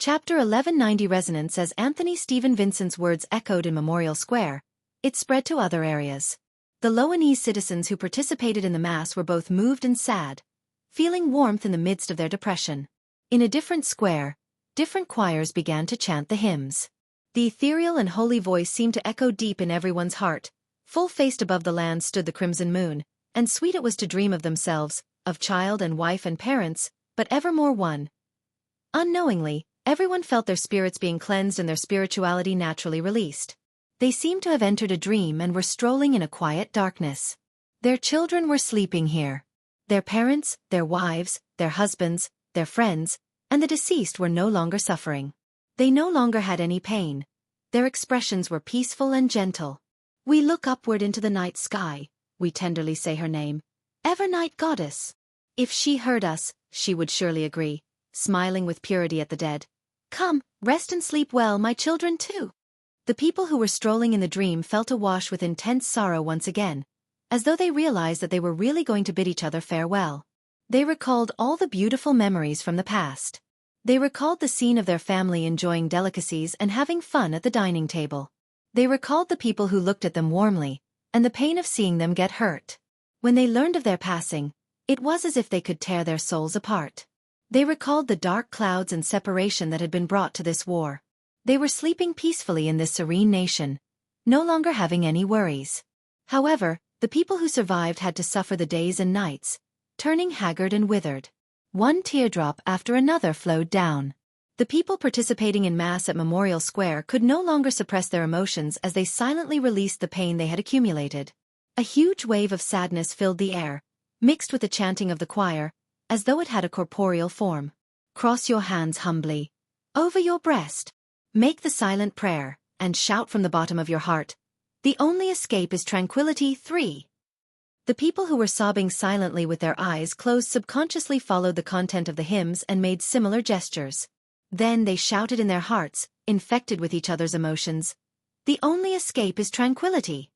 Chapter 1190 Resonance. As Anthony Stephen Vincent's words echoed in Memorial Square, it spread to other areas. The Lowanese citizens who participated in the mass were both moved and sad, feeling warmth in the midst of their depression. In a different square, different choirs began to chant the hymns. The ethereal and holy voice seemed to echo deep in everyone's heart. Full-faced above the land stood the crimson moon, and sweet it was to dream of themselves, of child and wife and parents, but evermore one. Unknowingly, everyone felt their spirits being cleansed and their spirituality naturally released. They seemed to have entered a dream and were strolling in a quiet darkness. Their children were sleeping here. Their parents, their wives, their husbands, their friends, and the deceased were no longer suffering. They no longer had any pain. Their expressions were peaceful and gentle. We look upward into the night sky, we tenderly say her name, ever-night goddess. If she heard us, she would surely agree, smiling with purity at the dead. Come, rest and sleep well, my children too. The people who were strolling in the dream felt awash with intense sorrow once again, as though they realized that they were really going to bid each other farewell. They recalled all the beautiful memories from the past. They recalled the scene of their family enjoying delicacies and having fun at the dining table. They recalled the people who looked at them warmly, and the pain of seeing them get hurt. When they learned of their passing, it was as if they could tear their souls apart. They recalled the dark clouds and separation that had been brought to this war. They were sleeping peacefully in this serene nation, no longer having any worries. However, the people who survived had to suffer the days and nights, turning haggard and withered. One teardrop after another flowed down. The people participating in Mass at Memorial Square could no longer suppress their emotions as they silently released the pain they had accumulated. A huge wave of sadness filled the air, mixed with the chanting of the choir, as though it had a corporeal form. Cross your hands humbly over your breast. Make the silent prayer, and shout from the bottom of your heart. The only escape is tranquility. 3. The people who were sobbing silently with their eyes closed subconsciously followed the content of the hymns and made similar gestures. Then they shouted in their hearts, infected with each other's emotions. The only escape is tranquility.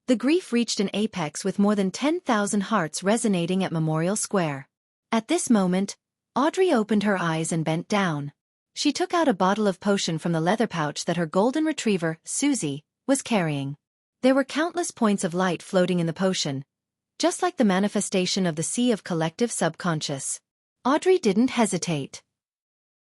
The grief reached an apex with more than 10,000 hearts resonating at Memorial Square. At this moment, Audrey opened her eyes and bent down. She took out a bottle of potion from the leather pouch that her golden retriever, Susie, was carrying. There were countless points of light floating in the potion, just like the manifestation of the sea of collective subconscious. Audrey didn't hesitate.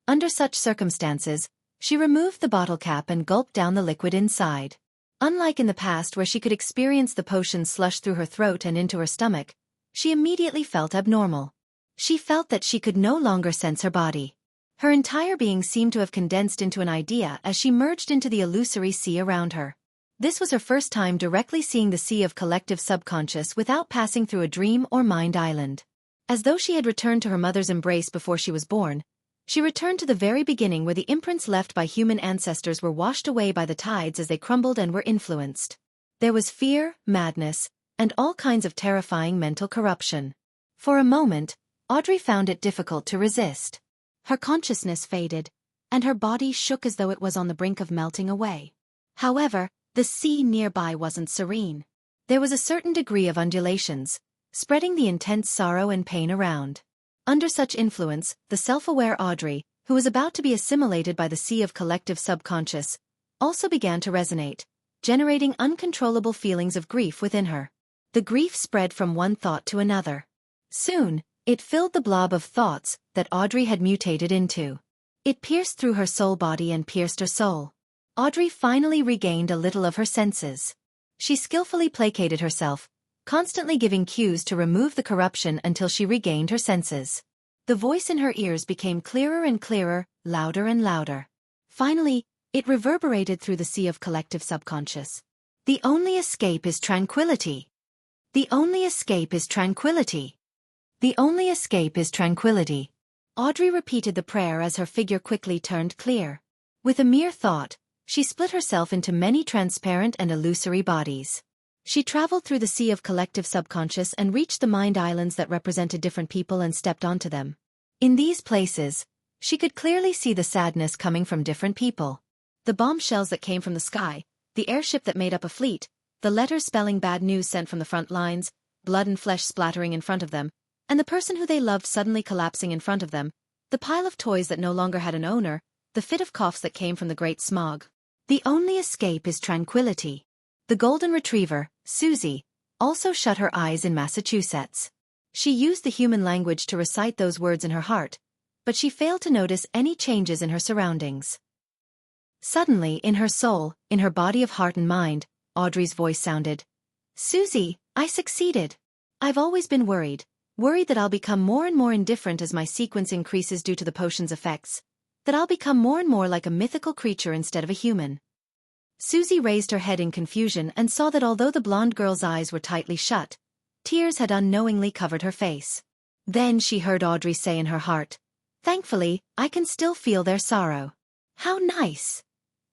Under such circumstances, she removed the bottle cap and gulped down the liquid inside. Unlike in the past where she could experience the potion slush through her throat and into her stomach, she immediately felt abnormal. She felt that she could no longer sense her body. Her entire being seemed to have condensed into an idea as she merged into the illusory sea around her. This was her first time directly seeing the sea of collective subconscious without passing through a dream or mind island. As though she had returned to her mother's embrace before she was born, she returned to the very beginning where the imprints left by human ancestors were washed away by the tides as they crumbled and were influenced. There was fear, madness, and all kinds of terrifying mental corruption. For a moment, Audrey found it difficult to resist. Her consciousness faded, and her body shook as though it was on the brink of melting away. However, the sea nearby wasn't serene. There was a certain degree of undulations, spreading the intense sorrow and pain around. Under such influence, the self-aware Audrey, who was about to be assimilated by the sea of collective subconscious, also began to resonate, generating uncontrollable feelings of grief within her. The grief spread from one thought to another. Soon, it filled the blob of thoughts that Audrey had mutated into. It pierced through her soul body and pierced her soul. Audrey finally regained a little of her senses. She skillfully placated herself, constantly giving cues to remove the corruption until she regained her senses. The voice in her ears became clearer and clearer, louder and louder. Finally, it reverberated through the sea of collective subconscious. The only escape is tranquility. The only escape is tranquility. The only escape is tranquility. Audrey repeated the prayer as her figure quickly turned clear. With a mere thought, she split herself into many transparent and illusory bodies. She traveled through the sea of collective subconscious and reached the mind islands that represented different people and stepped onto them. In these places, she could clearly see the sadness coming from different people. The bombshells that came from the sky, the airship that made up a fleet, the letters spelling bad news sent from the front lines, blood and flesh splattering in front of them, and the person who they loved suddenly collapsing in front of them, the pile of toys that no longer had an owner, the fit of coughs that came from the great smog. The only escape is tranquility. The golden retriever, Susie, also shut her eyes in Massachusetts. She used the human language to recite those words in her heart, but she failed to notice any changes in her surroundings. Suddenly, in her soul, in her body of heart and mind, Audrey's voice sounded. Susie, I succeeded. I've always been worried that I'll become more and more indifferent as my sequence increases due to the potion's effects, that I'll become more and more like a mythical creature instead of a human. Susie raised her head in confusion and saw that although the blonde girl's eyes were tightly shut, tears had unknowingly covered her face. Then she heard Audrey say in her heart, "Thankfully, I can still feel their sorrow. How nice."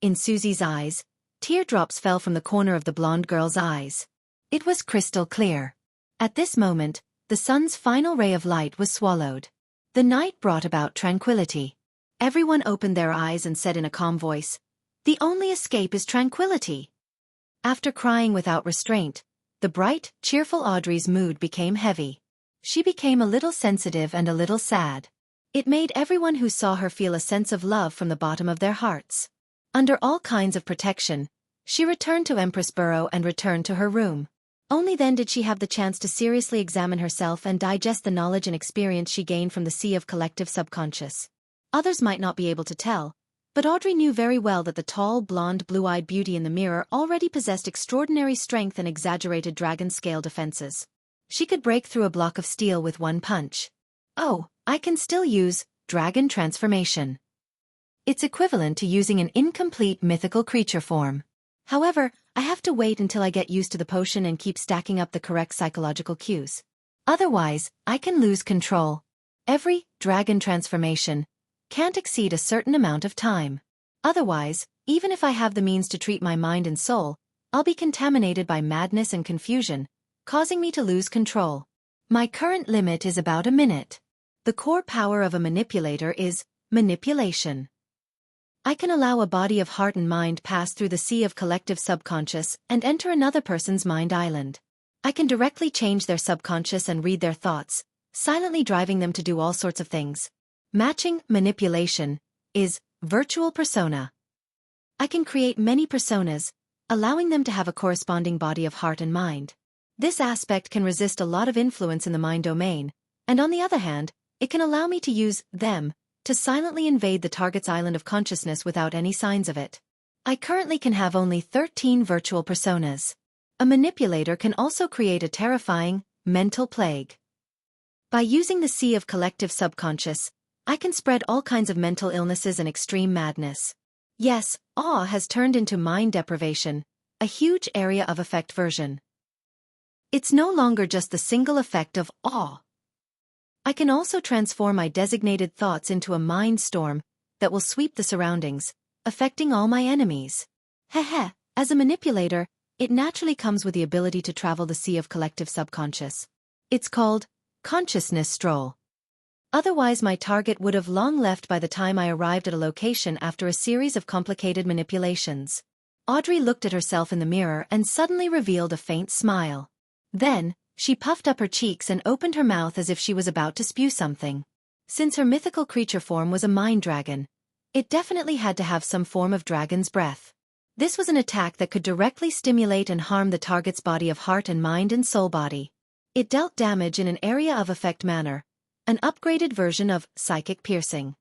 In Susie's eyes, teardrops fell from the corner of the blonde girl's eyes. It was crystal clear. At this moment, the sun's final ray of light was swallowed. The night brought about tranquility. Everyone opened their eyes and said in a calm voice, "The only escape is tranquility." After crying without restraint, the bright, cheerful Audrey's mood became heavy. She became a little sensitive and a little sad. It made everyone who saw her feel a sense of love from the bottom of their hearts. Under all kinds of protection, she returned to Empress Borough and returned to her room. Only then did she have the chance to seriously examine herself and digest the knowledge and experience she gained from the sea of collective subconscious. Others might not be able to tell, but Audrey knew very well that the tall, blonde, blue-eyed beauty in the mirror already possessed extraordinary strength and exaggerated dragon-scale defenses. She could break through a block of steel with one punch. Oh, I can still use dragon transformation. It's equivalent to using an incomplete mythical creature form. However, I have to wait until I get used to the potion and keep stacking up the correct psychological cues. Otherwise, I can lose control. Every dragon transformation can't exceed a certain amount of time. Otherwise, even if I have the means to treat my mind and soul, I'll be contaminated by madness and confusion, causing me to lose control. My current limit is about a minute. The core power of a manipulator is manipulation. I can allow a body of heart and mind pass through the sea of collective subconscious and enter another person's mind island. I can directly change their subconscious and read their thoughts, silently driving them to do all sorts of things. Matching manipulation is virtual persona. I can create many personas, allowing them to have a corresponding body of heart and mind. This aspect can resist a lot of influence in the mind domain, and on the other hand, it can allow me to use them to silently invade the target's island of consciousness without any signs of it. I currently can have only 13 virtual personas. A manipulator can also create a terrifying, mental plague. By using the sea of collective subconscious, I can spread all kinds of mental illnesses and extreme madness. Yes, awe has turned into mind deprivation, a huge area of effect version. It's no longer just the single effect of awe. I can also transform my designated thoughts into a mind storm that will sweep the surroundings, affecting all my enemies. Heh, as a manipulator, it naturally comes with the ability to travel the sea of collective subconscious. It's called consciousness stroll. Otherwise my target would have long left by the time I arrived at a location after a series of complicated manipulations. Audrey looked at herself in the mirror and suddenly revealed a faint smile. Then, she puffed up her cheeks and opened her mouth as if she was about to spew something. Since her mythical creature form was a mind dragon, it definitely had to have some form of dragon's breath. This was an attack that could directly stimulate and harm the target's body of heart and mind and soul body. It dealt damage in an area of effect manner, an upgraded version of psychic piercing.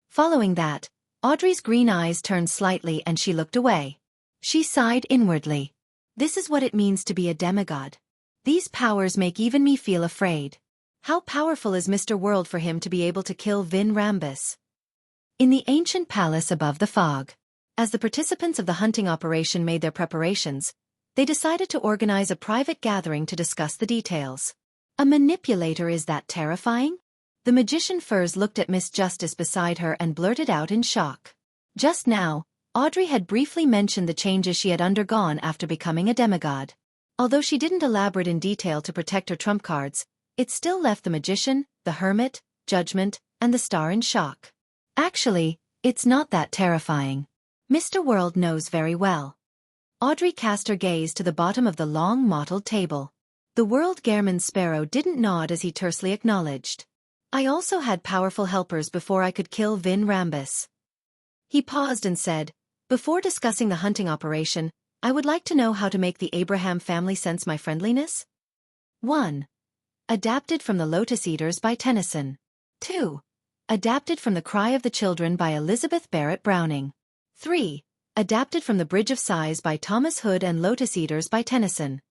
Following that, Audrey's green eyes turned slightly and she looked away. She sighed inwardly. This is what it means to be a demigod. These powers make even me feel afraid. How powerful is Mr. World for him to be able to kill Vin Rambus? In the ancient palace above the fog, as the participants of the hunting operation made their preparations, they decided to organize a private gathering to discuss the details. A manipulator is that terrifying? The magician Furs looked at Miss Justice beside her and blurted out in shock. Just now, Audrey had briefly mentioned the changes she had undergone after becoming a demigod. Although she didn't elaborate in detail to protect her trump cards, it still left the magician, the hermit, Judgment, and the star in shock. Actually, it's not that terrifying. Mr. World knows very well. Audrey cast her gaze to the bottom of the long mottled table. The World Gairman Sparrow didn't nod as he tersely acknowledged. I also had powerful helpers before I could kill Vin Rambus. He paused and said, "Before discussing the hunting operation, I would like to know how to make the Abraham family sense my friendliness." 1. Adapted from The Lotus Eaters by Tennyson. 2. Adapted from The Cry of the Children by Elizabeth Barrett Browning. 3. Adapted from The Bridge of Sighs by Thomas Hood and Lotus Eaters by Tennyson.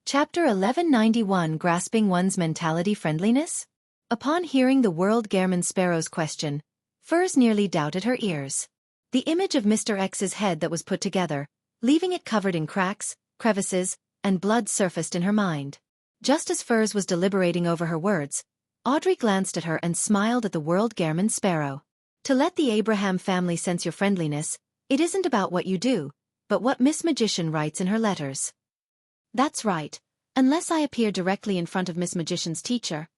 Chapter 1191, Grasping One's Mentality Friendliness? Upon hearing the World Gairman Sparrow's question, Furs nearly doubted her ears. The image of Mr. X's head that was put together, leaving it covered in cracks, crevices, and blood surfaced in her mind. Just as Furs was deliberating over her words, Audrey glanced at her and smiled at the World Gairman Sparrow. To let the Abraham family sense your friendliness, it isn't about what you do, but what Miss Magician writes in her letters. That's right, unless I appear directly in front of Miss Magician's teacher.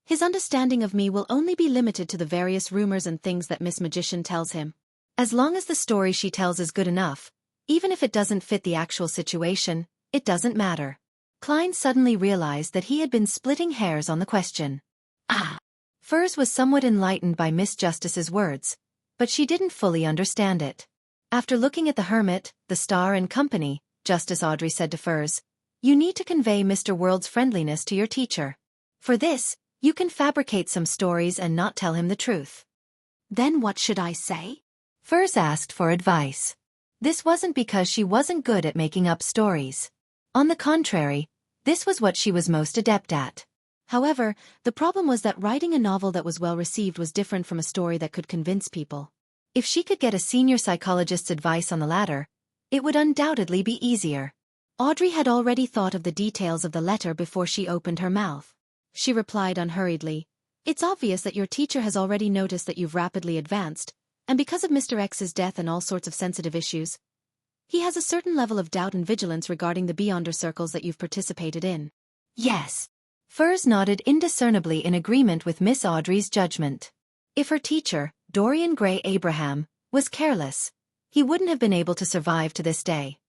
His understanding of me will only be limited to the various rumors and things that Miss Magician tells him. As long as the story she tells is good enough, even if it doesn't fit the actual situation, it doesn't matter. Klein suddenly realized that he had been splitting hairs on the question. Furs was somewhat enlightened by Miss Justice's words, but she didn't fully understand it. After looking at the Hermit, the Star and Company, Justice Audrey said to Furs, "You need to convey Mr. World's friendliness to your teacher. For this, you can fabricate some stories and not tell him the truth." "Then what should I say?" Furs asked for advice. This wasn't because she wasn't good at making up stories. On the contrary, this was what she was most adept at. However, the problem was that writing a novel that was well received was different from a story that could convince people. If she could get a senior psychologist's advice on the latter, it would undoubtedly be easier. Audrey had already thought of the details of the letter before she opened her mouth. She replied unhurriedly, "It's obvious that your teacher has already noticed that you've rapidly advanced, and because of Mr. X's death and all sorts of sensitive issues, he has a certain level of doubt and vigilance regarding the Beyonder circles that you've participated in." "Yes." Furs nodded indiscernibly in agreement with Miss Audrey's judgment. If her teacher, Dorian Gray Abraham, was careless, he wouldn't have been able to survive to this day.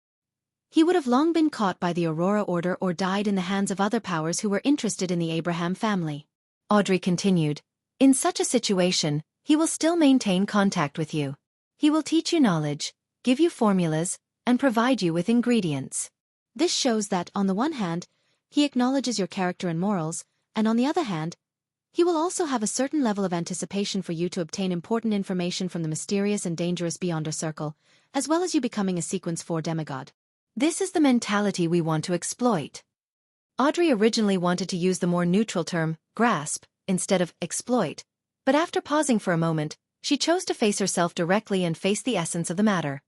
He would have long been caught by the Aurora Order or died in the hands of other powers who were interested in the Abraham family. Audrey continued, "In such a situation, he will still maintain contact with you. He will teach you knowledge, give you formulas, and provide you with ingredients. This shows that, on the one hand, he acknowledges your character and morals, and on the other hand, he will also have a certain level of anticipation for you to obtain important information from the mysterious and dangerous Beyonder Circle, as well as you becoming a Sequence 4 demigod. This is the mentality we want to exploit." Audrey originally wanted to use the more neutral term, grasp, instead of exploit, but after pausing for a moment, she chose to face herself directly and face the essence of the matter.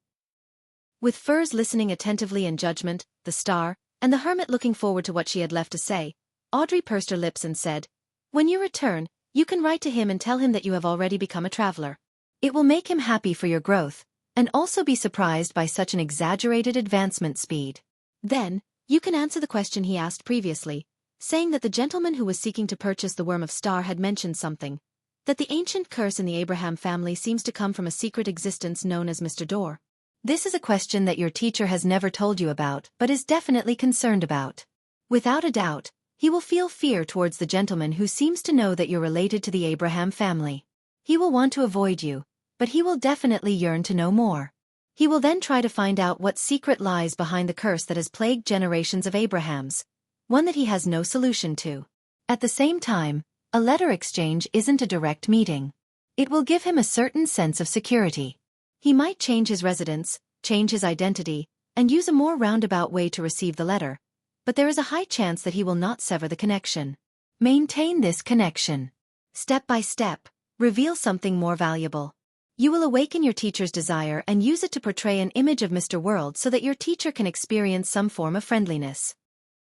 With Furs listening attentively in judgment, the Star, and the Hermit looking forward to what she had left to say, Audrey pursed her lips and said, "When you return, you can write to him and tell him that you have already become a traveler. It will make him happy for your growth, and also be surprised by such an exaggerated advancement speed. Then, you can answer the question he asked previously, saying that the gentleman who was seeking to purchase the Worm of Star had mentioned something, that the ancient curse in the Abraham family seems to come from a secret existence known as Mr. Door. This is a question that your teacher has never told you about but is definitely concerned about. Without a doubt, he will feel fear towards the gentleman who seems to know that you're related to the Abraham family. He will want to avoid you, but he will definitely yearn to know more. He will then try to find out what secret lies behind the curse that has plagued generations of Abrahams, one that he has no solution to. At the same time, a letter exchange isn't a direct meeting. It will give him a certain sense of security. He might change his residence, change his identity, and use a more roundabout way to receive the letter, but there is a high chance that he will not sever the connection. Maintain this connection. Step by step, reveal something more valuable. You will awaken your teacher's desire and use it to portray an image of Mr. World so that your teacher can experience some form of friendliness."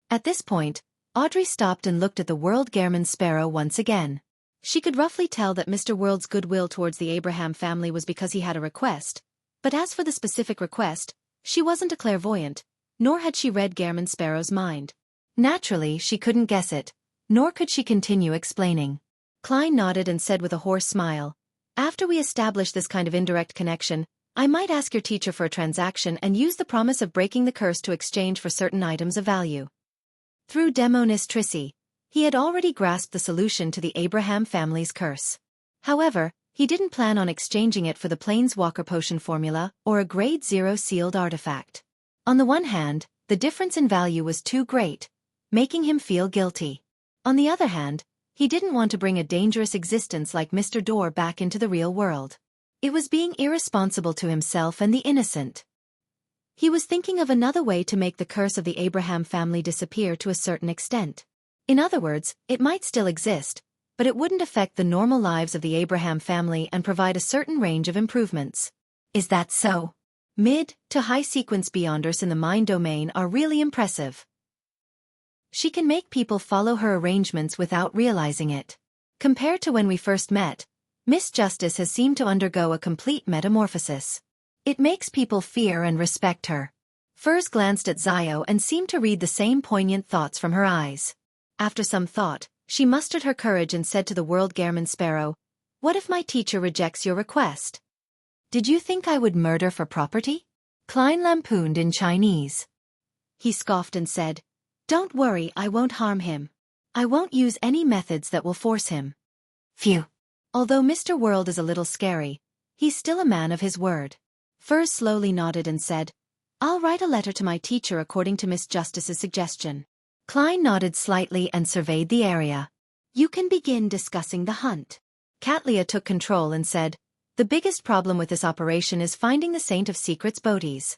At this point, Audrey stopped and looked at the World Gairman Sparrow once again. She could roughly tell that Mr. World's goodwill towards the Abraham family was because he had a request, but as for the specific request, she wasn't a clairvoyant, nor had she read Gairman Sparrow's mind. Naturally, she couldn't guess it, nor could she continue explaining. Klein nodded and said with a hoarse smile, "After we establish this kind of indirect connection, I might ask your teacher for a transaction and use the promise of breaking the curse to exchange for certain items of value." Through demonistry, he had already grasped the solution to the Abraham family's curse. However, He didn't plan on exchanging it for the Planeswalker potion formula or a grade 0 sealed artifact. On the one hand, the difference in value was too great, making him feel guilty. On the other hand, he didn't want to bring a dangerous existence like Mr. Door back into the real world. It was being irresponsible to himself and the innocent. He was thinking of another way to make the curse of the Abraham family disappear to a certain extent. In other words, it might still exist, but it wouldn't affect the normal lives of the Abraham family and provide a certain range of improvements. Is that so? Mid to high sequence Beyonders in the mind domain are really impressive. She can make people follow her arrangements without realizing it. Compared to when we first met, Miss Justice has seemed to undergo a complete metamorphosis. It makes people fear and respect her. Furs glanced at Zio and seemed to read the same poignant thoughts from her eyes. After some thought, she mustered her courage and said to the World Gairman Sparrow, "What if my teacher rejects your request? Did you think I would murder for property?" Klein lampooned in Chinese. He scoffed and said, "Don't worry, I won't harm him. I won't use any methods that will force him." Phew. Although Mr. World is a little scary, he's still a man of his word. Furs slowly nodded and said, "I'll write a letter to my teacher according to Miss Justice's suggestion." Klein nodded slightly and surveyed the area. "You can begin discussing the hunt." Katlia took control and said, "The biggest problem with this operation is finding the Saint of Secrets Bodhi's."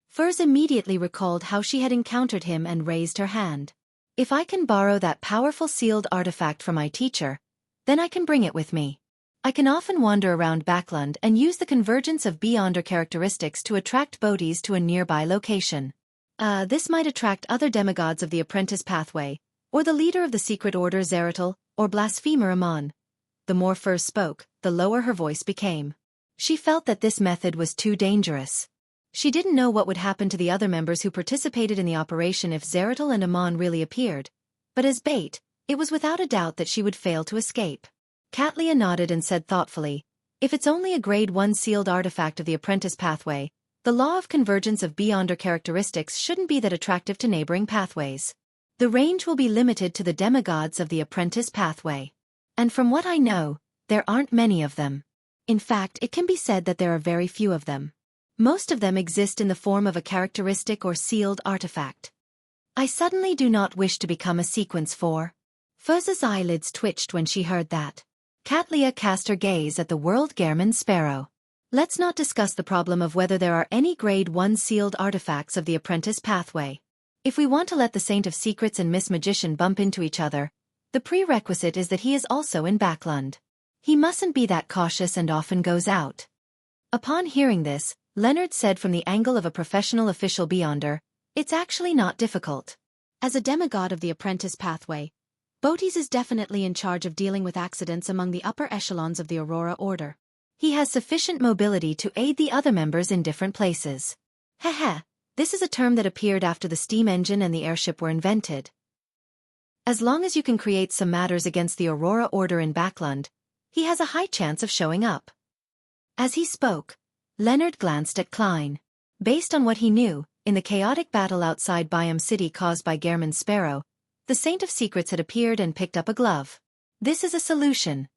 Furs immediately recalled how she had encountered him and raised her hand. "If I can borrow that powerful sealed artifact from my teacher, then I can bring it with me. I can often wander around Backland and use the convergence of Beyonder characteristics to attract Bodhis to a nearby location. This might attract other demigods of the apprentice pathway, or the leader of the secret order Zeratul, or blasphemer Amon." The more Furs spoke, the lower her voice became. She felt that this method was too dangerous. She didn't know what would happen to the other members who participated in the operation if Zeratul and Amon really appeared, but as bait, it was without a doubt that she would fail to escape. Katlia nodded and said thoughtfully, "If it's only a grade 1 sealed artifact of the apprentice pathway, the law of convergence of Beyonder characteristics shouldn't be that attractive to neighboring pathways. The range will be limited to the demigods of the apprentice pathway. And from what I know, there aren't many of them. In fact, it can be said that there are very few of them. Most of them exist in the form of a characteristic or sealed artifact. I suddenly do not wish to become a sequence 4. Furz's eyelids twitched when she heard that. Katlia cast her gaze at the World Gairman Sparrow. "Let's not discuss the problem of whether there are any grade 1 sealed artifacts of the apprentice pathway. If we want to let the Saint of Secrets and Miss Magician bump into each other, the prerequisite is that he is also in Backland. He mustn't be that cautious and often goes out." Upon hearing this, Leonard said from the angle of a professional official Beyonder, "It's actually not difficult. As a demigod of the apprentice pathway, Bodhi's is definitely in charge of dealing with accidents among the upper echelons of the Aurora Order. He has sufficient mobility to aid the other members in different places." Heh, this is a term that appeared after the steam engine and the airship were invented. As long as you can create some matters against the Aurora Order in Backland, he has a high chance of showing up. As he spoke, Leonard glanced at Klein. Based on what he knew, in the chaotic battle outside Biome City caused by Gairman Sparrow, the Saint of Secrets had appeared and picked up a glove. "This is a solution."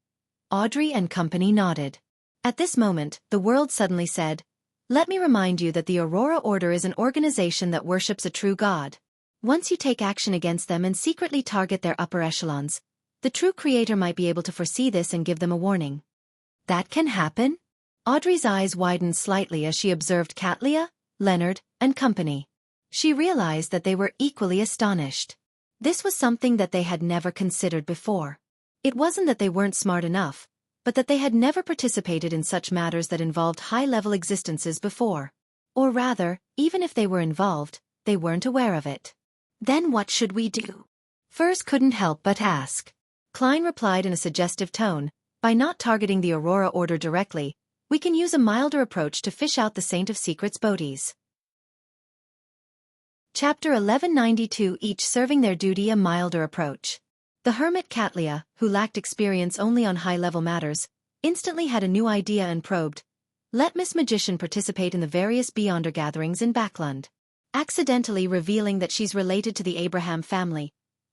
Audrey and company nodded. At this moment, the world suddenly said, "Let me remind you that the Aurora Order is an organization that worships a true god. Once you take action against them and secretly target their upper echelons, the true creator might be able to foresee this and give them a warning." "That can happen?" Audrey's eyes widened slightly as she observed Katlia, Leonard, and company. She realized that they were equally astonished. This was something that they had never considered before. It wasn't that they weren't smart enough, but that they had never participated in such matters that involved high-level existences before. Or rather, even if they were involved, they weren't aware of it. "Then what should we do?" Furs couldn't help but ask. Klein replied in a suggestive tone, "By not targeting the Aurora Order directly, we can use a milder approach to fish out the Saint of Secrets Bodhis." Chapter 1192 Each serving their duty. A milder approach. The hermit Katlia, who lacked experience only on high-level matters, instantly had a new idea and probed, "Let Miss Magician participate in the various Beyonder gatherings in Backland," accidentally revealing that she's related to the Abraham family,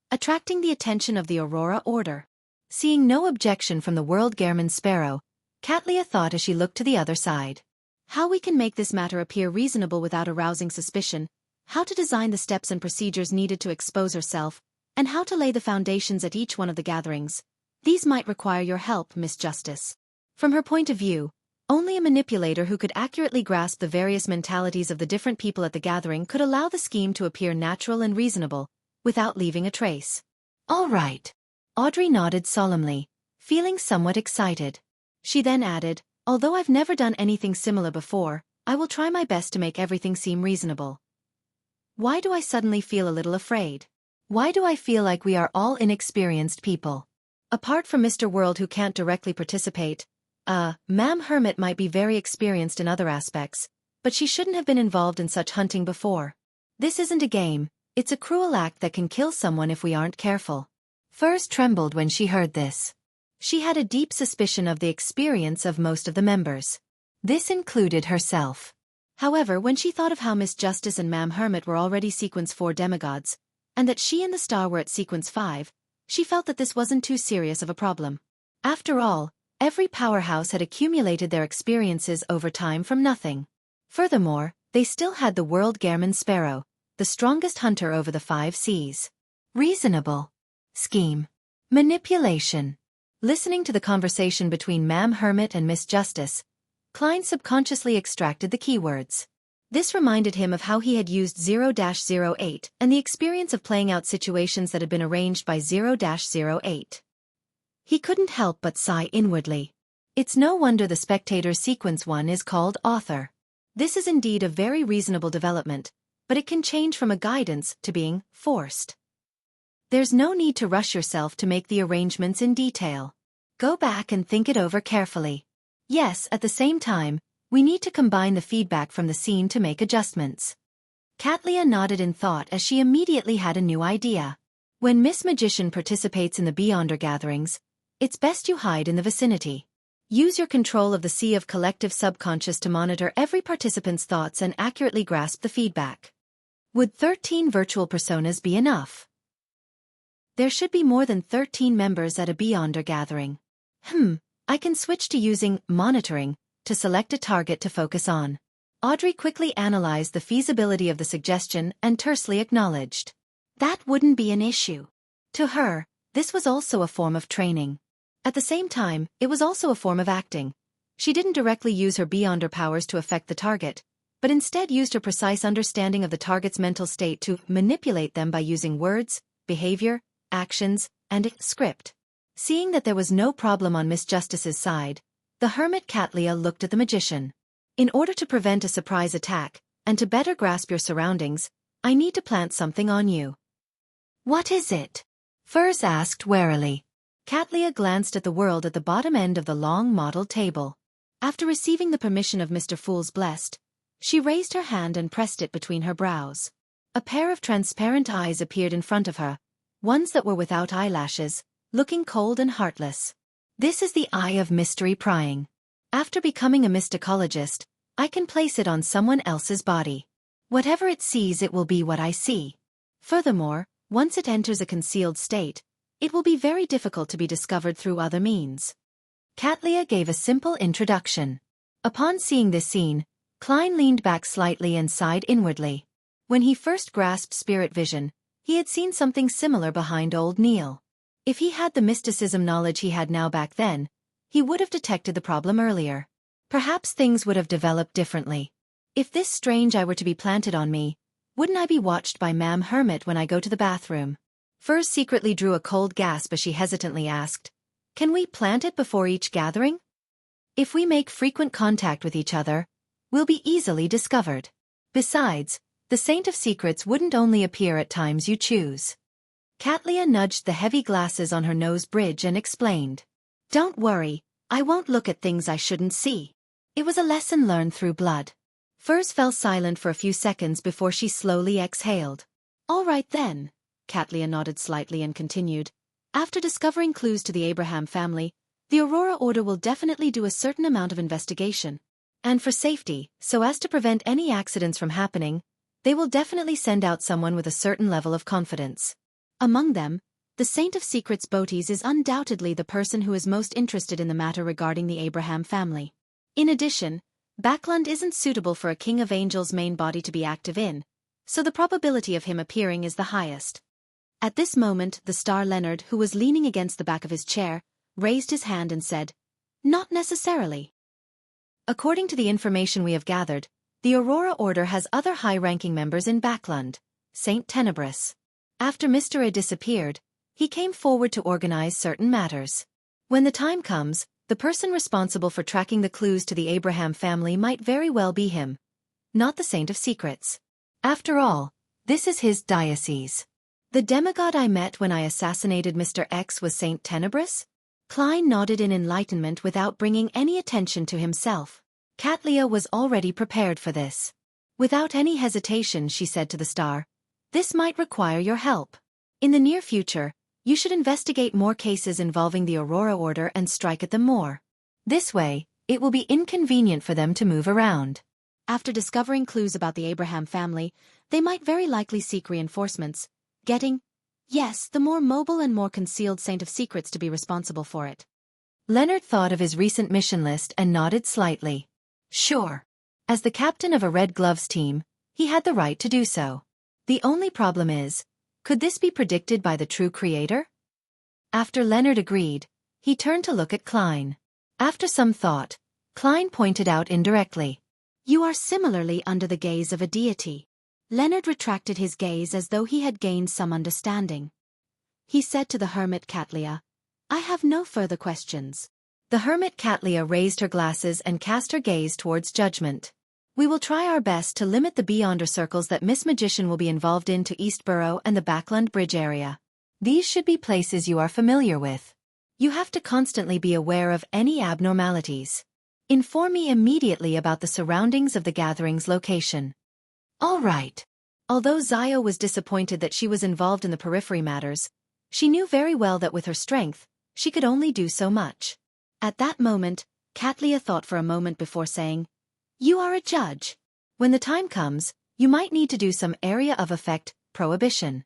attracting the attention of the Aurora Order. Seeing no objection from the World Gairman Sparrow, Katlia thought as she looked to the other side. How we can make this matter appear reasonable without arousing suspicion, how to design the steps and procedures needed to expose herself, and how to lay the foundations at each one of the gatherings. These might require your help, Miss Justice. From her point of view, only a manipulator who could accurately grasp the various mentalities of the different people at the gathering could allow the scheme to appear natural and reasonable, without leaving a trace. All right. Audrey nodded solemnly, feeling somewhat excited. She then added, although I've never done anything similar before, I will try my best to make everything seem reasonable. Why do I suddenly feel a little afraid? Why do I feel like we are all inexperienced people? Apart from Mr. World who can't directly participate, Ma'am Hermit might be very experienced in other aspects, but she shouldn't have been involved in such hunting before. This isn't a game, it's a cruel act that can kill someone if we aren't careful. Furs trembled when she heard this. She had a deep suspicion of the experience of most of the members. This included herself. However, when she thought of how Miss Justice and Ma'am Hermit were already Sequence 4 demigods, and that she and the Star were at Sequence 5, she felt that this wasn't too serious of a problem. After all, every powerhouse had accumulated their experiences over time from nothing. Furthermore, they still had the World Gehrman Sparrow, the strongest hunter over the 5 seas. Reasonable. Scheme. Manipulation. Listening to the conversation between Ma'am Hermit and Miss Justice, Klein subconsciously extracted the keywords. This reminded him of how he had used 0-08 and the experience of playing out situations that had been arranged by 0-08. He couldn't help but sigh inwardly. It's no wonder the Spectator's Sequence 1 is called Author. This is indeed a very reasonable development, but it can change from a guidance to being forced. There's no need to rush yourself to make the arrangements in detail. Go back and think it over carefully. Yes, at the same time, we need to combine the feedback from the scene to make adjustments. Katlia nodded in thought as she immediately had a new idea. When Miss Magician participates in the Beyonder gatherings, it's best you hide in the vicinity. Use your control of the sea of collective subconscious to monitor every participant's thoughts and accurately grasp the feedback. Would 13 virtual personas be enough? There should be more than 13 members at a Beyonder gathering. I can switch to using monitoring to select a target to focus on. Audrey quickly analyzed the feasibility of the suggestion and tersely acknowledged. That wouldn't be an issue. To her, this was also a form of training. At the same time, it was also a form of acting. She didn't directly use her Beyonder powers to affect the target, but instead used her precise understanding of the target's mental state to manipulate them by using words, behavior, actions, and script. Seeing that there was no problem on Miss Justice's side, the hermit Katlia looked at the magician. In order to prevent a surprise attack, and to better grasp your surroundings, I need to plant something on you. What is it? Furs asked warily. Katlia glanced at the world at the bottom end of the long model table. After receiving the permission of Mr. Fool's Blessed, she raised her hand and pressed it between her brows. A pair of transparent eyes appeared in front of her, ones that were without eyelashes, looking cold and heartless. This is the eye of mystery prying. After becoming a mysticologist, I can place it on someone else's body. Whatever it sees, it will be what I see. Furthermore, once it enters a concealed state, it will be very difficult to be discovered through other means. Katlia gave a simple introduction. Upon seeing this scene, Klein leaned back slightly and sighed inwardly. When he first grasped spirit vision, he had seen something similar behind old Neil. If he had the mysticism knowledge he had now back then, he would have detected the problem earlier. Perhaps things would have developed differently. If this strange eye were to be planted on me, wouldn't I be watched by Ma'am Hermit when I go to the bathroom? Furs secretly drew a cold gasp as she hesitantly asked, "Can we plant it before each gathering? If we make frequent contact with each other, we'll be easily discovered. Besides, the Saint of Secrets wouldn't only appear at times you choose." Katlia nudged the heavy glasses on her nose bridge and explained. "Don't worry, I won't look at things I shouldn't see. It was a lesson learned through blood." Furs fell silent for a few seconds before she slowly exhaled. "All right then," Katlia nodded slightly and continued. "After discovering clues to the Abraham family, the Aurora Order will definitely do a certain amount of investigation. And for safety, so as to prevent any accidents from happening, they will definitely send out someone with a certain level of confidence. Among them, The Saint of Secrets Botes is undoubtedly the person who is most interested in the matter regarding the Abraham family. In addition, Backlund isn't suitable for a King of Angels main body to be active in, so the probability of him appearing is the highest. At this moment, the star Leonard, who was leaning against the back of his chair, raised his hand and said, "Not necessarily." According to the information we have gathered, the Aurora Order has other high-ranking members in Backlund, Saint Tenebris. After Mr. A disappeared, he came forward to organize certain matters. When the time comes, the person responsible for tracking the clues to the Abraham family might very well be him, not the Saint of Secrets. After all, this is his diocese. The demigod I met when I assassinated Mr. X was Saint Tenebris? Klein nodded in enlightenment without bringing any attention to himself. Katlia was already prepared for this. Without any hesitation, she said to the star, "This might require your help. In the near future, you should investigate more cases involving the Aurora Order and strike at them more. This way, it will be inconvenient for them to move around." After discovering clues about the Abraham family, they might very likely seek reinforcements, getting, yes, the more mobile and more concealed Saint of Secrets to be responsible for it. Leonard thought of his recent mission list and nodded slightly. Sure. As the captain of a Red Gloves team, he had the right to do so. The only problem is, could this be predicted by the true creator? After Leonard agreed, he turned to look at Klein. After some thought, Klein pointed out indirectly, "You are similarly under the gaze of a deity." Leonard retracted his gaze as though he had gained some understanding. He said to the hermit Katlia, "I have no further questions." The hermit Katlia raised her glasses and cast her gaze towards Judgment. "We will try our best to limit the Beyonder circles that Miss Magician will be involved in to Eastborough and the Backlund Bridge area. These should be places you are familiar with. You have to constantly be aware of any abnormalities. Inform me immediately about the surroundings of the gathering's location." All right. Although Zio was disappointed that she was involved in the periphery matters, she knew very well that with her strength, she could only do so much. At that moment, Katlia thought for a moment before saying, "You are a judge. When the time comes, you might need to do some area of effect prohibition.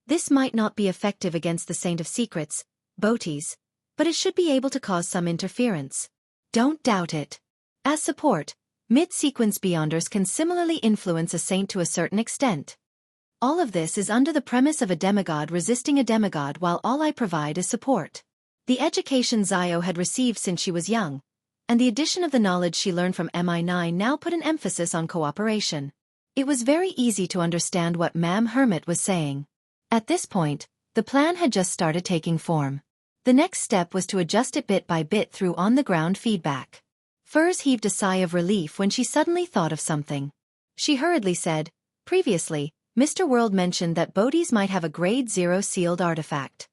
This might not be effective against the Saint of Secrets, Botes, but it should be able to cause some interference. Don't doubt it. As support, mid-sequence Beyonders can similarly influence a saint to a certain extent. All of this is under the premise of a demigod resisting a demigod, while all I provide is support." The education Zio had received since she was young, and the addition of the knowledge she learned from MI9 now put an emphasis on cooperation. It was very easy to understand what Ma'am Hermit was saying. At this point, the plan had just started taking form. The next step was to adjust it bit by bit through on-the-ground feedback. Furs heaved a sigh of relief when she suddenly thought of something. She hurriedly said, "Previously, Mr. World mentioned that Botes might have a Grade 0 sealed artifact.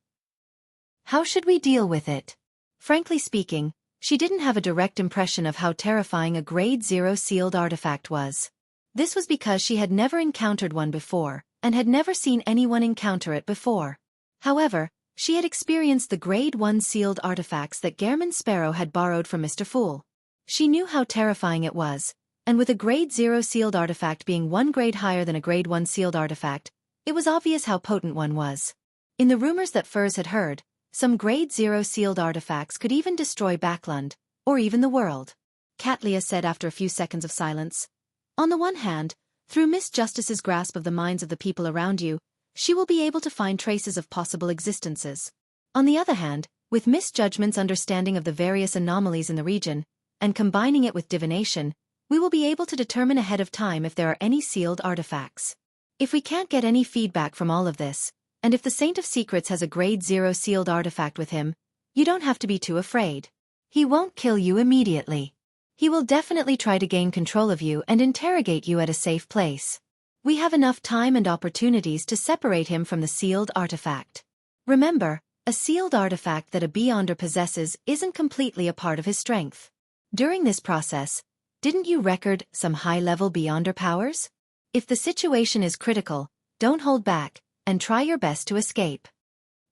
How should we deal with it?" Frankly speaking, she didn't have a direct impression of how terrifying a Grade 0 sealed artifact was. This was because she had never encountered one before, and had never seen anyone encounter it before. However, she had experienced the Grade 1 sealed artifacts that Gehrman Sparrow had borrowed from Mr. Fool. She knew how terrifying it was, and with a Grade 0 sealed artifact being one grade higher than a Grade 1 sealed artifact, it was obvious how potent one was. In the rumors that Furs had heard, some Grade 0 sealed artifacts could even destroy Backlund, or even the world. Katlia said after a few seconds of silence, "On the one hand, through Miss Justice's grasp of the minds of the people around you, she will be able to find traces of possible existences. On the other hand, with Miss Judgment's understanding of the various anomalies in the region, and combining it with divination, we will be able to determine ahead of time if there are any sealed artifacts. If we can't get any feedback from all of this, and if the Saint of Secrets has a Grade 0 sealed artifact with him, you don't have to be too afraid. He won't kill you immediately. He will definitely try to gain control of you and interrogate you at a safe place. We have enough time and opportunities to separate him from the sealed artifact. Remember, a sealed artifact that a Beyonder possesses isn't completely a part of his strength. During this process, didn't you record some high-level Beyonder powers? If the situation is critical, don't hold back, and try your best to escape."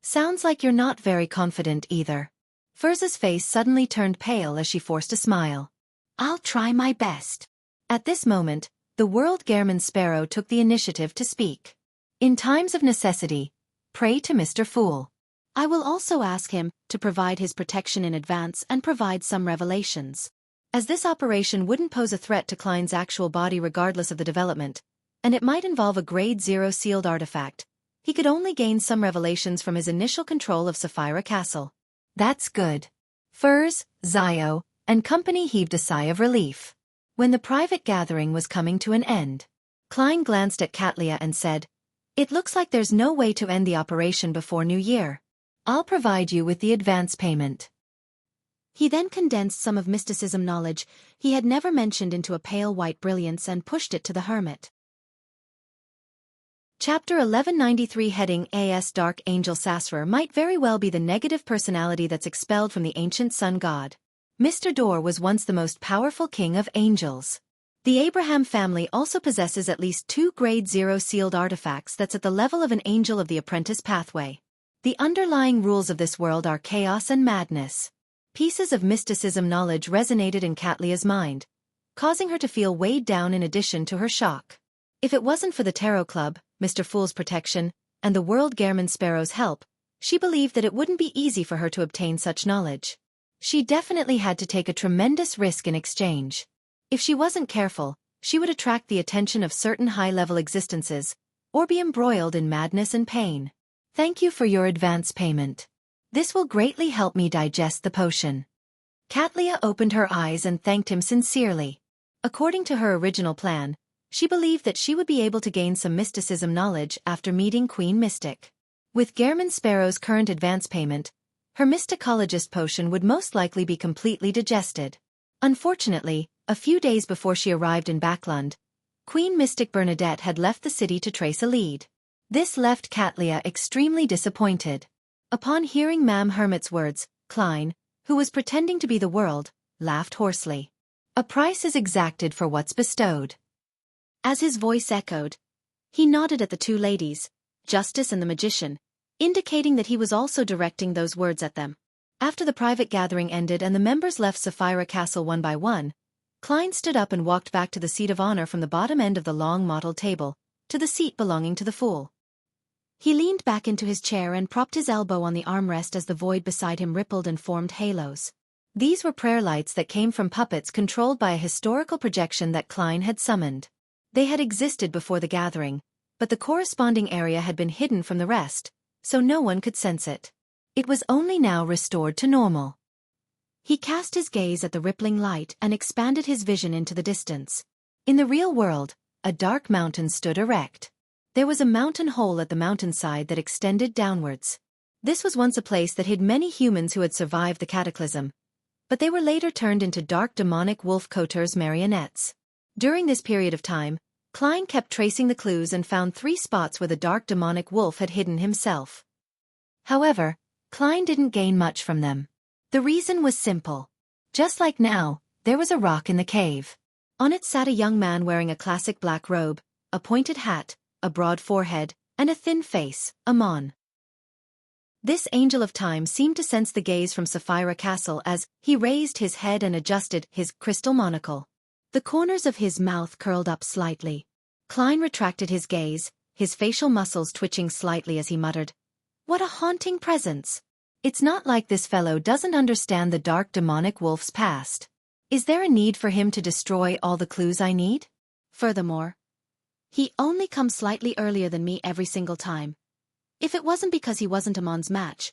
Sounds like you're not very confident either. Furz's face suddenly turned pale as she forced a smile. "I'll try my best." At this moment, the World Gehrman Sparrow took the initiative to speak. In times of necessity, Pray to Mr. Fool. I will also ask him to provide his protection in advance and provide some revelations. As this operation wouldn't pose a threat to Klein's actual body regardless of the development, and it might involve a Grade 0 sealed artifact, he could only gain some revelations from his initial control of Sapphira Castle. That's good. Furs, Zio, and company heaved a sigh of relief. When the private gathering was coming to an end, Klein glanced at Katlia and said, "It looks like there's no way to end the operation before New Year. I'll provide you with the advance payment." He then condensed some of mysticism knowledge he had never mentioned into a pale white brilliance and pushed it to the hermit. Chapter 1193 heading AS Dark Angel Sasser might very well be the negative personality that's expelled from the ancient sun god. Mr. Dor was once the most powerful king of angels. The Abraham family also possesses at least 2 Grade 0 sealed artifacts that's at the level of an angel of the apprentice pathway. The underlying rules of this world are chaos and madness. Pieces of mysticism knowledge resonated in Katlia's mind, causing her to feel weighed down in addition to her shock. If it wasn't for the Tarot Club, Mr. Fool's protection, and the World Gehrman Sparrow's help, she believed that it wouldn't be easy for her to obtain such knowledge. She definitely had to take a tremendous risk in exchange. If she wasn't careful, she would attract the attention of certain high-level existences, or be embroiled in madness and pain. Thank you for your advance payment. This will greatly help me digest the potion. Katlia opened her eyes and thanked him sincerely. According to her original plan, she believed that she would be able to gain some mysticism knowledge after meeting Queen Mystic. With Gehrman Sparrow's current advance payment, her mysticologist potion would most likely be completely digested. Unfortunately, a few days before she arrived in Backlund, Queen Mystic Bernadette had left the city to trace a lead. This left Katlia extremely disappointed. Upon hearing Mam Hermit's words, Klein, who was pretending to be the world, laughed hoarsely. A price is exacted for what's bestowed. As his voice echoed, he nodded at the two ladies, Justice and the Magician, indicating that he was also directing those words at them. After the private gathering ended and the members left Sapphira Castle one by one, Klein stood up and walked back to the seat of honor from the bottom end of the long mottled table, to the seat belonging to the Fool. He leaned back into his chair and propped his elbow on the armrest as the void beside him rippled and formed halos. These were prayer lights that came from puppets controlled by a historical projection that Klein had summoned. They had existed before the gathering, but the corresponding area had been hidden from the rest, so no one could sense it. It was only now restored to normal. He cast his gaze at the rippling light and expanded his vision into the distance. In the real world, a dark mountain stood erect. There was a mountain hole at the mountainside that extended downwards. This was once a place that hid many humans who had survived the cataclysm, but they were later turned into dark demonic wolf Kotur's marionettes. During this period of time, Klein kept tracing the clues and found 3 spots where the dark demonic wolf had hidden himself. However, Klein didn't gain much from them. The reason was simple. Just like now, there was a rock in the cave. On it sat a young man wearing a classic black robe, a pointed hat, a broad forehead, and a thin face, Amon. This angel of time seemed to sense the gaze from Sapphira Castle as he raised his head and adjusted his crystal monocle. The corners of his mouth curled up slightly. Klein retracted his gaze, his facial muscles twitching slightly as he muttered, "What a haunting presence! It's not like this fellow doesn't understand the dark demonic wolf's past. Is there a need for him to destroy all the clues I need? Furthermore, he only comes slightly earlier than me every single time. If it wasn't because he wasn't Amon's match,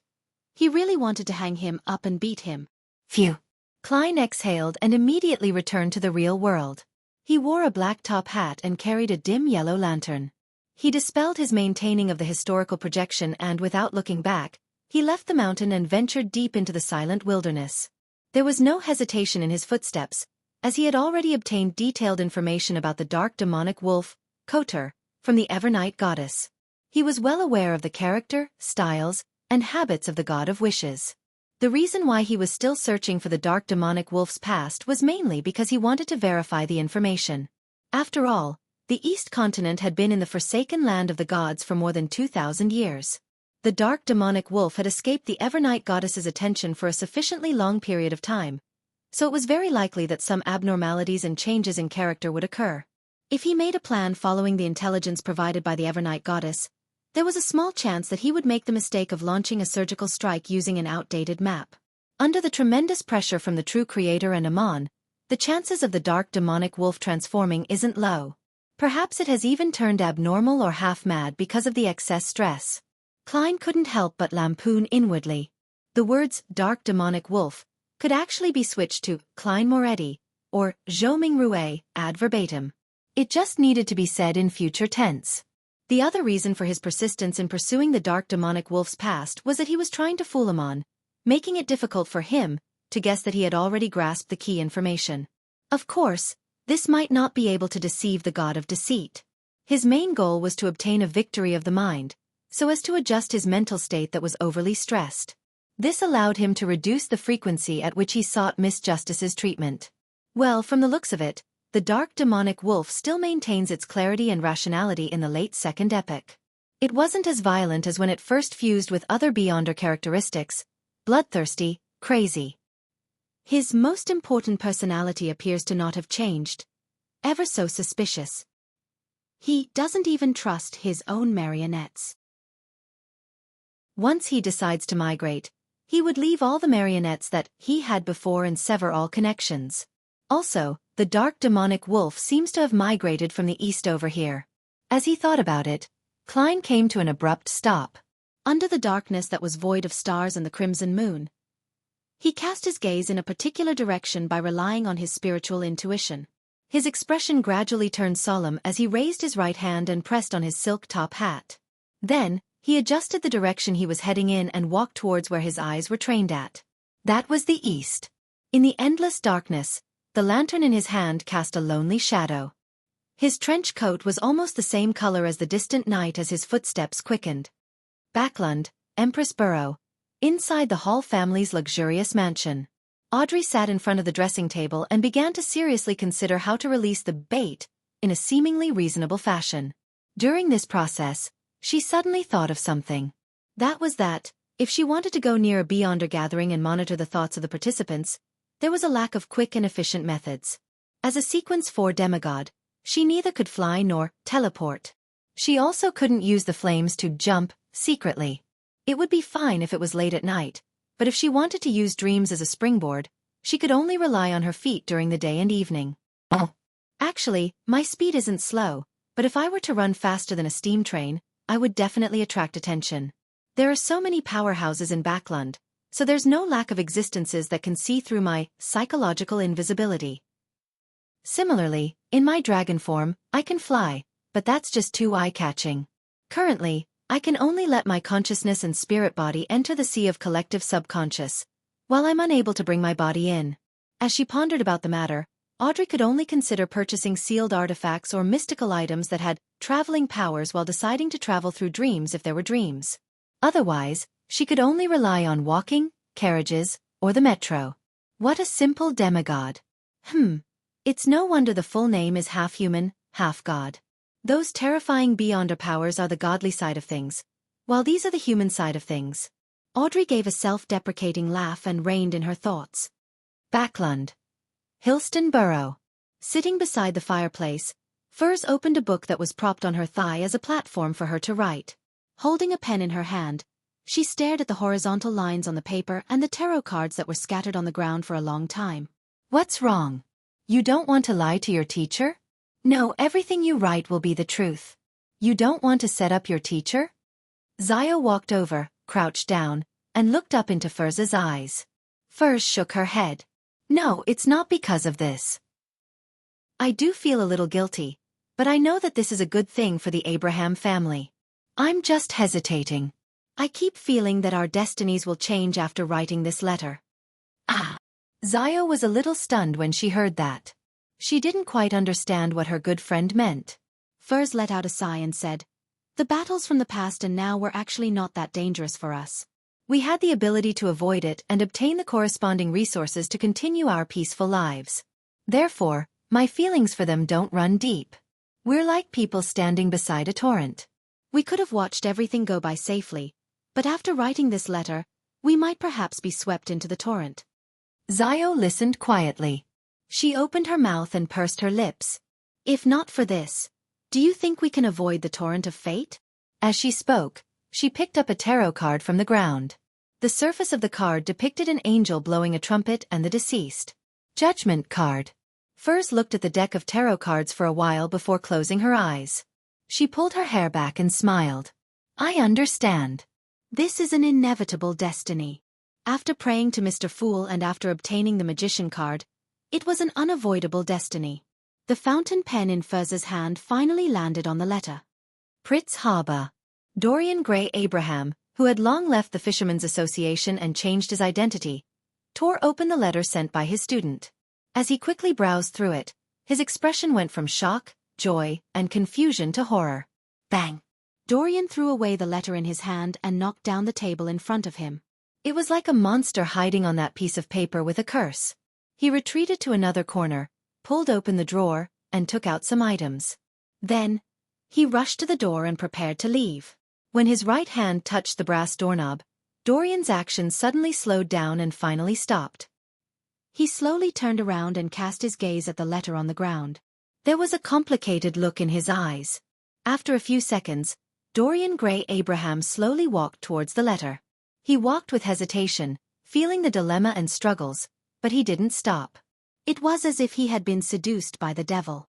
he really wanted to hang him up and beat him." Phew. Klein exhaled and immediately returned to the real world. He wore a black top hat and carried a dim yellow lantern. He dispelled his maintaining of the historical projection and without looking back, he left the mountain and ventured deep into the silent wilderness. There was no hesitation in his footsteps, as he had already obtained detailed information about the dark demonic wolf, Kotur, from the Evernight goddess. He was well aware of the character, styles, and habits of the god of wishes. The reason why he was still searching for the dark demonic wolf's past was mainly because he wanted to verify the information. After all, the East Continent had been in the forsaken land of the gods for more than 2,000 years. The dark demonic wolf had escaped the Evernight goddess's attention for a sufficiently long period of time, so it was very likely that some abnormalities and changes in character would occur. If he made a plan following the intelligence provided by the Evernight goddess, there was a small chance that he would make the mistake of launching a surgical strike using an outdated map. Under the tremendous pressure from the true creator and Amon, the chances of the dark demonic wolf transforming isn't low. Perhaps it has even turned abnormal or half-mad because of the excess stress. Klein couldn't help but lampoon inwardly. The words dark demonic wolf could actually be switched to Klein Moretti or Zhou Rue ad verbatim. It just needed to be said in future tense. The other reason for his persistence in pursuing the dark demonic wolf's past was that he was trying to fool Amon, making it difficult for him to guess that he had already grasped the key information. Of course, this might not be able to deceive the god of deceit. His main goal was to obtain a victory of the mind, so as to adjust his mental state that was overly stressed. This allowed him to reduce the frequency at which he sought Miss Justice's treatment. Well, from the looks of it, the dark demonic wolf still maintains its clarity and rationality in the late second epoch. It wasn't as violent as when it first fused with other Beyonder characteristics, bloodthirsty, crazy. His most important personality appears to not have changed. Ever so suspicious. He doesn't even trust his own marionettes. Once he decides to migrate, he would leave all the marionettes that he had before and sever all connections. Also, the dark demonic wolf seems to have migrated from the east over here. As he thought about it, Klein came to an abrupt stop. Under the darkness that was void of stars and the crimson moon, he cast his gaze in a particular direction by relying on his spiritual intuition. His expression gradually turned solemn as he raised his right hand and pressed on his silk top hat. Then, he adjusted the direction he was heading in and walked towards where his eyes were trained at. That was the east. In the endless darkness, the lantern in his hand cast a lonely shadow. His trench coat was almost the same color as the distant night as his footsteps quickened. Backlund, Empress Borough. Inside the Hall family's luxurious mansion. Audrey sat in front of the dressing table and began to seriously consider how to release the bait in a seemingly reasonable fashion. During this process, she suddenly thought of something. That was that, if she wanted to go near a Beyonder gathering and monitor the thoughts of the participants, there was a lack of quick and efficient methods. As a Sequence 4 demigod, she neither could fly nor teleport. She also couldn't use the flames to jump secretly. It would be fine if it was late at night, but if she wanted to use dreams as a springboard, she could only rely on her feet during the day and evening. Oh. Actually, my speed isn't slow, but if I were to run faster than a steam train, I would definitely attract attention. There are so many powerhouses in Backlund, so there's no lack of existences that can see through my psychological invisibility. Similarly, in my dragon form, I can fly, but that's just too eye-catching. Currently, I can only let my consciousness and spirit body enter the sea of collective subconscious, while I'm unable to bring my body in. As she pondered about the matter, Audrey could only consider purchasing sealed artifacts or mystical items that had traveling powers while deciding to travel through dreams if there were dreams. Otherwise, she could only rely on walking, carriages, or the metro. What a simple demigod. It's no wonder the full name is half human, half god. Those terrifying Beyonder powers are the godly side of things, while these are the human side of things. Audrey gave a self-deprecating laugh and reined in her thoughts. Backlund. Hillston Borough. Sitting beside the fireplace, Furs opened a book that was propped on her thigh as a platform for her to write. Holding a pen in her hand, she stared at the horizontal lines on the paper and the tarot cards that were scattered on the ground for a long time. What's wrong? You don't want to lie to your teacher? No, everything you write will be the truth. You don't want to set up your teacher? Zio walked over, crouched down, and looked up into Furs's eyes. Furs shook her head. No, it's not because of this. I do feel a little guilty, but I know that this is a good thing for the Abraham family. I'm just hesitating. I keep feeling that our destinies will change after writing this letter. Zio was a little stunned when she heard that. She didn't quite understand what her good friend meant. Furs let out a sigh and said, "The battles from the past and now were actually not that dangerous for us. We had the ability to avoid it and obtain the corresponding resources to continue our peaceful lives. Therefore, my feelings for them don't run deep. We're like people standing beside a torrent. We could have watched everything go by safely, but after writing this letter, we might perhaps be swept into the torrent." Zio listened quietly. She opened her mouth and pursed her lips. "If not for this, do you think we can avoid the torrent of fate?" As she spoke, she picked up a tarot card from the ground. The surface of the card depicted an angel blowing a trumpet and the deceased. Judgment card. Furs looked at the deck of tarot cards for a while before closing her eyes. She pulled her hair back and smiled. I understand. This is an inevitable destiny. After praying to Mr. Fool and after obtaining the magician card, it was an unavoidable destiny. The fountain pen in Furz's hand finally landed on the letter. Pritz Harbor. Dorian Gray Abraham, who had long left the Fishermen's Association and changed his identity, tore open the letter sent by his student. As he quickly browsed through it, his expression went from shock, joy, and confusion to horror. Bang! Dorian threw away the letter in his hand and knocked down the table in front of him. It was like a monster hiding on that piece of paper with a curse. He retreated to another corner, pulled open the drawer, and took out some items. Then, he rushed to the door and prepared to leave. When his right hand touched the brass doorknob, Dorian's action suddenly slowed down and finally stopped. He slowly turned around and cast his gaze at the letter on the ground. There was a complicated look in his eyes. After a few seconds, Dorian Gray Abraham slowly walked towards the letter. He walked with hesitation, feeling the dilemma and struggles, but he didn't stop. It was as if he had been seduced by the devil.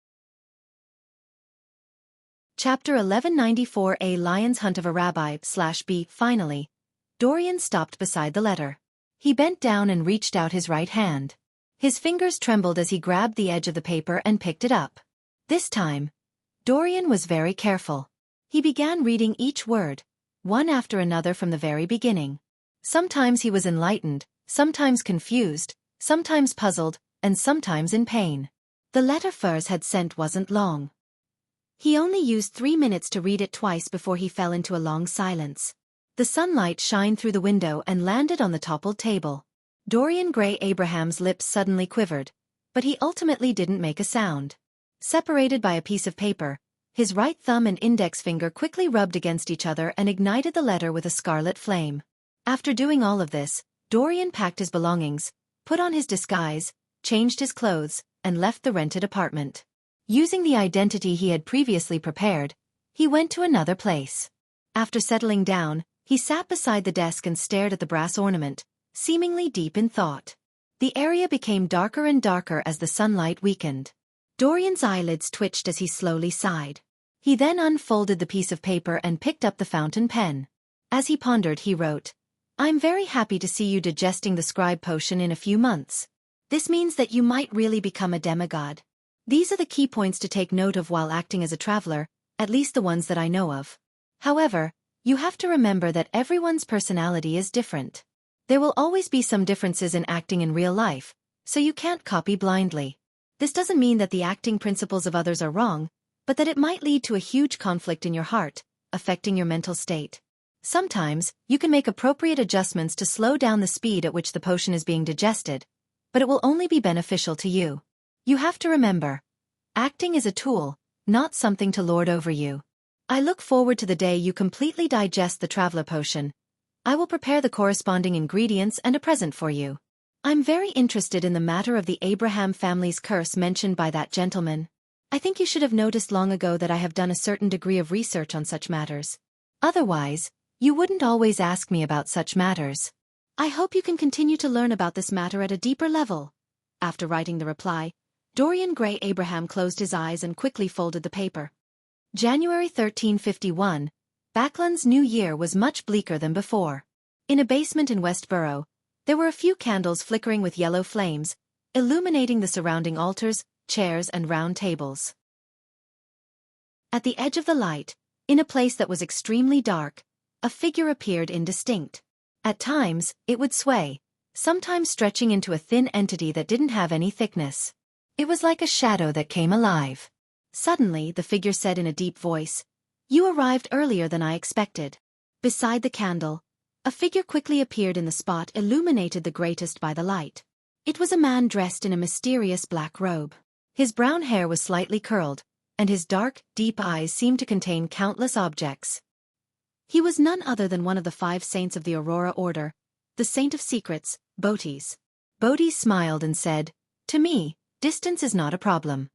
Chapter 1194. A Lion's Hunt of a Rabbi/B. Finally, Dorian stopped beside the letter. He bent down and reached out his right hand. His fingers trembled as he grabbed the edge of the paper and picked it up. This time, Dorian was very careful. He began reading each word, one after another from the very beginning. Sometimes he was enlightened, sometimes confused, sometimes puzzled, and sometimes in pain. The letter Furs had sent wasn't long. He only used 3 minutes to read it twice before he fell into a long silence. The sunlight shined through the window and landed on the toppled table. Dorian Gray Abraham's lips suddenly quivered, but he ultimately didn't make a sound. Separated by a piece of paper, his right thumb and index finger quickly rubbed against each other and ignited the letter with a scarlet flame. After doing all of this, Dorian packed his belongings, put on his disguise, changed his clothes, and left the rented apartment. Using the identity he had previously prepared, he went to another place. After settling down, he sat beside the desk and stared at the brass ornament, seemingly deep in thought. The area became darker and darker as the sunlight weakened. Dorian's eyelids twitched as he slowly sighed. He then unfolded the piece of paper and picked up the fountain pen. As he pondered, he wrote, "I'm very happy to see you digesting the scribe potion in a few months. This means that you might really become a demigod. These are the key points to take note of while acting as a traveler, at least the ones that I know of. However, you have to remember that everyone's personality is different. There will always be some differences in acting in real life, so you can't copy blindly. This doesn't mean that the acting principles of others are wrong, but that it might lead to a huge conflict in your heart, affecting your mental state. Sometimes, you can make appropriate adjustments to slow down the speed at which the potion is being digested, but it will only be beneficial to you. You have to remember, acting is a tool, not something to lord over you. I look forward to the day you completely digest the traveler potion. I will prepare the corresponding ingredients and a present for you. I'm very interested in the matter of the Abraham family's curse mentioned by that gentleman. I think you should have noticed long ago that I have done a certain degree of research on such matters. Otherwise, you wouldn't always ask me about such matters. I hope you can continue to learn about this matter at a deeper level." After writing the reply, Dorian Gray Abraham closed his eyes and quickly folded the paper. January 1351, Backlund's new year was much bleaker than before. In a basement in Westborough, there were a few candles flickering with yellow flames, illuminating the surrounding altars, chairs and round tables. At the edge of the light, in a place that was extremely dark, a figure appeared indistinct. At times, it would sway, sometimes stretching into a thin entity that didn't have any thickness. It was like a shadow that came alive. Suddenly, the figure said in a deep voice, "You arrived earlier than I expected." Beside the candle, a figure quickly appeared in the spot illuminated the greatest by the light. It was a man dressed in a mysterious black robe. His brown hair was slightly curled, and his dark, deep eyes seemed to contain countless objects. He was none other than one of the 5 saints of the Aurora Order, the Saint of Secrets, Botes. Botes smiled and said, "To me, distance is not a problem."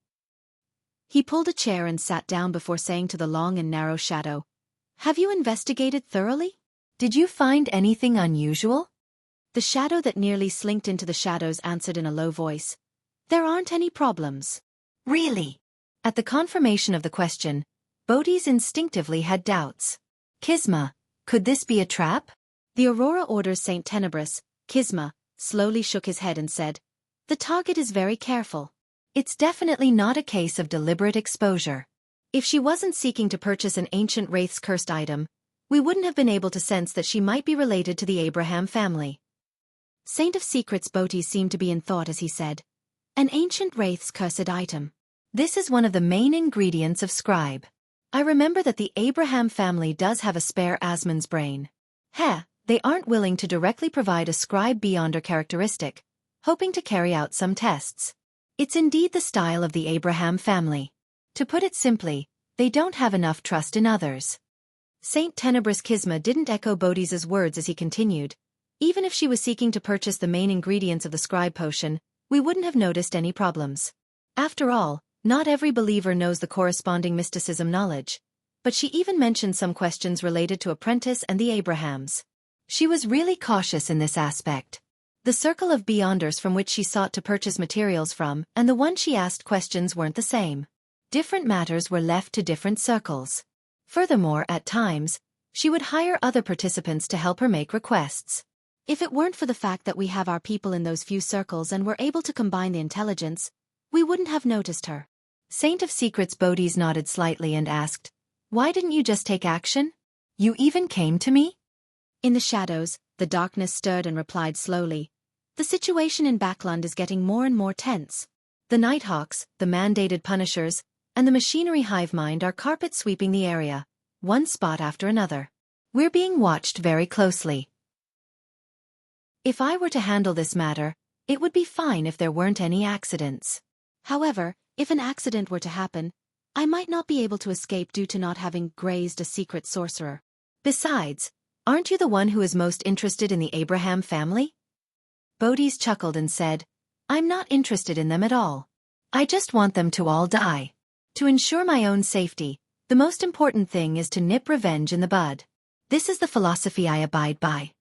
He pulled a chair and sat down before saying to the long and narrow shadow, Have you investigated thoroughly? Did you find anything unusual? The shadow that nearly slinked into the shadows answered in a low voice. There aren't any problems. Really? At the confirmation of the question, Bodhi's instinctively had doubts. Kisma, could this be a trap? The Aurora Order's Saint Tenebris, Kisma, slowly shook his head and said, the target is very careful. It's definitely not a case of deliberate exposure. If she wasn't seeking to purchase an ancient wraith's cursed item, we wouldn't have been able to sense that she might be related to the Abraham family. Saint of Secrets Bodhi seemed to be in thought as he said, an ancient wraith's cursed item. This is one of the main ingredients of scribe. I remember that the Abraham family does have a spare Asmon's brain. They aren't willing to directly provide a scribe beyonder characteristic, hoping to carry out some tests. It's indeed the style of the Abraham family. To put it simply, they don't have enough trust in others. Saint Tenebris Kisma didn't echo Bodhi's words as he continued. Even if she was seeking to purchase the main ingredients of the scribe potion, we wouldn't have noticed any problems. After all, not every believer knows the corresponding mysticism knowledge. But she even mentioned some questions related to Apprentice and the Abrahams. She was really cautious in this aspect. The circle of beyonders from which she sought to purchase materials from and the one she asked questions weren't the same. Different matters were left to different circles. Furthermore, at times, she would hire other participants to help her make requests. If it weren't for the fact that we have our people in those few circles and were able to combine the intelligence, we wouldn't have noticed her. Saint of Secrets Bodhi's nodded slightly and asked, why didn't you just take action? You even came to me? In the shadows, the darkness stirred and replied slowly. The situation in Backland is getting more and more tense. The Nighthawks, the mandated punishers, and the machinery hive mind are carpet sweeping the area, one spot after another. We're being watched very closely. If I were to handle this matter, it would be fine if there weren't any accidents. However, if an accident were to happen, I might not be able to escape due to not having grazed a secret sorcerer. Besides, aren't you the one who is most interested in the Abraham family? Bodhi's chuckled and said, I'm not interested in them at all. I just want them to all die. To ensure my own safety, the most important thing is to nip revenge in the bud. This is the philosophy I abide by.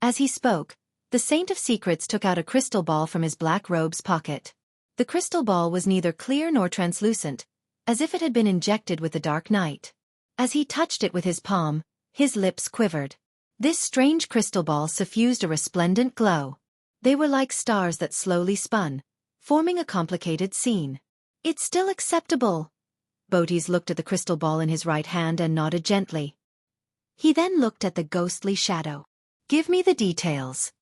As he spoke, the Saint of Secrets took out a crystal ball from his black robe's pocket. The crystal ball was neither clear nor translucent, as if it had been injected with the dark night. As he touched it with his palm, his lips quivered. This strange crystal ball suffused a resplendent glow. They were like stars that slowly spun, forming a complicated scene. It's still acceptable. Bodhi's looked at the crystal ball in his right hand and nodded gently. He then looked at the ghostly shadow. Give me the details.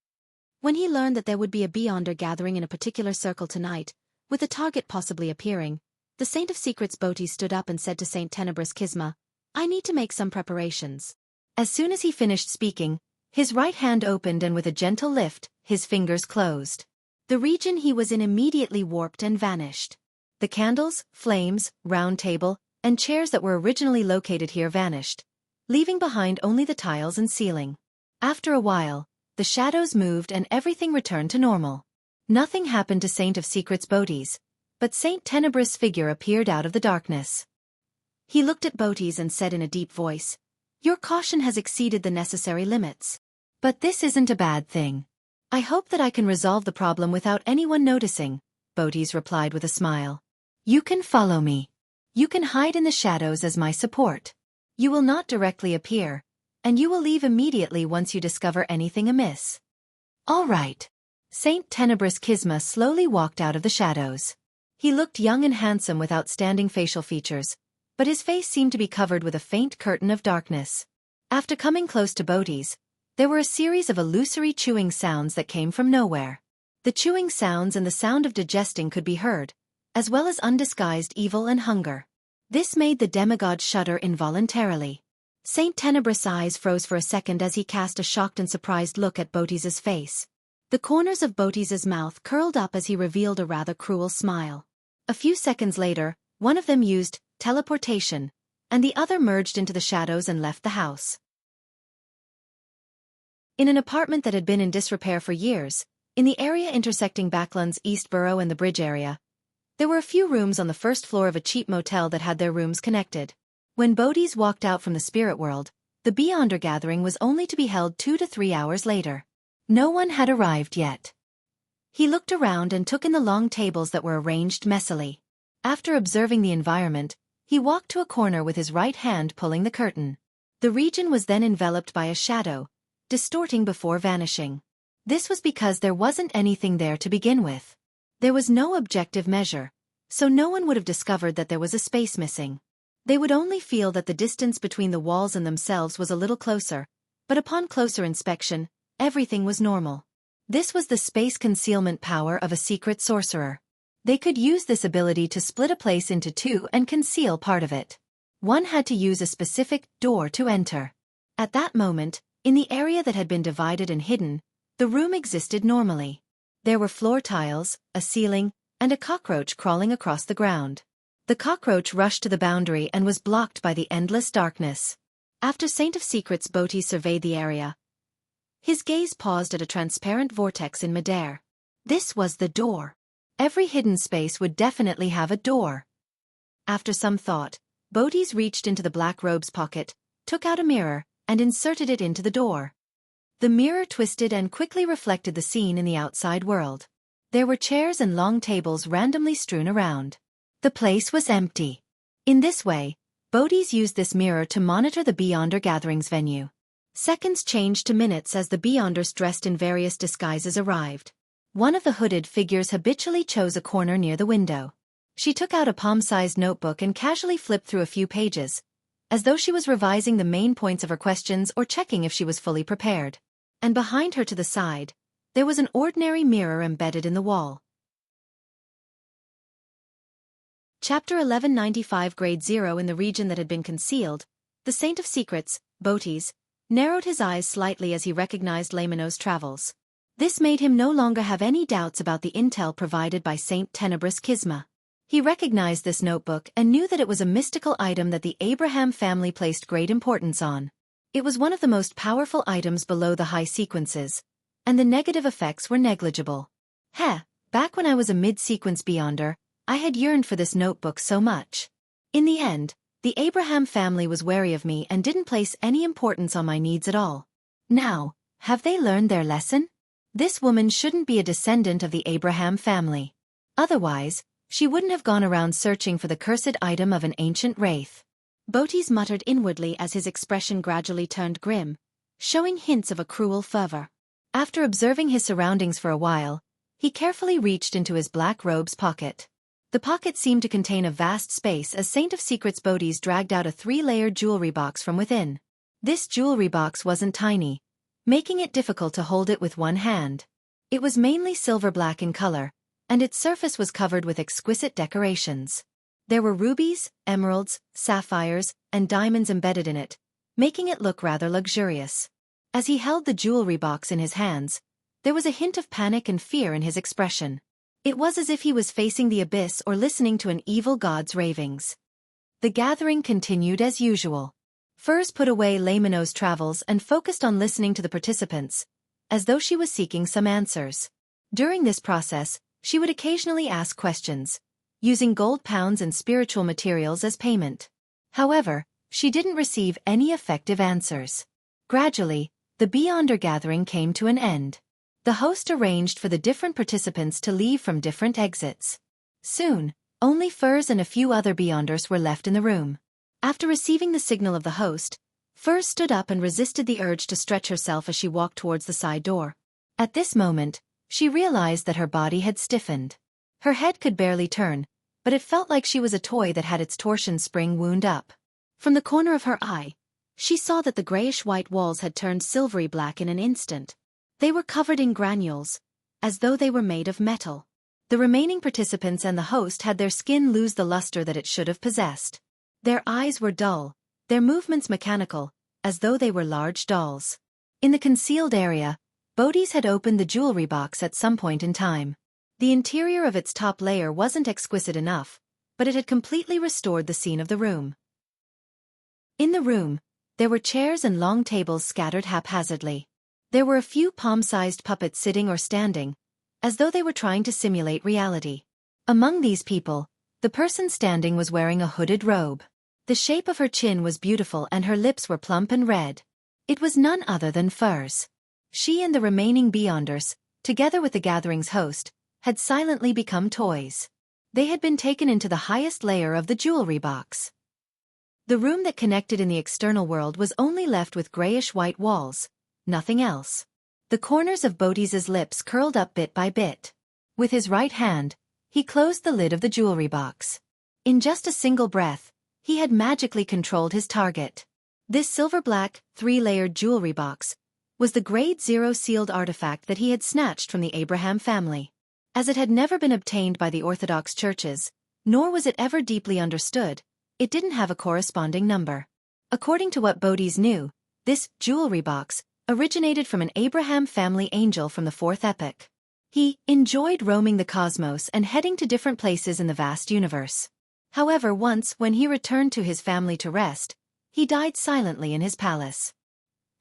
When he learned that there would be a beyonder gathering in a particular circle tonight, with the target possibly appearing, the Saint of Secrets Bodhi stood up and said to Saint Tenebris Kisma, I need to make some preparations. As soon as he finished speaking, his right hand opened and with a gentle lift, his fingers closed. The region he was in immediately warped and vanished. The candles, flames, round table, and chairs that were originally located here vanished, leaving behind only the tiles and ceiling. After a while, the shadows moved and everything returned to normal. Nothing happened to Saint of Secrets Bodhi's, but Saint Tenebris' figure appeared out of the darkness. He looked at Bodhi's and said in a deep voice, Your caution has exceeded the necessary limits. But this isn't a bad thing. I hope that I can resolve the problem without anyone noticing, Bodhi's replied with a smile. You can follow me. You can hide in the shadows as my support. You will not directly appear, and you will leave immediately once you discover anything amiss. All right. Saint Tenebris Kisma slowly walked out of the shadows. He looked young and handsome with outstanding facial features, but his face seemed to be covered with a faint curtain of darkness. After coming close to Bodhi's, there were a series of illusory chewing sounds that came from nowhere. The chewing sounds and the sound of digesting could be heard, as well as undisguised evil and hunger. This made the demigod shudder involuntarily. Saint Tenebris' eyes froze for a second as he cast a shocked and surprised look at Bodhi's face. The corners of Bodhi's mouth curled up as he revealed a rather cruel smile. A few seconds later, one of them used teleportation, and the other merged into the shadows and left the house. In an apartment that had been in disrepair for years, in the area intersecting Backland's East Borough and the Bridge area, there were a few rooms on the first floor of a cheap motel that had their rooms connected. When Bodhi's walked out from the spirit world, the Beyonder gathering was only to be held 2 to 3 hours later. No one had arrived yet. He looked around and took in the long tables that were arranged messily. After observing the environment, he walked to a corner with his right hand pulling the curtain. The region was then enveloped by a shadow, distorting before vanishing. This was because there wasn't anything there to begin with. There was no objective measure, so no one would have discovered that there was a space missing. They would only feel that the distance between the walls and themselves was a little closer, but upon closer inspection, everything was normal. This was the space concealment power of a secret sorcerer. They could use this ability to split a place into two and conceal part of it. One had to use a specific door to enter. At that moment, in the area that had been divided and hidden, the room existed normally. There were floor tiles, a ceiling, and a cockroach crawling across the ground. The cockroach rushed to the boundary and was blocked by the endless darkness. After Saint of Secrets Bodhi surveyed the area, his gaze paused at a transparent vortex in midair. This was the door. Every hidden space would definitely have a door. After some thought, Bodhi's reached into the black robe's pocket, took out a mirror, and inserted it into the door. The mirror twisted and quickly reflected the scene in the outside world. There were chairs and long tables randomly strewn around. The place was empty. In this way, Bodhi's used this mirror to monitor the Beyonder Gatherings venue. Seconds changed to minutes as the Beyonders dressed in various disguises arrived. One of the hooded figures habitually chose a corner near the window. She took out a palm-sized notebook and casually flipped through a few pages, as though she was revising the main points of her questions or checking if she was fully prepared. And behind her to the side, there was an ordinary mirror embedded in the wall. Chapter 1195 Grade 0 In the region that had been concealed, the Saint of Secrets, Bodhi's, narrowed his eyes slightly as he recognized Lamino's travels. This made him no longer have any doubts about the intel provided by Saint Tenebrous Kisma. He recognized this notebook and knew that it was a mystical item that the Abraham family placed great importance on. It was one of the most powerful items below the high sequences, and the negative effects were negligible. Back when I was a mid-sequence Beyonder, I had yearned for this notebook so much. In the end, the Abraham family was wary of me and didn't place any importance on my needs at all. Now, have they learned their lesson? This woman shouldn't be a descendant of the Abraham family. Otherwise, she wouldn't have gone around searching for the cursed item of an ancient wraith. Bodhi's muttered inwardly as his expression gradually turned grim, showing hints of a cruel fervor. After observing his surroundings for a while, he carefully reached into his black robe's pocket. The pocket seemed to contain a vast space as Saint of Secrets Bodhi's dragged out a 3-layered jewelry box from within. This jewelry box wasn't tiny, making it difficult to hold it with one hand. It was mainly silver-black in color, and its surface was covered with exquisite decorations. There were rubies, emeralds, sapphires, and diamonds embedded in it, making it look rather luxurious. As he held the jewelry box in his hands, there was a hint of panic and fear in his expression. It was as if he was facing the abyss or listening to an evil god's ravings. The gathering continued as usual. Furs put away Lamino's travels and focused on listening to the participants, as though she was seeking some answers. During this process, she would occasionally ask questions, using gold pounds and spiritual materials as payment. However, she didn't receive any effective answers. Gradually, the Beyonder gathering came to an end. The host arranged for the different participants to leave from different exits. Soon, only Furs and a few other Beyonders were left in the room. After receiving the signal of the host, Furs stood up and resisted the urge to stretch herself as she walked towards the side door. At this moment, she realized that her body had stiffened. Her head could barely turn, but it felt like she was a toy that had its torsion spring wound up. From the corner of her eye, she saw that the grayish-white walls had turned silvery black in an instant. They were covered in granules, as though they were made of metal. The remaining participants and the host had their skin lose the luster that it should have possessed. Their eyes were dull, their movements mechanical, as though they were large dolls. In the concealed area, Bodhi's had opened the jewelry box at some point in time. The interior of its top layer wasn't exquisite enough, but it had completely restored the scene of the room. In the room, there were chairs and long tables scattered haphazardly. There were a few palm-sized puppets sitting or standing, as though they were trying to simulate reality. Among these people, the person standing was wearing a hooded robe. The shape of her chin was beautiful and her lips were plump and red. It was none other than furs. She and the remaining Beyonders, together with the gathering's host, had silently become toys. They had been taken into the highest layer of the jewelry box. The room that connected in the external world was only left with grayish-white walls, nothing else. The corners of Bodhi's lips curled up bit by bit. With his right hand, he closed the lid of the jewelry box. In just a single breath, he had magically controlled his target. This silver-black, three-layered jewelry box was the Grade 0 sealed artifact that he had snatched from the Abraham family. As it had never been obtained by the Orthodox churches, nor was it ever deeply understood, it didn't have a corresponding number. According to what Bodhi's knew, this jewelry box originated from an Abraham family angel from the fourth epoch. He enjoyed roaming the cosmos and heading to different places in the vast universe. However, once, when he returned to his family to rest, he died silently in his palace.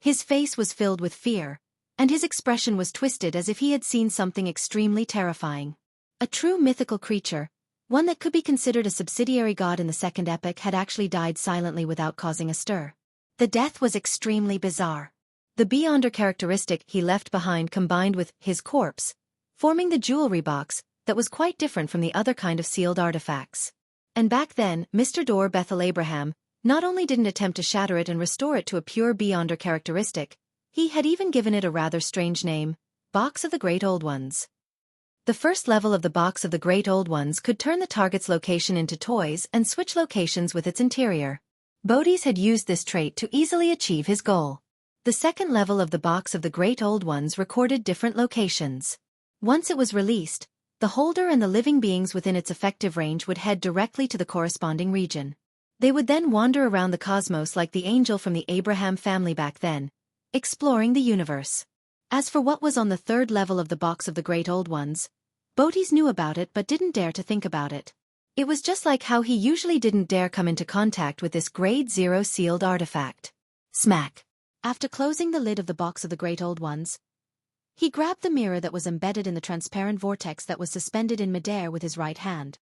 His face was filled with fear, and his expression was twisted as if he had seen something extremely terrifying. A true mythical creature, one that could be considered a subsidiary god in the second epoch, had actually died silently without causing a stir. The death was extremely bizarre. The Beyonder characteristic he left behind combined with his corpse, forming the jewelry box that was quite different from the other kind of sealed artifacts. And back then, Mr. Dor Bethel Abraham not only didn't attempt to shatter it and restore it to a pure Beyonder characteristic, he had even given it a rather strange name, Box of the Great Old Ones. The first level of the Box of the Great Old Ones could turn the target's location into toys and switch locations with its interior. Bodhi's had used this trait to easily achieve his goal. The second level of the Box of the Great Old Ones recorded different locations. Once it was released, the holder and the living beings within its effective range would head directly to the corresponding region. They would then wander around the cosmos like the angel from the Abraham family back then, exploring the universe. As for what was on the third level of the Box of the Great Old Ones, Bodhi's knew about it but didn't dare to think about it. It was just like how he usually didn't dare come into contact with this Grade 0 sealed artifact. Smack! After closing the lid of the Box of the Great Old Ones, he grabbed the mirror that was embedded in the transparent vortex that was suspended in midair with his right hand.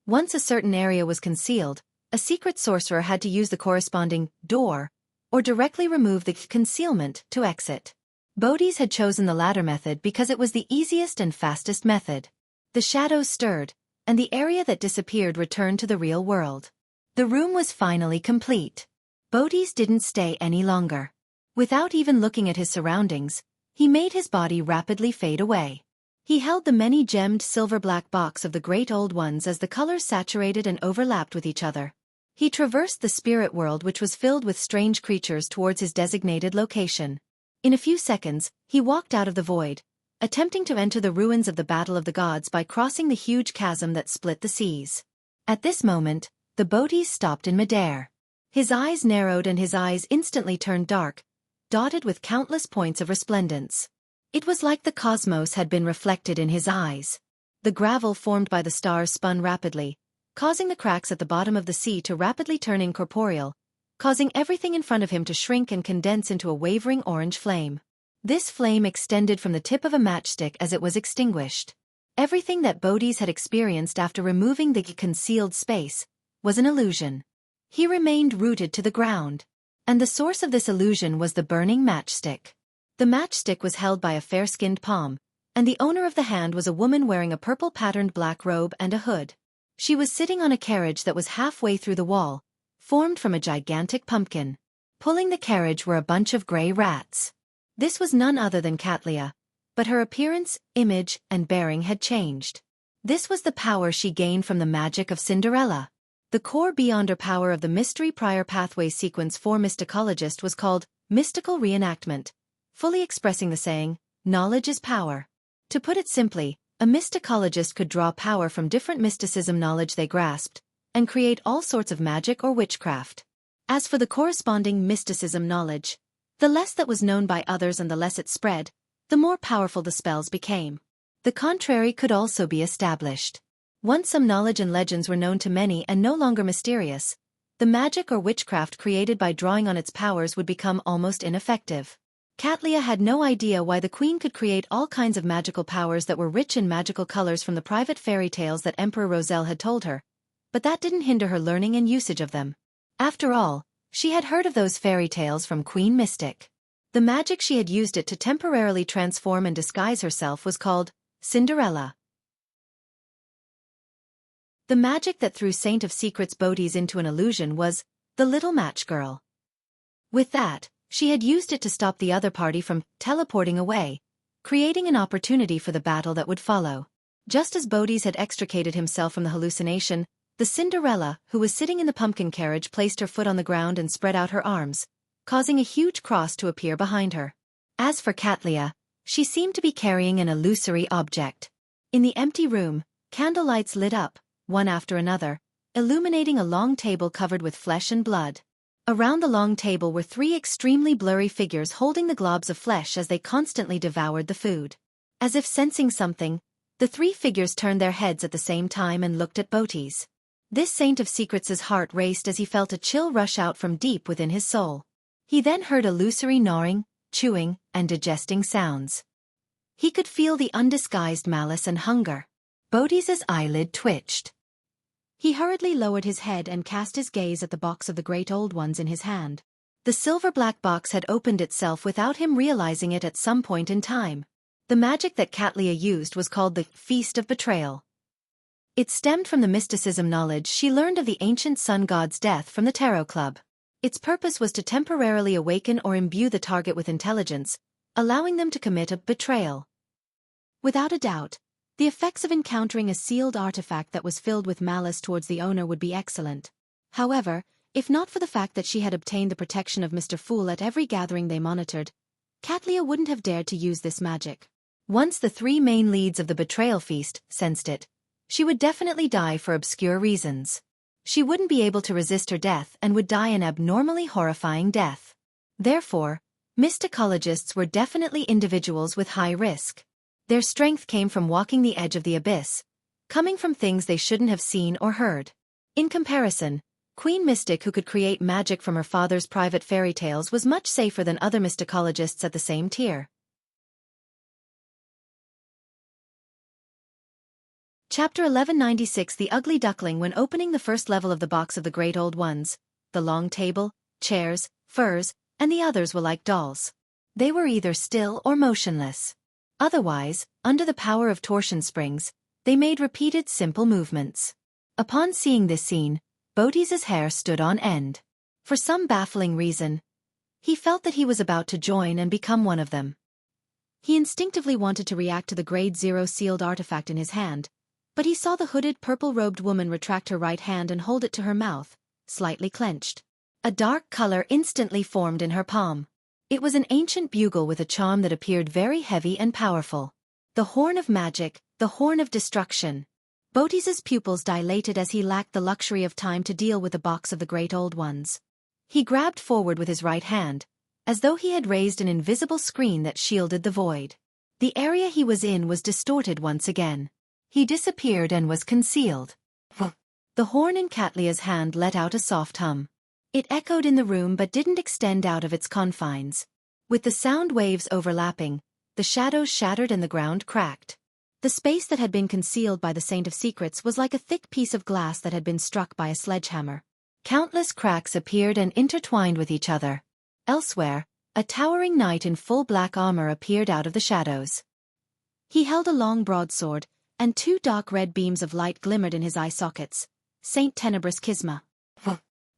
Once a certain area was concealed, a secret sorcerer had to use the corresponding door, or directly remove the concealment to exit. Bodhi's had chosen the latter method because it was the easiest and fastest method. The shadows stirred, and the area that disappeared returned to the real world. The room was finally complete. Bodhi's didn't stay any longer. Without even looking at his surroundings, he made his body rapidly fade away. He held the many-gemmed silver-black box of the Great Old Ones as the colors saturated and overlapped with each other. He traversed the spirit world, which was filled with strange creatures, towards his designated location. In a few seconds, he walked out of the void, attempting to enter the ruins of the Battle of the Gods by crossing the huge chasm that split the seas. At this moment, the Bodhi stopped in midair. His eyes narrowed and his eyes instantly turned dark, dotted with countless points of resplendence. It was like the cosmos had been reflected in his eyes. The gravel formed by the stars spun rapidly, causing the cracks at the bottom of the sea to rapidly turn incorporeal, causing everything in front of him to shrink and condense into a wavering orange flame. This flame extended from the tip of a matchstick as it was extinguished. Everything that Bodhi's had experienced after removing the concealed space was an illusion. He remained rooted to the ground. And the source of this illusion was the burning matchstick. The matchstick was held by a fair-skinned palm, and the owner of the hand was a woman wearing a purple-patterned black robe and a hood. She was sitting on a carriage that was halfway through the wall, formed from a gigantic pumpkin. Pulling the carriage were a bunch of gray rats. This was none other than Katlia, but her appearance, image, and bearing had changed. This was the power she gained from the magic of Cinderella. The core Beyonder power of the Mystery Prior Pathways Sequence for Mysticologist was called Mystical Reenactment, fully expressing the saying, knowledge is power. To put it simply, a mysticologist could draw power from different mysticism knowledge they grasped, and create all sorts of magic or witchcraft. As for the corresponding mysticism knowledge, the less that was known by others and the less it spread, the more powerful the spells became. The contrary could also be established. Once some knowledge and legends were known to many and no longer mysterious, the magic or witchcraft created by drawing on its powers would become almost ineffective. Katlia had no idea why the queen could create all kinds of magical powers that were rich in magical colors from the private fairy tales that Emperor Roselle had told her, but that didn't hinder her learning and usage of them. After all, she had heard of those fairy tales from Queen Mystic. The magic she had used it to temporarily transform and disguise herself was called Cinderella. The magic that threw Saint of Secrets Bodhi's into an illusion was the little match girl. With that, she had used it to stop the other party from teleporting away, creating an opportunity for the battle that would follow. Just as Bodhi's had extricated himself from the hallucination, the Cinderella, who was sitting in the pumpkin carriage, placed her foot on the ground and spread out her arms, causing a huge cross to appear behind her. As for Katlia, she seemed to be carrying an illusory object. In the empty room, candlelights lit up, one after another, illuminating a long table covered with flesh and blood. Around the long table were three extremely blurry figures holding the globs of flesh as they constantly devoured the food. As if sensing something, the three figures turned their heads at the same time and looked at Bodhi's. This Saint of Secrets' heart raced as he felt a chill rush out from deep within his soul. He then heard illusory gnawing, chewing, and digesting sounds. He could feel the undisguised malice and hunger. Bodhi's eyelid twitched. He hurriedly lowered his head and cast his gaze at the box of the Great Old Ones in his hand. The silver-black box had opened itself without him realizing it at some point in time. The magic that Katlia used was called the Feast of Betrayal. It stemmed from the mysticism knowledge she learned of the ancient sun god's death from the Tarot Club. Its purpose was to temporarily awaken or imbue the target with intelligence, allowing them to commit a betrayal. Without a doubt, the effects of encountering a sealed artifact that was filled with malice towards the owner would be excellent. However, if not for the fact that she had obtained the protection of Mr. Fool at every gathering they monitored, Katlia wouldn't have dared to use this magic. Once the three main leads of the betrayal feast sensed it, she would definitely die for obscure reasons. She wouldn't be able to resist her death and would die an abnormally horrifying death. Therefore, mysticologists were definitely individuals with high risk. Their strength came from walking the edge of the abyss, coming from things they shouldn't have seen or heard. In comparison, Queen Mystic, who could create magic from her father's private fairy tales, was much safer than other mysticologists at the same tier. Chapter 1196. The Ugly Duckling. When opening the first level of the box of the Great Old Ones, the long table, chairs, furs, and the others were like dolls. They were either still or motionless. Otherwise, under the power of torsion springs, they made repeated simple movements. Upon seeing this scene, Bodhi's hair stood on end. For some baffling reason, he felt that he was about to join and become one of them. He instinctively wanted to react to the Grade 0 sealed artifact in his hand, but he saw the hooded purple-robed woman retract her right hand and hold it to her mouth, slightly clenched. A dark color instantly formed in her palm. It was an ancient bugle with a charm that appeared very heavy and powerful. The Horn of Magic, the Horn of Destruction. Bodhi's pupils dilated as he lacked the luxury of time to deal with the box of the Great Old Ones. He grabbed forward with his right hand, as though he had raised an invisible screen that shielded the void. The area he was in was distorted once again. He disappeared and was concealed. The horn in Katlia's hand let out a soft hum. It echoed in the room but didn't extend out of its confines. With the sound waves overlapping, the shadows shattered and the ground cracked. The space that had been concealed by the Saint of Secrets was like a thick piece of glass that had been struck by a sledgehammer. Countless cracks appeared and intertwined with each other. Elsewhere, a towering knight in full black armor appeared out of the shadows. He held a long broadsword, and two dark red beams of light glimmered in his eye sockets. Saint Tenebrous Kisma.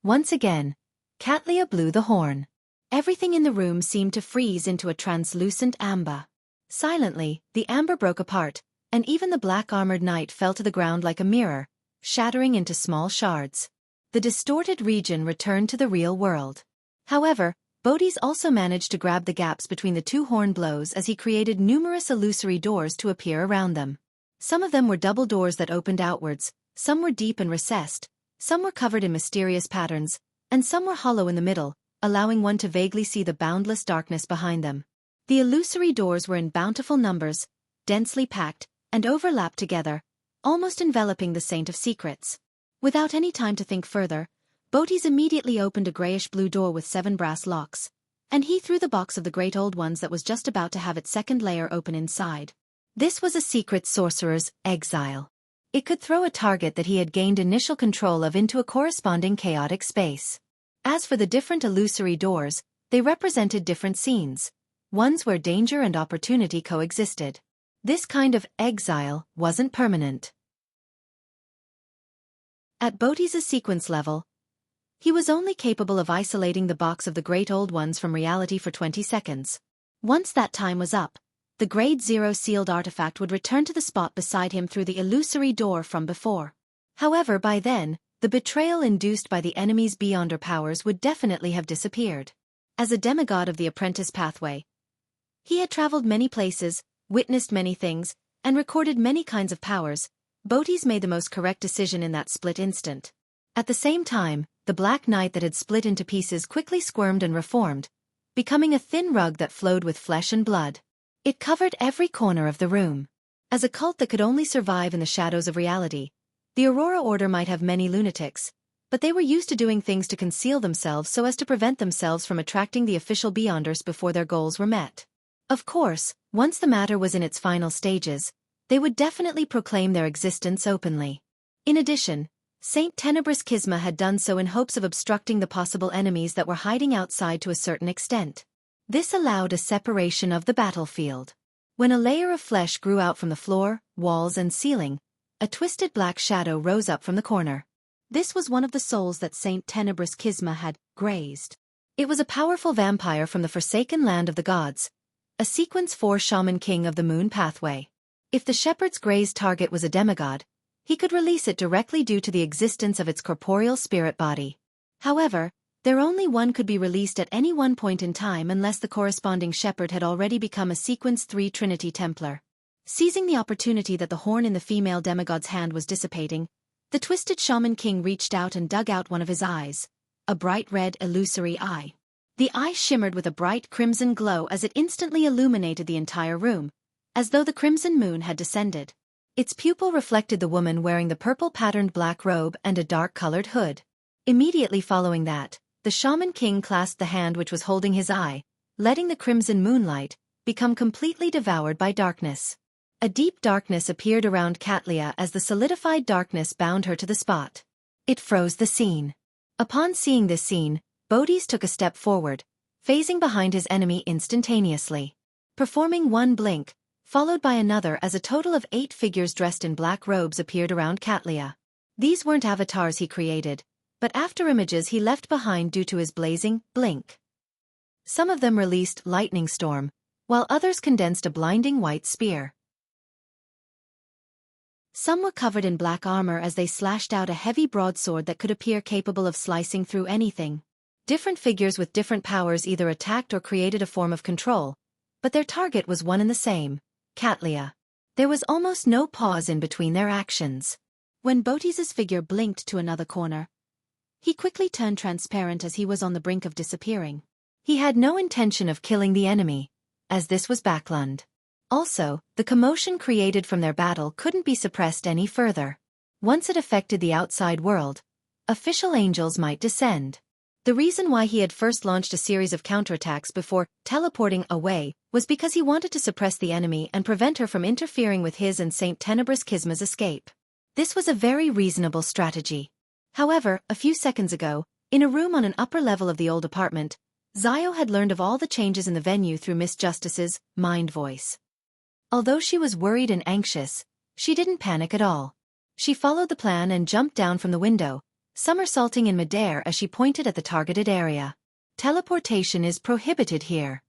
Once again, Katlia blew the horn. Everything in the room seemed to freeze into a translucent amber. Silently, the amber broke apart, and even the black-armored knight fell to the ground like a mirror, shattering into small shards. The distorted region returned to the real world. However, Bodhi's also managed to grab the gaps between the two horn blows as he created numerous illusory doors to appear around them. Some of them were double doors that opened outwards, some were deep and recessed, some were covered in mysterious patterns, and some were hollow in the middle, allowing one to vaguely see the boundless darkness behind them. The illusory doors were in bountiful numbers, densely packed, and overlapped together, almost enveloping the Saint of Secrets. Without any time to think further, Bodhi's immediately opened a grayish-blue door with 7 brass locks, and he threw the box of the Great Old Ones that was just about to have its second layer open inside. This was a secret sorcerer's exile. It could throw a target that he had gained initial control of into a corresponding chaotic space. As for the different illusory doors, they represented different scenes, ones where danger and opportunity coexisted. This kind of exile wasn't permanent. At Botes' sequence level, he was only capable of isolating the box of the Great Old Ones from reality for 20 seconds. Once that time was up, the Grade 0 sealed artifact would return to the spot beside him through the illusory door from before. However, by then, the betrayal induced by the enemy's Beyonder powers would definitely have disappeared. As a demigod of the apprentice pathway, he had traveled many places, witnessed many things, and recorded many kinds of powers. Botes made the most correct decision in that split instant. At the same time, the Black Knight that had split into pieces quickly squirmed and reformed, becoming a thin rug that flowed with flesh and blood. It covered every corner of the room. As a cult that could only survive in the shadows of reality, the Aurora Order might have many lunatics, but they were used to doing things to conceal themselves so as to prevent themselves from attracting the official Beyonders before their goals were met. Of course, once the matter was in its final stages, they would definitely proclaim their existence openly. In addition, Saint Tenebrous Schisma had done so in hopes of obstructing the possible enemies that were hiding outside to a certain extent. This allowed a separation of the battlefield. When a layer of flesh grew out from the floor, walls and ceiling, a twisted black shadow rose up from the corner. This was one of the souls that Saint Tenebrous Schisma had grazed. It was a powerful vampire from the forsaken land of the gods, a Sequence 4 Shaman King of the Moon Pathway. If the shepherd's grazed target was a demigod, he could release it directly due to the existence of its corporeal spirit body. However, only one could be released at any one point in time unless the corresponding shepherd had already become a Sequence 3 Trinity Templar. Seizing the opportunity that the horn in the female demigod's hand was dissipating, the twisted Shaman King reached out and dug out one of his eyes, a bright red illusory eye. The eye shimmered with a bright crimson glow as it instantly illuminated the entire room, as though the crimson moon had descended. Its pupil reflected the woman wearing the purple-patterned black robe and a dark-colored hood. Immediately following that, the Shaman King clasped the hand which was holding his eye, letting the crimson moonlight become completely devoured by darkness. A deep darkness appeared around Katlia as the solidified darkness bound her to the spot. It froze the scene. Upon seeing this scene, Botes took a step forward, phasing behind his enemy instantaneously. Performing one blink, followed by another as a total of 8 figures dressed in black robes appeared around Katlia. These weren't avatars he created, but afterimages he left behind due to his blazing blink. Some of them released lightning storm, while others condensed a blinding white spear. Some were covered in black armor as they slashed out a heavy broadsword that could appear capable of slicing through anything. Different figures with different powers either attacked or created a form of control, but their target was one and the same, Katlia. There was almost no pause in between their actions. When Botes' figure blinked to another corner, he quickly turned transparent as he was on the brink of disappearing. He had no intention of killing the enemy, as this was Backlund. Also, the commotion created from their battle couldn't be suppressed any further. Once it affected the outside world, official angels might descend. The reason why he had first launched a series of counterattacks before teleporting away was because he wanted to suppress the enemy and prevent her from interfering with his and Saint Tenebrous Schisma's escape. This was a very reasonable strategy. However, a few seconds ago, in a room on an upper level of the old apartment, Zio had learned of all the changes in the venue through Miss Justice's mind voice. Although she was worried and anxious, she didn't panic at all. She followed the plan and jumped down from the window, somersaulting in midair as she pointed at the targeted area. Teleportation is prohibited here.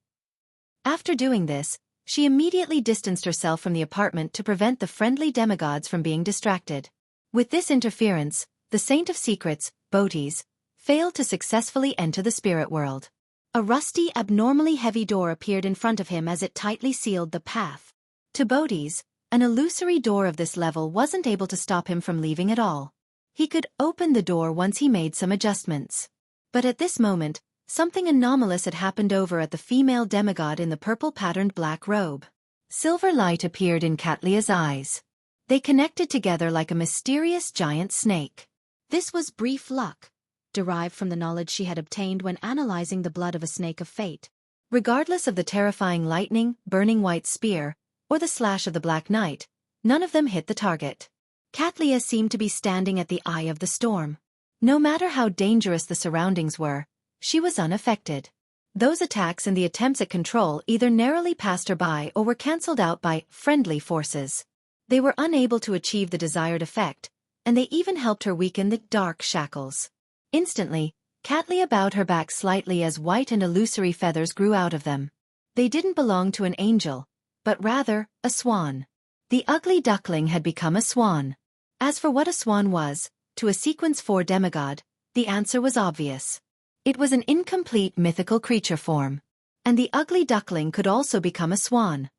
After doing this, she immediately distanced herself from the apartment to prevent the friendly demigods from being distracted. With this interference, the Saint of Secrets, Botes, failed to successfully enter the spirit world. A rusty, abnormally heavy door appeared in front of him as it tightly sealed the path. To Botes, an illusory door of this level wasn't able to stop him from leaving at all. He could open the door once he made some adjustments. But at this moment, something anomalous had happened over at the female demigod in the purple-patterned black robe. Silver light appeared in Katlia's eyes. They connected together like a mysterious giant snake. This was brief luck, derived from the knowledge she had obtained when analyzing the blood of a snake of fate. Regardless of the terrifying lightning, burning white spear, or the slash of the Black Knight, none of them hit the target. Katlia seemed to be standing at the eye of the storm. No matter how dangerous the surroundings were, she was unaffected. Those attacks and the attempts at control either narrowly passed her by or were cancelled out by friendly forces. They were unable to achieve the desired effect, and they even helped her weaken the dark shackles. Instantly, Katlia bowed her back slightly as white and illusory feathers grew out of them. They didn't belong to an angel, but rather, a swan. The ugly duckling had become a swan. As for what a swan was, to a Sequence 4 demigod, the answer was obvious. It was an incomplete mythical creature form. And the ugly duckling could also become a swan.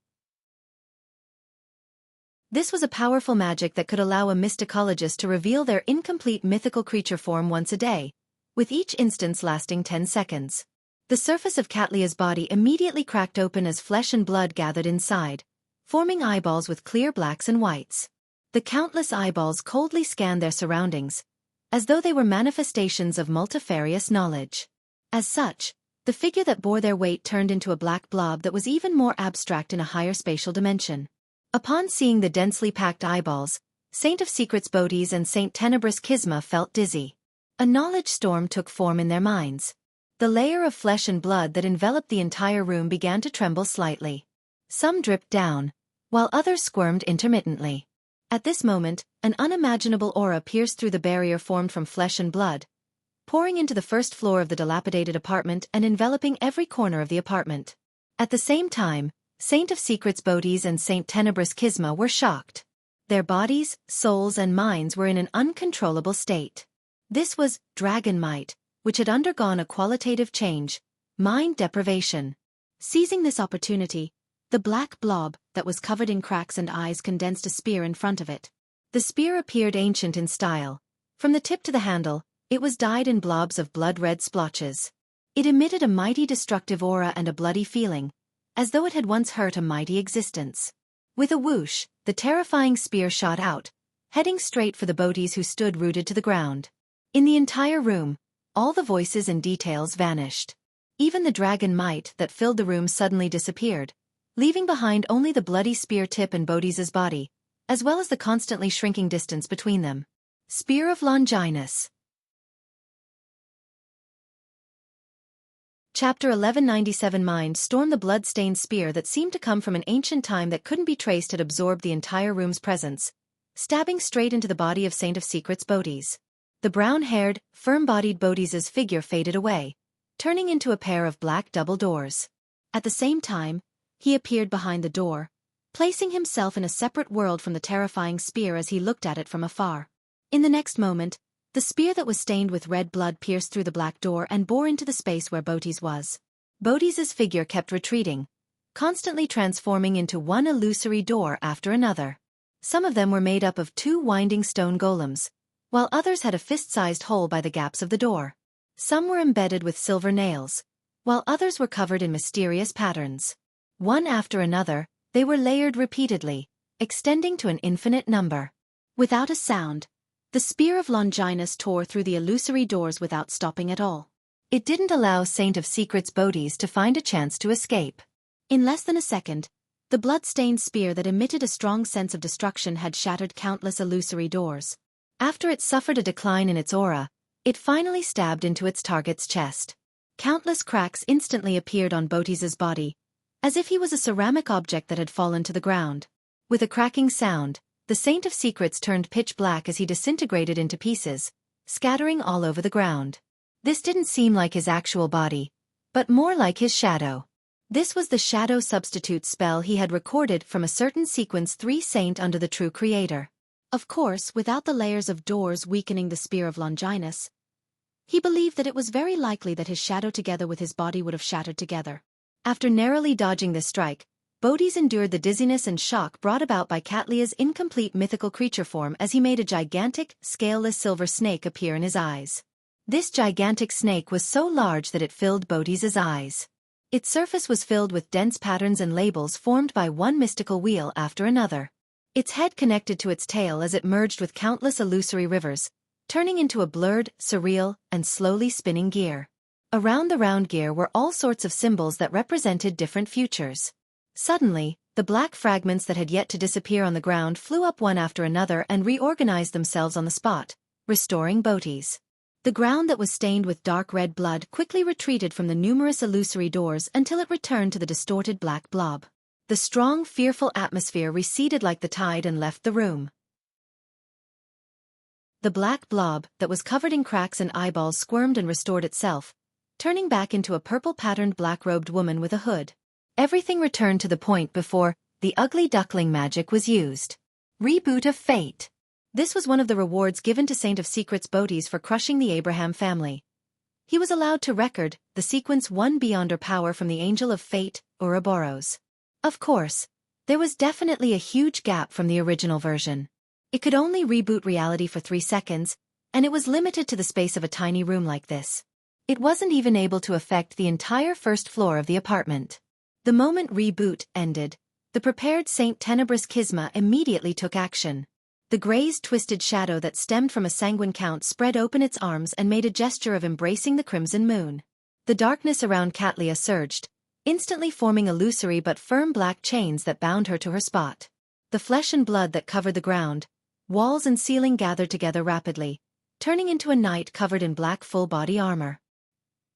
This was a powerful magic that could allow a mysticologist to reveal their incomplete mythical creature form once a day, with each instance lasting 10 seconds. The surface of Katlia's body immediately cracked open as flesh and blood gathered inside, forming eyeballs with clear blacks and whites. The countless eyeballs coldly scanned their surroundings, as though they were manifestations of multifarious knowledge. As such, the figure that bore their weight turned into a black blob that was even more abstract in a higher spatial dimension. Upon seeing the densely packed eyeballs, Saint of Secrets Bodhis and Saint Tenebris Kisma felt dizzy. A knowledge storm took form in their minds. The layer of flesh and blood that enveloped the entire room began to tremble slightly. Some dripped down, while others squirmed intermittently. At this moment, an unimaginable aura pierced through the barrier formed from flesh and blood, pouring into the first floor of the dilapidated apartment and enveloping every corner of the apartment. At the same time, Saint of Secrets Bodhis and Saint Tenebris Kisma were shocked. Their bodies, souls and minds were in an uncontrollable state. This was dragon might, which had undergone a qualitative change, mind deprivation. Seizing this opportunity, the black blob, that was covered in cracks and eyes, condensed a spear in front of it. The spear appeared ancient in style. From the tip to the handle, it was dyed in blobs of blood-red splotches. It emitted a mighty destructive aura and a bloody feeling, as though it had once hurt a mighty existence. With a whoosh, the terrifying spear shot out, heading straight for the Bodhis who stood rooted to the ground. In the entire room, all the voices and details vanished. Even the dragon might that filled the room suddenly disappeared, leaving behind only the bloody spear tip and Bodhi's body, as well as the constantly shrinking distance between them. Spear of Longinus. Chapter 1197. Mind Storm. The blood-stained spear that seemed to come from an ancient time that couldn't be traced had absorbed the entire room's presence, stabbing straight into the body of Saint of Secrets Bodhis. The brown-haired, firm-bodied Bodhi's figure faded away, turning into a pair of black double doors. At the same time, he appeared behind the door, placing himself in a separate world from the terrifying spear as he looked at it from afar. In the next moment, the spear that was stained with red blood pierced through the black door and bore into the space where Bodhi's was. Bodhi's figure kept retreating, constantly transforming into one illusory door after another. Some of them were made up of 2 winding stone golems, while others had a fist-sized hole by the gaps of the door. Some were embedded with silver nails, while others were covered in mysterious patterns. One after another, they were layered repeatedly, extending to an infinite number. Without a sound, the spear of Longinus tore through the illusory doors without stopping at all. It didn't allow Saint of Secrets Bodhis to find a chance to escape. In less than a second, the blood-stained spear that emitted a strong sense of destruction had shattered countless illusory doors. After it suffered a decline in its aura, it finally stabbed into its target's chest. Countless cracks instantly appeared on Bodhi's body, as if he was a ceramic object that had fallen to the ground. With a cracking sound, the Saint of Secrets turned pitch black as he disintegrated into pieces, scattering all over the ground. This didn't seem like his actual body, but more like his shadow. This was the shadow substitute spell he had recorded from a certain Sequence 3 saint under the true creator. Of course, without the layers of doors weakening the spear of Longinus, he believed that it was very likely that his shadow together with his body would have shattered together. After narrowly dodging this strike, Bodhi's endured the dizziness and shock brought about by Katlia's incomplete mythical creature form as he made a gigantic, scaleless silver snake appear in his eyes. This gigantic snake was so large that it filled Bodhi's eyes. Its surface was filled with dense patterns and labels formed by one mystical wheel after another. Its head connected to its tail as it merged with countless illusory rivers, turning into a blurred, surreal, and slowly spinning gear. Around the round gear were all sorts of symbols that represented different futures. Suddenly, The black fragments that had yet to disappear on the ground flew up one after another and reorganized themselves on the spot, restoring Booties. The ground that was stained with dark red blood quickly retreated from the numerous illusory doors until it returned to the distorted black blob. The strong, fearful atmosphere receded like the tide and left the room. The black blob, that was covered in cracks and eyeballs, squirmed and restored itself, turning back into a purple-patterned black-robed woman with a hood. Everything returned to the point before the ugly duckling magic was used. Reboot of Fate. This was one of the rewards given to Saint of Secrets Booties for crushing the Abraham family. He was allowed to record the sequence 1 beyond her power from the Angel of Fate, Ouroboros. Of course, there was definitely a huge gap from the original version. It could only reboot reality for 3 seconds, and it was limited to the space of a tiny room like this. It wasn't even able to affect the entire first floor of the apartment. The moment reboot ended, the prepared Saint Tenebrous Kisma immediately took action. The grazed twisted shadow that stemmed from a sanguine count spread open its arms and made a gesture of embracing the crimson moon. The darkness around Katlia surged, instantly forming illusory but firm black chains that bound her to her spot. The flesh and blood that covered the ground, walls and ceiling gathered together rapidly, turning into a knight covered in black full-body armor.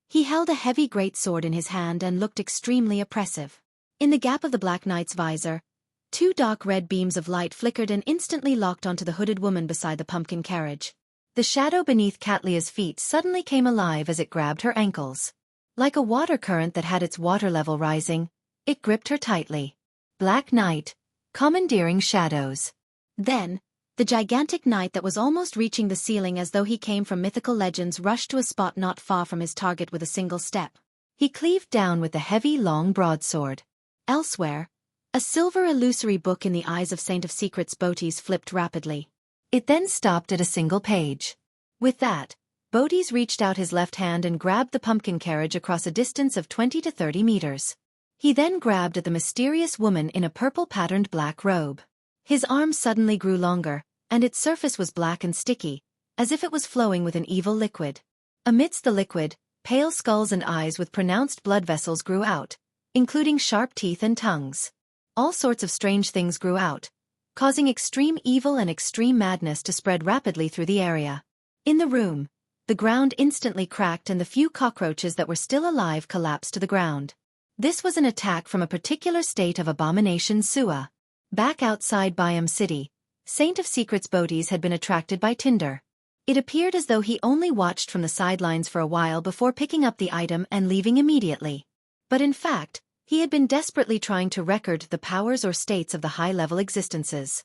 He held a heavy greatsword in his hand and looked extremely oppressive. In the gap of the Black Knight's visor, 2 dark red beams of light flickered and instantly locked onto the hooded woman beside the pumpkin carriage. The shadow beneath Katlia's feet suddenly came alive as it grabbed her ankles. Like a water current that had its water level rising, it gripped her tightly. Black Knight, commandeering shadows. Then, the gigantic knight that was almost reaching the ceiling as though he came from mythical legends rushed to a spot not far from his target with a single step. He cleaved down with the heavy, long broadsword. Elsewhere, a silver illusory book in the eyes of Saint of Secrets Booties flipped rapidly. It then stopped at a single page. With that, Booties reached out his left hand and grabbed the pumpkin carriage across a distance of 20 to 30 meters. He then grabbed at the mysterious woman in a purple-patterned black robe. His arm suddenly grew longer, and its surface was black and sticky, as if it was flowing with an evil liquid. Amidst the liquid, pale skulls and eyes with pronounced blood vessels grew out, including sharp teeth and tongues. All sorts of strange things grew out, causing extreme evil and extreme madness to spread rapidly through the area. In the room, the ground instantly cracked and the few cockroaches that were still alive collapsed to the ground. This was an attack from a particular state of abomination Sua. Back outside Biome City, Saint of Secrets Booties had been attracted by Tinder. It appeared as though he only watched from the sidelines for a while before picking up the item and leaving immediately. But in fact, he had been desperately trying to record the powers or states of the high-level existences.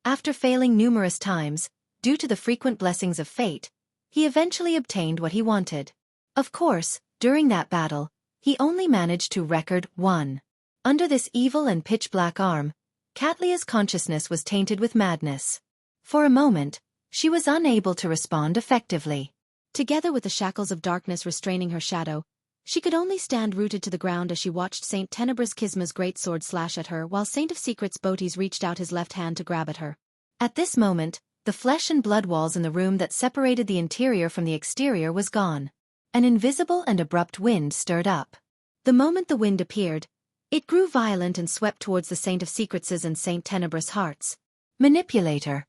After failing numerous times, due to the frequent blessings of fate, he eventually obtained what he wanted. Of course, during that battle, he only managed to record 1. Under this evil and pitch-black arm, Katlia's consciousness was tainted with madness. For a moment, she was unable to respond effectively. Together with the shackles of darkness restraining her shadow, she could only stand rooted to the ground as she watched Saint Tenebrous Kisma's greatsword slash at her while Saint of Secrets Booties reached out his left hand to grab at her. At this moment, the flesh and blood walls in the room that separated the interior from the exterior was gone. An invisible and abrupt wind stirred up. The moment the wind appeared, it grew violent and swept towards the Saint of Secrets' and Saint Tenebrous hearts. Manipulator.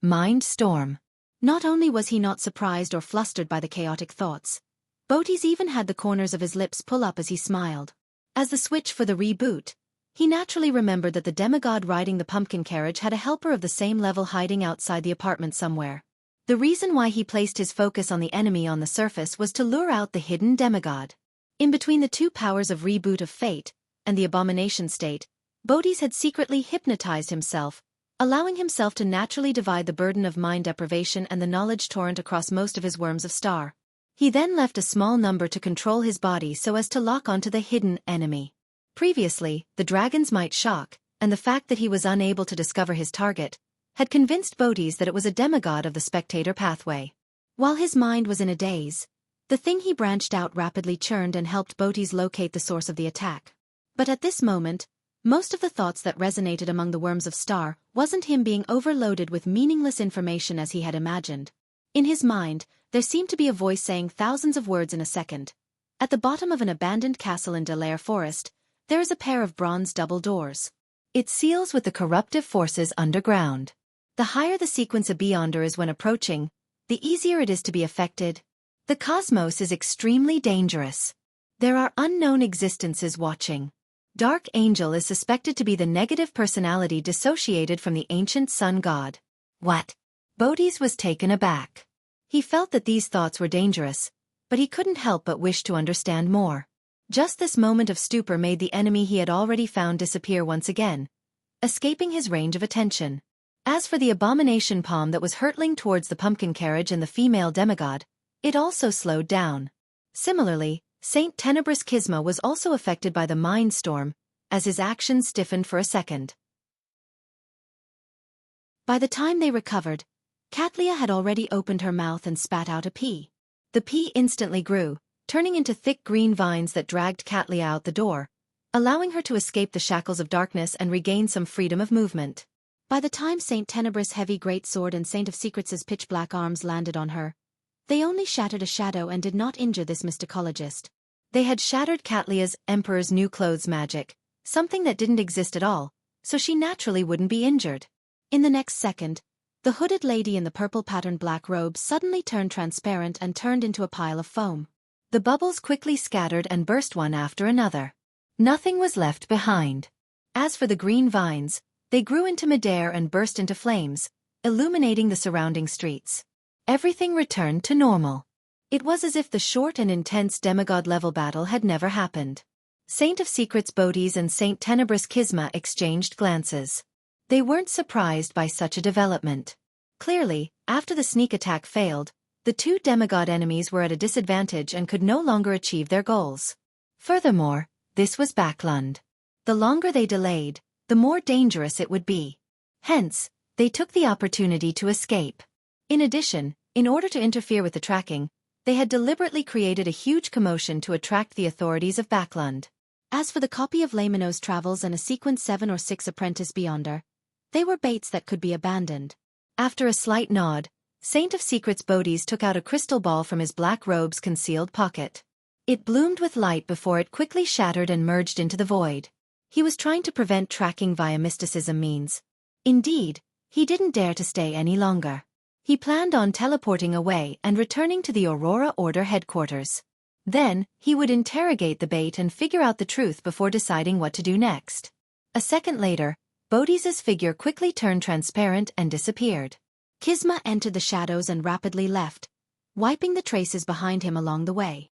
Mind storm. Not only was he not surprised or flustered by the chaotic thoughts, Booties even had the corners of his lips pull up as he smiled. As the switch for the reboot, he naturally remembered that the demigod riding the pumpkin carriage had a helper of the same level hiding outside the apartment somewhere. The reason why he placed his focus on the enemy on the surface was to lure out the hidden demigod. In between the 2 powers of reboot of fate and the abomination state, Booties had secretly hypnotized himself, allowing himself to naturally divide the burden of mind deprivation and the knowledge torrent across most of his worms of star. He then left a small number to control his body so as to lock onto the hidden enemy. Previously, the dragon's might shock, and the fact that he was unable to discover his target, had convinced Booties that it was a demigod of the spectator pathway. While his mind was in a daze, the thing he branched out rapidly churned and helped Booties locate the source of the attack. But at this moment, most of the thoughts that resonated among the worms of star wasn't him being overloaded with meaningless information as he had imagined. In his mind, there seemed to be a voice saying thousands of words in a second. At the bottom of an abandoned castle in Delaire Forest, there is a pair of bronze double doors. It seals with the corruptive forces underground. The higher the sequence a beyonder is when approaching, the easier it is to be affected. The cosmos is extremely dangerous. There are unknown existences watching. Dark Angel is suspected to be the negative personality dissociated from the ancient sun god. What? Bodhi's was taken aback. He felt that these thoughts were dangerous, but he couldn't help but wish to understand more. Just this moment of stupor made the enemy he had already found disappear once again, escaping his range of attention. As for the abomination palm that was hurtling towards the pumpkin carriage and the female demigod, it also slowed down. Similarly, Saint Tenebrous Kisma was also affected by the mind storm, as his actions stiffened for a second. By the time they recovered, Katlia had already opened her mouth and spat out a pea. The pea instantly grew, turning into thick green vines that dragged Katlia out the door, allowing her to escape the shackles of darkness and regain some freedom of movement. By the time Saint Tenebrous' heavy greatsword and Saint of Secrets' pitch-black arms landed on her, they only shattered a shadow and did not injure this mysticologist. They had shattered Katlia's Emperor's New Clothes magic, something that didn't exist at all, so she naturally wouldn't be injured. In the next second, the hooded lady in the purple-patterned black robe suddenly turned transparent and turned into a pile of foam. The bubbles quickly scattered and burst one after another. Nothing was left behind. As for the green vines, they grew into midair and burst into flames, illuminating the surrounding streets. Everything returned to normal. It was as if the short and intense demigod-level battle had never happened. Saint of Secrets Bodhi's and Saint Tenebrous Kisma exchanged glances. They weren't surprised by such a development. Clearly, after the sneak attack failed, the two demigod enemies were at a disadvantage and could no longer achieve their goals. Furthermore, this was Backlund. The longer they delayed, the more dangerous it would be. Hence, they took the opportunity to escape. In addition, in order to interfere with the tracking, they had deliberately created a huge commotion to attract the authorities of Backlund. As for the copy of Lamino's travels and a sequence 7 or 6 apprentice beyonder, they were baits that could be abandoned. After a slight nod, Saint of Secrets Bodhi's took out a crystal ball from his black robe's concealed pocket. It bloomed with light before it quickly shattered and merged into the void. He was trying to prevent tracking via mysticism means. Indeed, he didn't dare to stay any longer. He planned on teleporting away and returning to the Aurora Order headquarters. Then, he would interrogate the bait and figure out the truth before deciding what to do next. A second later, Bodhi's figure quickly turned transparent and disappeared. Kisma entered the shadows and rapidly left, wiping the traces behind him along the way.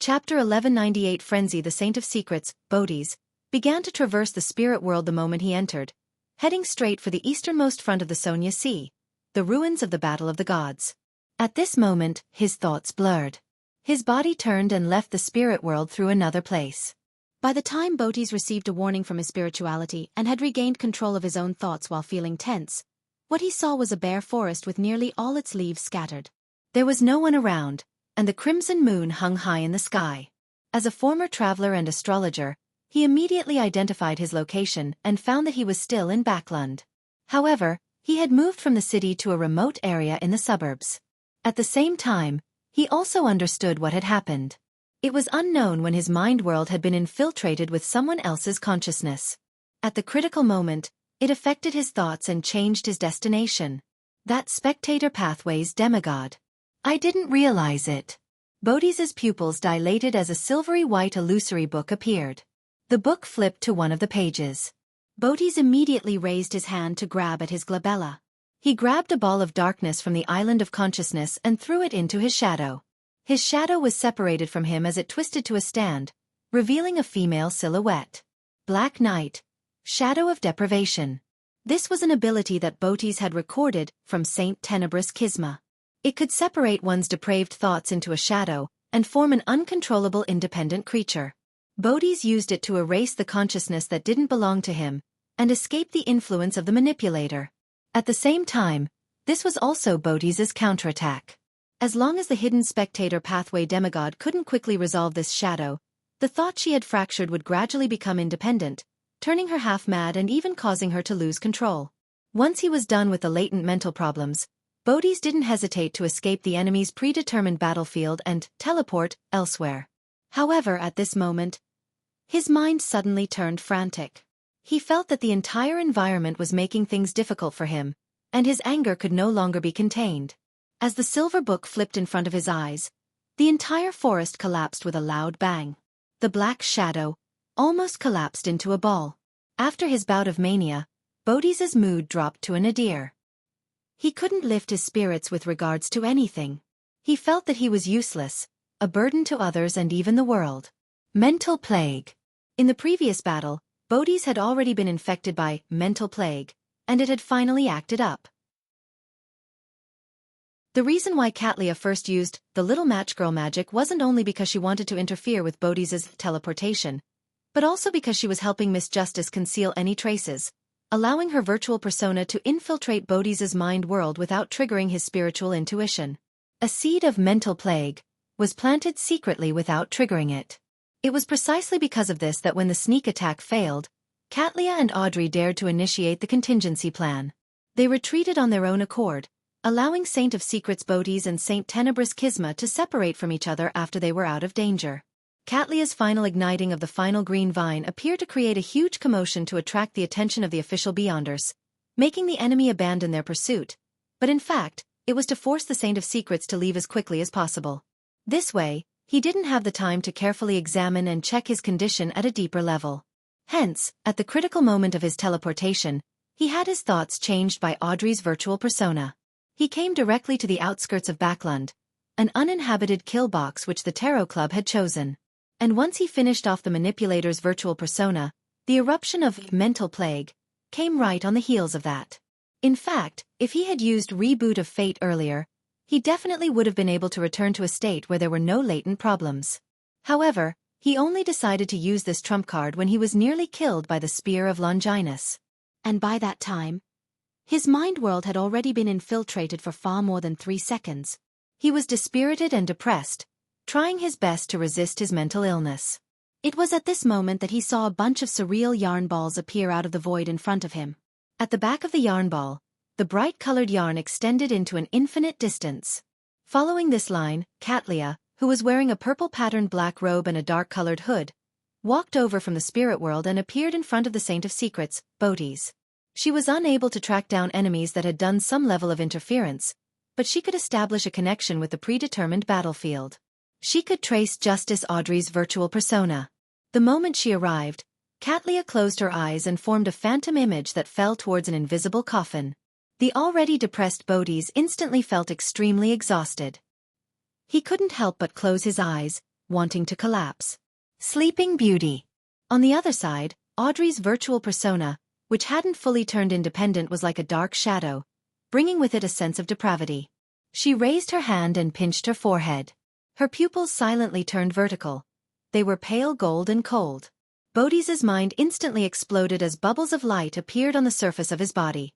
Chapter 1198 Frenzy. The Saint of Secrets, Bodhi's, began to traverse the spirit world the moment he entered, heading straight for the easternmost front of the Sonia Sea, the ruins of the Battle of the Gods. At this moment, his thoughts blurred. His body turned and left the spirit world through another place. By the time Bodhi's received a warning from his spirituality and had regained control of his own thoughts while feeling tense, what he saw was a bare forest with nearly all its leaves scattered. There was no one around, and the crimson moon hung high in the sky. As a former traveler and astrologer, he immediately identified his location and found that he was still in Backlund. However, he had moved from the city to a remote area in the suburbs. At the same time, he also understood what had happened. It was unknown when his mind world had been infiltrated with someone else's consciousness. At the critical moment, it affected his thoughts and changed his destination. That spectator pathway's demigod. I didn't realize it. Bodhi's pupils dilated as a silvery white illusory book appeared. The book flipped to one of the pages. Bodhi's immediately raised his hand to grab at his glabella. He grabbed a ball of darkness from the island of consciousness and threw it into his shadow. His shadow was separated from him as it twisted to a stand, revealing a female silhouette. Black Night. Shadow of Deprivation. This was an ability that Bodhi's had recorded from Saint Tenebrous Kisma. It could separate one's depraved thoughts into a shadow and form an uncontrollable independent creature. Bodhi's used it to erase the consciousness that didn't belong to him and escape the influence of the manipulator. At the same time, this was also Bodhi's counterattack. As long as the hidden spectator pathway demigod couldn't quickly resolve this shadow, the thought she had fractured would gradually become independent, turning her half-mad and even causing her to lose control. Once he was done with the latent mental problems, Bodhi's didn't hesitate to escape the enemy's predetermined battlefield and teleport elsewhere. However, at this moment, his mind suddenly turned frantic. He felt that the entire environment was making things difficult for him, and his anger could no longer be contained. As the silver book flipped in front of his eyes, the entire forest collapsed with a loud bang. The black shadow almost collapsed into a ball. After his bout of mania, Bodhi's mood dropped to a nadir. He couldn't lift his spirits with regards to anything. He felt that he was useless, a burden to others and even the world. Mental plague. In the previous battle, Bodhi's had already been infected by mental plague, and it had finally acted up. The reason why Katlia first used the little matchgirl magic wasn't only because she wanted to interfere with Bodhi's teleportation, but also because she was helping Miss Justice conceal any traces, allowing her virtual persona to infiltrate Bodhi's mind world without triggering his spiritual intuition. A seed of mental plague was planted secretly without triggering it. It was precisely because of this that when the sneak attack failed, Katlia and Audrey dared to initiate the contingency plan. They retreated on their own accord, allowing Saint of Secrets Bodhi's and Saint Tenebris Kisma to separate from each other after they were out of danger. Katlia's final igniting of the final green vine appeared to create a huge commotion to attract the attention of the official Beyonders, making the enemy abandon their pursuit, but in fact, it was to force the Saint of Secrets to leave as quickly as possible. This way, he didn't have the time to carefully examine and check his condition at a deeper level. Hence, at the critical moment of his teleportation, he had his thoughts changed by Audrey's virtual persona. He came directly to the outskirts of Backlund, an uninhabited kill box which the Tarot Club had chosen. And once he finished off the manipulator's virtual persona, the eruption of mental plague came right on the heels of that. In fact, if he had used Reboot of Fate earlier, he definitely would have been able to return to a state where there were no latent problems. However, he only decided to use this trump card when he was nearly killed by the Spear of Longinus. And by that time, his mind world had already been infiltrated for far more than 3 seconds. He was dispirited and depressed, trying his best to resist his mental illness. It was at this moment that he saw a bunch of surreal yarn balls appear out of the void in front of him. At the back of the yarn ball, the bright-colored yarn extended into an infinite distance. Following this line, Katlia, who was wearing a purple-patterned black robe and a dark-colored hood, walked over from the spirit world and appeared in front of the Saint of Secrets, Bodhi's. She was unable to track down enemies that had done some level of interference, but she could establish a connection with the predetermined battlefield. She could trace Justice Audrey's virtual persona. The moment she arrived, Katlia closed her eyes and formed a phantom image that fell towards an invisible coffin. The already depressed Bodhi's instantly felt extremely exhausted. He couldn't help but close his eyes, wanting to collapse. Sleeping Beauty. On the other side, Audrey's virtual persona, which hadn't fully turned independent, was like a dark shadow, bringing with it a sense of depravity. She raised her hand and pinched her forehead. Her pupils silently turned vertical. They were pale gold and cold. Bodhi's mind instantly exploded as bubbles of light appeared on the surface of his body.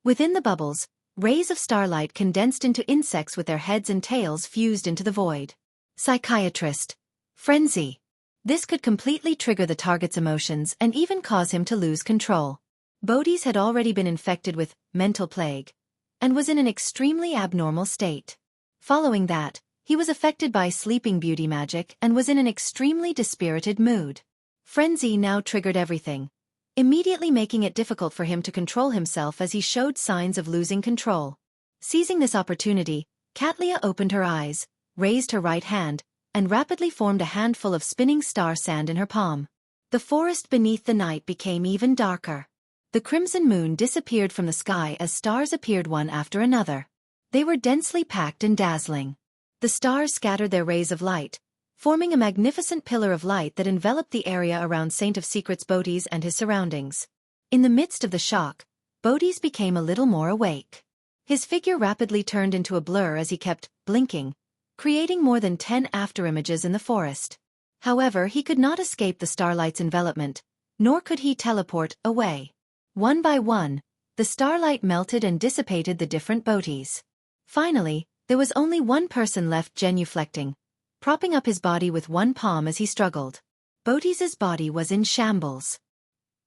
Within the bubbles, rays of starlight condensed into insects with their heads and tails fused into the void. Psychiatrist. Frenzy. This could completely trigger the target's emotions and even cause him to lose control. Bodhi's had already been infected with mental plague and was in an extremely abnormal state. Following that, he was affected by Sleeping Beauty magic and was in an extremely dispirited mood. Frenzy now triggered everything, immediately making it difficult for him to control himself as he showed signs of losing control. Seizing this opportunity, Katlia opened her eyes, raised her right hand, and rapidly formed a handful of spinning star sand in her palm. The forest beneath the night became even darker. The crimson moon disappeared from the sky as stars appeared one after another. They were densely packed and dazzling. The stars scattered their rays of light, forming a magnificent pillar of light that enveloped the area around Saint of Secrets Bodhi's and his surroundings. In the midst of the shock, Bodhi's became a little more awake. His figure rapidly turned into a blur as he kept blinking, creating more than 10 afterimages in the forest. However, he could not escape the starlight's envelopment, nor could he teleport away. One by one, the starlight melted and dissipated the different Bodhis. Finally, there was only one person left genuflecting, propping up his body with one palm as he struggled. Bodhi's body was in shambles.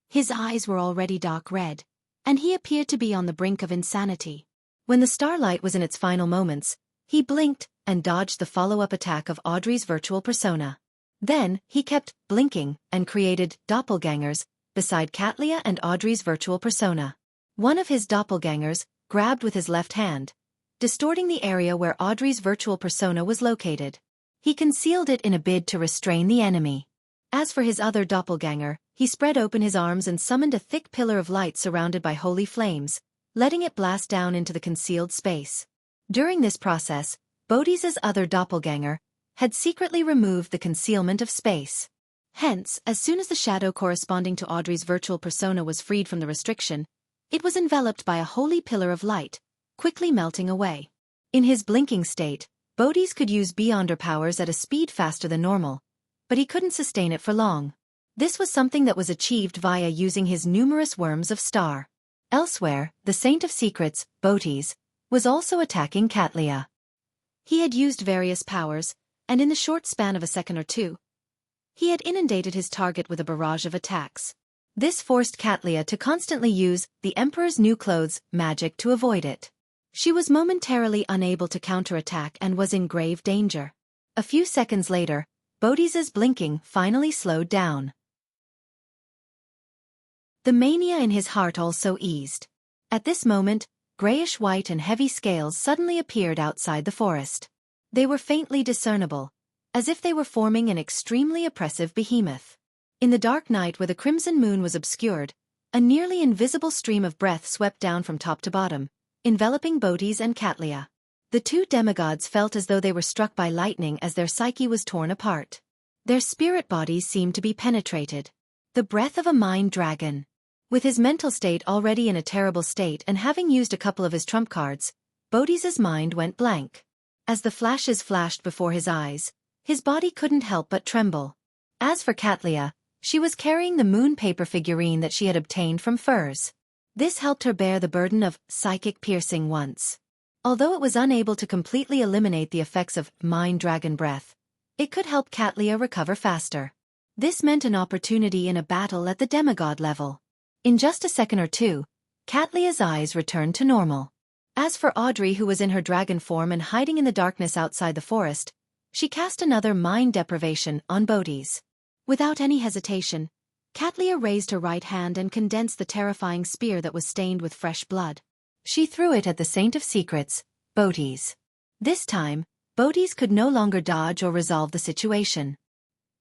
His eyes were already dark red, and he appeared to be on the brink of insanity. When the starlight was in its final moments, he blinked and dodged the follow-up attack of Audrey's virtual persona. Then, he kept blinking and created doppelgangers beside Katlia and Audrey's virtual persona. One of his doppelgangers grabbed with his left hand, distorting the area where Audrey's virtual persona was located. He concealed it in a bid to restrain the enemy. As for his other doppelganger, he spread open his arms and summoned a thick pillar of light surrounded by holy flames, letting it blast down into the concealed space. During this process, Bodhi's other doppelganger had secretly removed the concealment of space. Hence, as soon as the shadow corresponding to Audrey's virtual persona was freed from the restriction, it was enveloped by a holy pillar of light, quickly melting away. In his blinking state, Bodhi's could use Beyonder powers at a speed faster than normal, but he couldn't sustain it for long. This was something that was achieved via using his numerous worms of star. Elsewhere, the Saint of Secrets, Bodhi's, was also attacking Katlia. He had used various powers, and in the short span of a second or two, he had inundated his target with a barrage of attacks. This forced Katlia to constantly use the Emperor's New Clothes magic to avoid it. She was momentarily unable to counterattack and was in grave danger. A few seconds later, Bodhi's blinking finally slowed down. The mania in his heart also eased. At this moment, grayish-white and heavy scales suddenly appeared outside the forest. They were faintly discernible, as if they were forming an extremely oppressive behemoth. In the dark night where the crimson moon was obscured, a nearly invisible stream of breath swept down from top to bottom, enveloping Bodhi's and Katlia. The two demigods felt as though they were struck by lightning as their psyche was torn apart. Their spirit bodies seemed to be penetrated. The breath of a mind dragon. With his mental state already in a terrible state and having used a couple of his trump cards, Bodhi's mind went blank. As the flashes flashed before his eyes, his body couldn't help but tremble. As for Katlia, she was carrying the moon paper figurine that she had obtained from Furs. This helped her bear the burden of psychic piercing once. Although it was unable to completely eliminate the effects of mind dragon breath, it could help Katlia recover faster. This meant an opportunity in a battle at the demigod level. In just a second or two, Katlia's eyes returned to normal. As for Audrey, who was in her dragon form and hiding in the darkness outside the forest, she cast another mind deprivation on Bodhi's. Without any hesitation, Katlia raised her right hand and condensed the terrifying spear that was stained with fresh blood. She threw it at the Saint of Secrets, Bodhi's. This time, Bodhi's could no longer dodge or resolve the situation.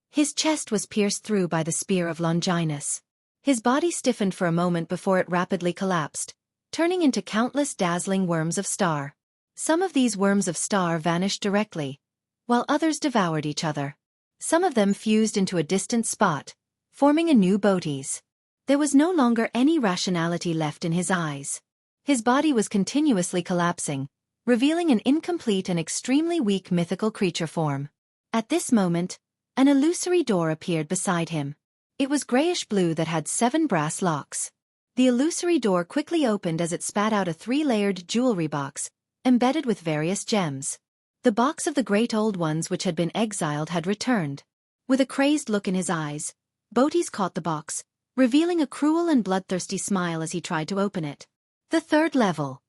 His chest was pierced through by the spear of Longinus. His body stiffened for a moment before it rapidly collapsed, turning into countless dazzling worms of star. Some of these worms of star vanished directly, while others devoured each other. Some of them fused into a distant spot, forming a new Bodhi's. There was no longer any rationality left in his eyes. His body was continuously collapsing, revealing an incomplete and extremely weak mythical creature form. At this moment, an illusory door appeared beside him. It was grayish-blue that had 7 brass locks. The illusory door quickly opened as it spat out a 3-layered jewelry box, embedded with various gems. The box of the great old ones which had been exiled had returned. With a crazed look in his eyes, Bodhi's caught the box, revealing a cruel and bloodthirsty smile as he tried to open it. The 3rd level.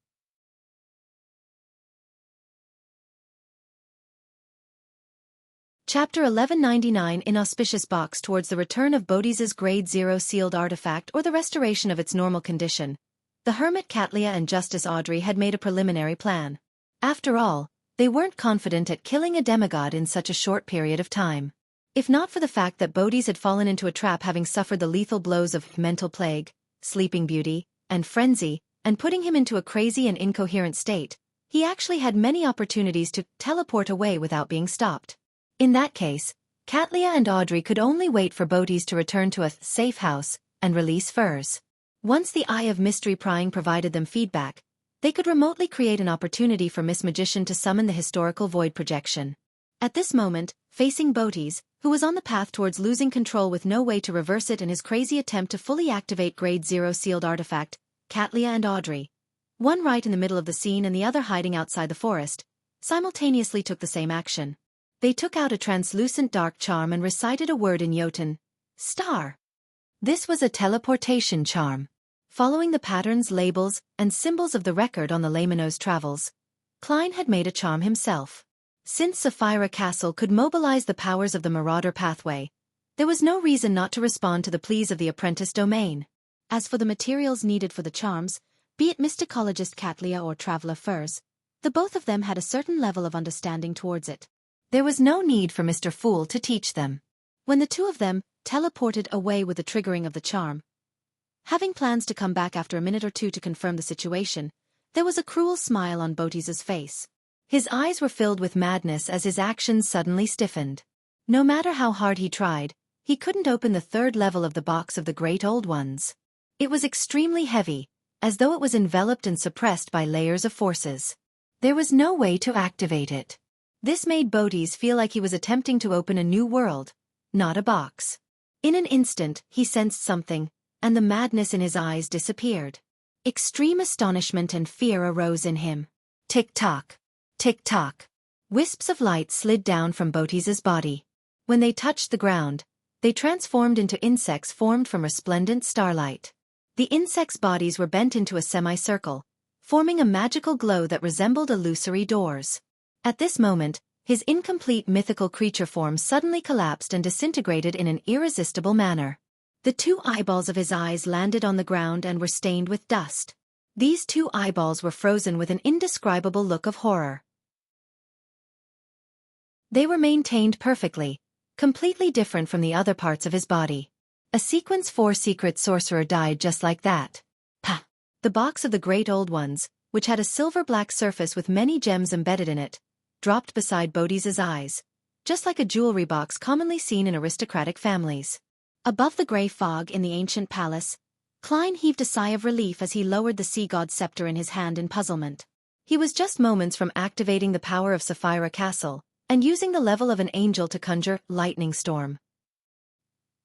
Chapter 1199 Inauspicious Box towards the return of Bodhi's Grade 0 sealed artifact or the restoration of its normal condition. The hermit Katlia and Justice Audrey had made a preliminary plan. After all, they weren't confident at killing a demigod in such a short period of time. If not for the fact that Bodhi's had fallen into a trap having suffered the lethal blows of mental plague, sleeping beauty, and frenzy, and putting him into a crazy and incoherent state, he actually had many opportunities to teleport away without being stopped. In that case, Katlia and Audrey could only wait for Bodhi's to return to a safe house and release Furs. Once the Eye of Mystery prying provided them feedback, they could remotely create an opportunity for Miss Magician to summon the historical void projection. At this moment, facing Bodhi's, who was on the path towards losing control with no way to reverse it in his crazy attempt to fully activate Grade 0 sealed artifact, Katlia and Audrey, one right in the middle of the scene and the other hiding outside the forest, simultaneously took the same action. They took out a translucent dark charm and recited a word in Jotun, star. This was a teleportation charm. Following the patterns, labels, and symbols of the record on the layman's travels, Klein had made a charm himself. Since Sapphira Castle could mobilize the powers of the Marauder pathway, there was no reason not to respond to the pleas of the apprentice domain. As for the materials needed for the charms, be it mysticologist Catlia or traveler furs, the both of them had a certain level of understanding towards it. There was no need for Mr. Fool to teach them. When the two of them teleported away with the triggering of the charm, having plans to come back after a minute or two to confirm the situation, there was a cruel smile on Botis's face. His eyes were filled with madness as his actions suddenly stiffened. No matter how hard he tried, he couldn't open the third level of the box of the Great Old Ones. It was extremely heavy, as though it was enveloped and suppressed by layers of forces. There was no way to activate it. This made Botis feel like he was attempting to open a new world, not a box. In an instant, he sensed something, and the madness in his eyes disappeared. Extreme astonishment and fear arose in him. Tick-tock, tick-tock. Wisps of light slid down from Botis's body. When they touched the ground, they transformed into insects formed from resplendent starlight. The insects' bodies were bent into a semicircle, forming a magical glow that resembled illusory doors. At this moment, his incomplete mythical creature form suddenly collapsed and disintegrated in an irresistible manner. The two eyeballs of his eyes landed on the ground and were stained with dust. These two eyeballs were frozen with an indescribable look of horror. They were maintained perfectly, completely different from the other parts of his body. A Sequence 4 secret sorcerer died just like that. Pah! The box of the Great Old Ones, which had a silver-black surface with many gems embedded in it, dropped beside Botis's eyes, just like a jewelry box commonly seen in aristocratic families. Above the grey fog in the ancient palace, Klein heaved a sigh of relief as he lowered the sea god's scepter in his hand in puzzlement. He was just moments from activating the power of Sapphira Castle, and using the level of an angel to conjure lightning storm.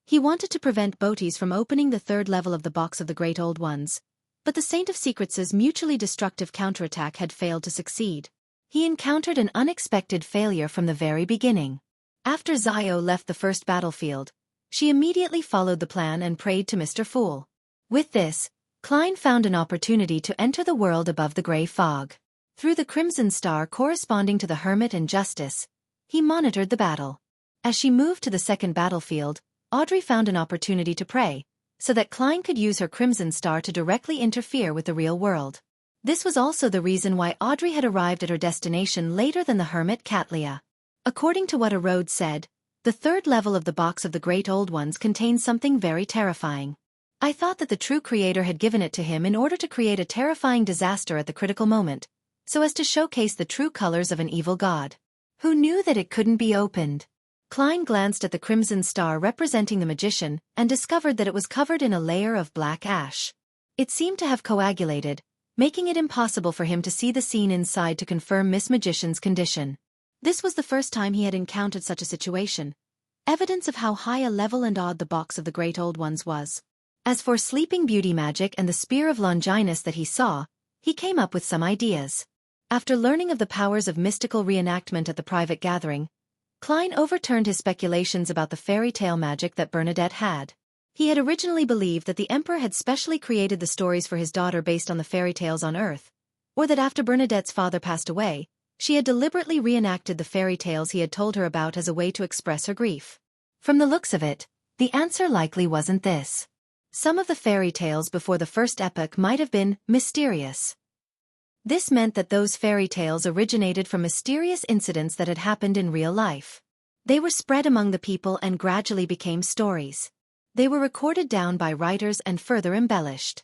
He wanted to prevent Botis from opening the third level of the box of the Great Old Ones, but the Saint of Secrets' mutually destructive counterattack had failed to succeed. He encountered an unexpected failure from the very beginning. After Zio left the first battlefield, she immediately followed the plan and prayed to Mr. Fool. With this, Klein found an opportunity to enter the world above the grey fog. Through the crimson star corresponding to the Hermit and Justice, he monitored the battle. As she moved to the second battlefield, Audrey found an opportunity to pray, so that Klein could use her crimson star to directly interfere with the real world. This was also the reason why Audrey had arrived at her destination later than the Hermit Catlia. According to what a road said, the third level of the box of the Great Old Ones contained something very terrifying. I thought that the true creator had given it to him in order to create a terrifying disaster at the critical moment, so as to showcase the true colors of an evil god. Who knew that it couldn't be opened? Klein glanced at the crimson star representing the magician and discovered that it was covered in a layer of black ash. It seemed to have coagulated, making it impossible for him to see the scene inside to confirm Miss Magician's condition. This was the first time he had encountered such a situation, evidence of how high a level and odd the box of the Great Old Ones was. As for Sleeping Beauty magic and the Spear of Longinus that he saw, he came up with some ideas. After learning of the powers of mystical reenactment at the private gathering, Klein overturned his speculations about the fairy tale magic that Bernadette had. He had originally believed that the Emperor had specially created the stories for his daughter based on the fairy tales on Earth, or that after Bernadette's father passed away, she had deliberately reenacted the fairy tales he had told her about as a way to express her grief. From the looks of it, the answer likely wasn't this. Some of the fairy tales before the first epoch might have been mysterious. This meant that those fairy tales originated from mysterious incidents that had happened in real life. They were spread among the people and gradually became stories. They were recorded down by writers and further embellished.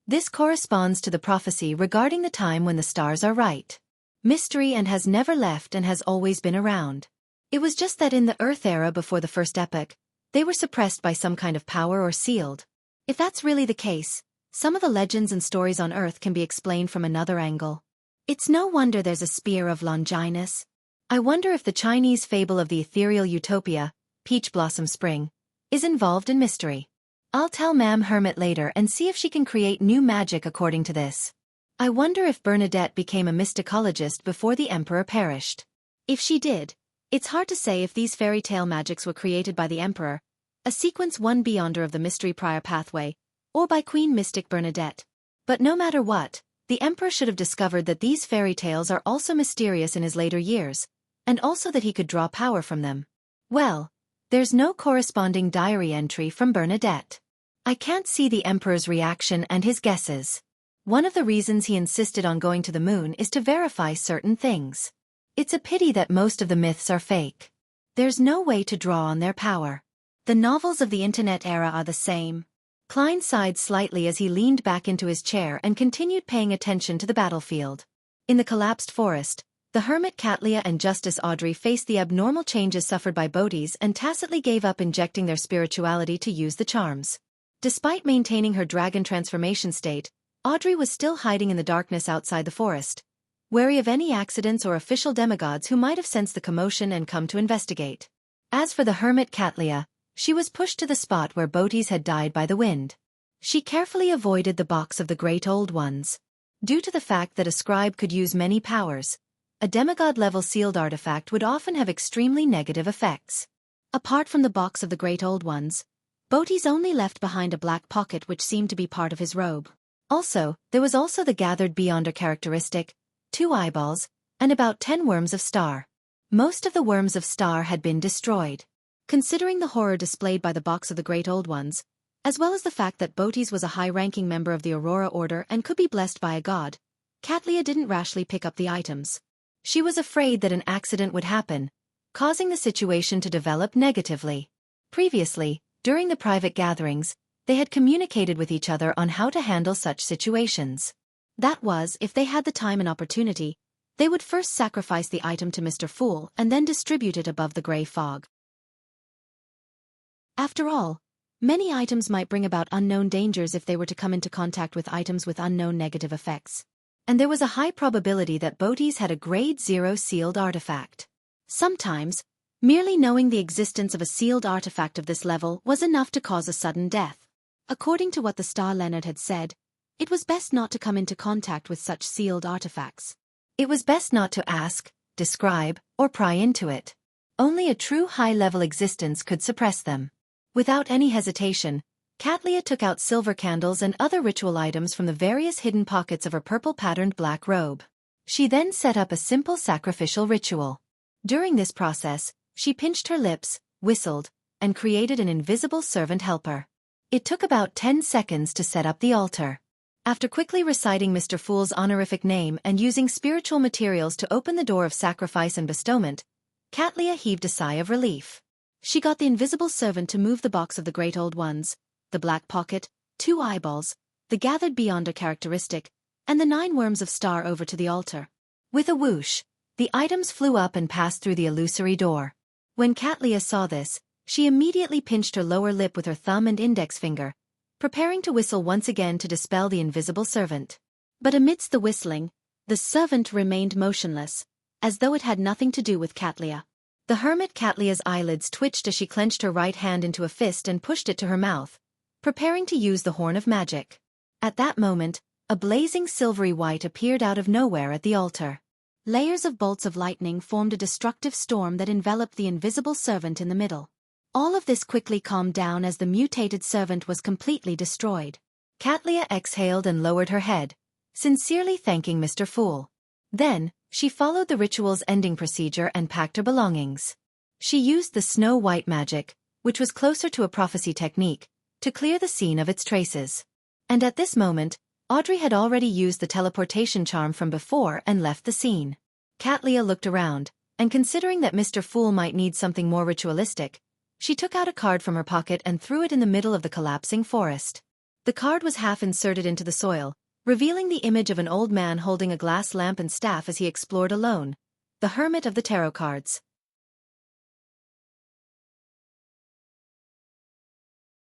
This corresponds to the prophecy regarding the time when the stars are right. Mystery and has never left and has always been around. It was just that in the Earth era before the first epoch, they were suppressed by some kind of power or sealed. If that's really the case, some of the legends and stories on Earth can be explained from another angle. It's no wonder there's a Spear of Longinus. I wonder if the Chinese fable of the ethereal utopia, Peach Blossom Spring, is involved in mystery. I'll tell Ma'am Hermit later and see if she can create new magic according to this. I wonder if Bernadette became a mysticologist before the Emperor perished. If she did, it's hard to say if these fairy tale magics were created by the Emperor, a sequence 1 Beyonder of the Mystery Prior Pathway, or by Queen Mystic Bernadette. But no matter what, the Emperor should have discovered that these fairy tales are also mysterious in his later years, and also that he could draw power from them. Well, there's no corresponding diary entry from Bernadette. I can't see the Emperor's reaction and his guesses. One of the reasons he insisted on going to the moon is to verify certain things. It's a pity that most of the myths are fake. There's no way to draw on their power. The novels of the internet era are the same. Klein sighed slightly as he leaned back into his chair and continued paying attention to the battlefield. In the collapsed forest, the hermit Katlia and Justice Audrey faced the abnormal changes suffered by Bodhis and tacitly gave up injecting their spirituality to use the charms. Despite maintaining her dragon transformation state, Audrey was still hiding in the darkness outside the forest, wary of any accidents or official demigods who might have sensed the commotion and come to investigate. As for the hermit Katlia, she was pushed to the spot where Bodhis had died by the wind. She carefully avoided the box of the Great Old Ones. Due to the fact that a scribe could use many powers, a demigod-level sealed artifact would often have extremely negative effects. Apart from the box of the Great Old Ones, Bodhis only left behind a black pocket which seemed to be part of his robe. Also, there was also the gathered Beyonder characteristic, 2 eyeballs, and about 10 worms of star. Most of the worms of star had been destroyed. Considering the horror displayed by the box of the Great Old Ones, as well as the fact that Bodhis was a high-ranking member of the Aurora Order and could be blessed by a god, Katlia didn't rashly pick up the items. She was afraid that an accident would happen, causing the situation to develop negatively. Previously, during the private gatherings, they had communicated with each other on how to handle such situations. That was, if they had the time and opportunity, they would first sacrifice the item to Mr. Fool and then distribute it above the grey fog. After all, many items might bring about unknown dangers if they were to come into contact with items with unknown negative effects. And there was a high probability that Bodhis had a Grade 0 sealed artifact. Sometimes, merely knowing the existence of a sealed artifact of this level was enough to cause a sudden death. According to what the Star Leonard had said, it was best not to come into contact with such sealed artifacts. It was best not to ask, describe, or pry into it. Only a true high-level existence could suppress them. Without any hesitation, Katlia took out silver candles and other ritual items from the various hidden pockets of her purple-patterned black robe. She then set up a simple sacrificial ritual. During this process, she pinched her lips, whistled, and created an invisible servant helper. It took about 10 seconds to set up the altar. After quickly reciting Mr. Fool's honorific name and using spiritual materials to open the door of sacrifice and bestowment, Katlia heaved a sigh of relief. She got the invisible servant to move the box of the Great Old Ones, the black pocket, 2 eyeballs, the gathered Beyonder characteristic, and the 9 worms of star over to the altar. With a whoosh, the items flew up and passed through the illusory door. When Katlia saw this, she immediately pinched her lower lip with her thumb and index finger, preparing to whistle once again to dispel the invisible servant. But amidst the whistling, the servant remained motionless, as though it had nothing to do with Katlia. The hermit Katlia's eyelids twitched as she clenched her right hand into a fist and pushed it to her mouth, preparing to use the horn of magic. At that moment, a blazing silvery white appeared out of nowhere at the altar. Layers of bolts of lightning formed a destructive storm that enveloped the invisible servant in the middle. All of this quickly calmed down as the mutated servant was completely destroyed. Katlia exhaled and lowered her head, sincerely thanking Mr. Fool. Then, she followed the ritual's ending procedure and packed her belongings. She used the Snow White magic, which was closer to a prophecy technique, to clear the scene of its traces. And at this moment, Audrey had already used the teleportation charm from before and left the scene. Katlia looked around, and considering that Mr. Fool might need something more ritualistic, she took out a card from her pocket and threw it in the middle of the collapsing forest. The card was half inserted into the soil, revealing the image of an old man holding a glass lamp and staff as he explored alone, the hermit of the tarot cards.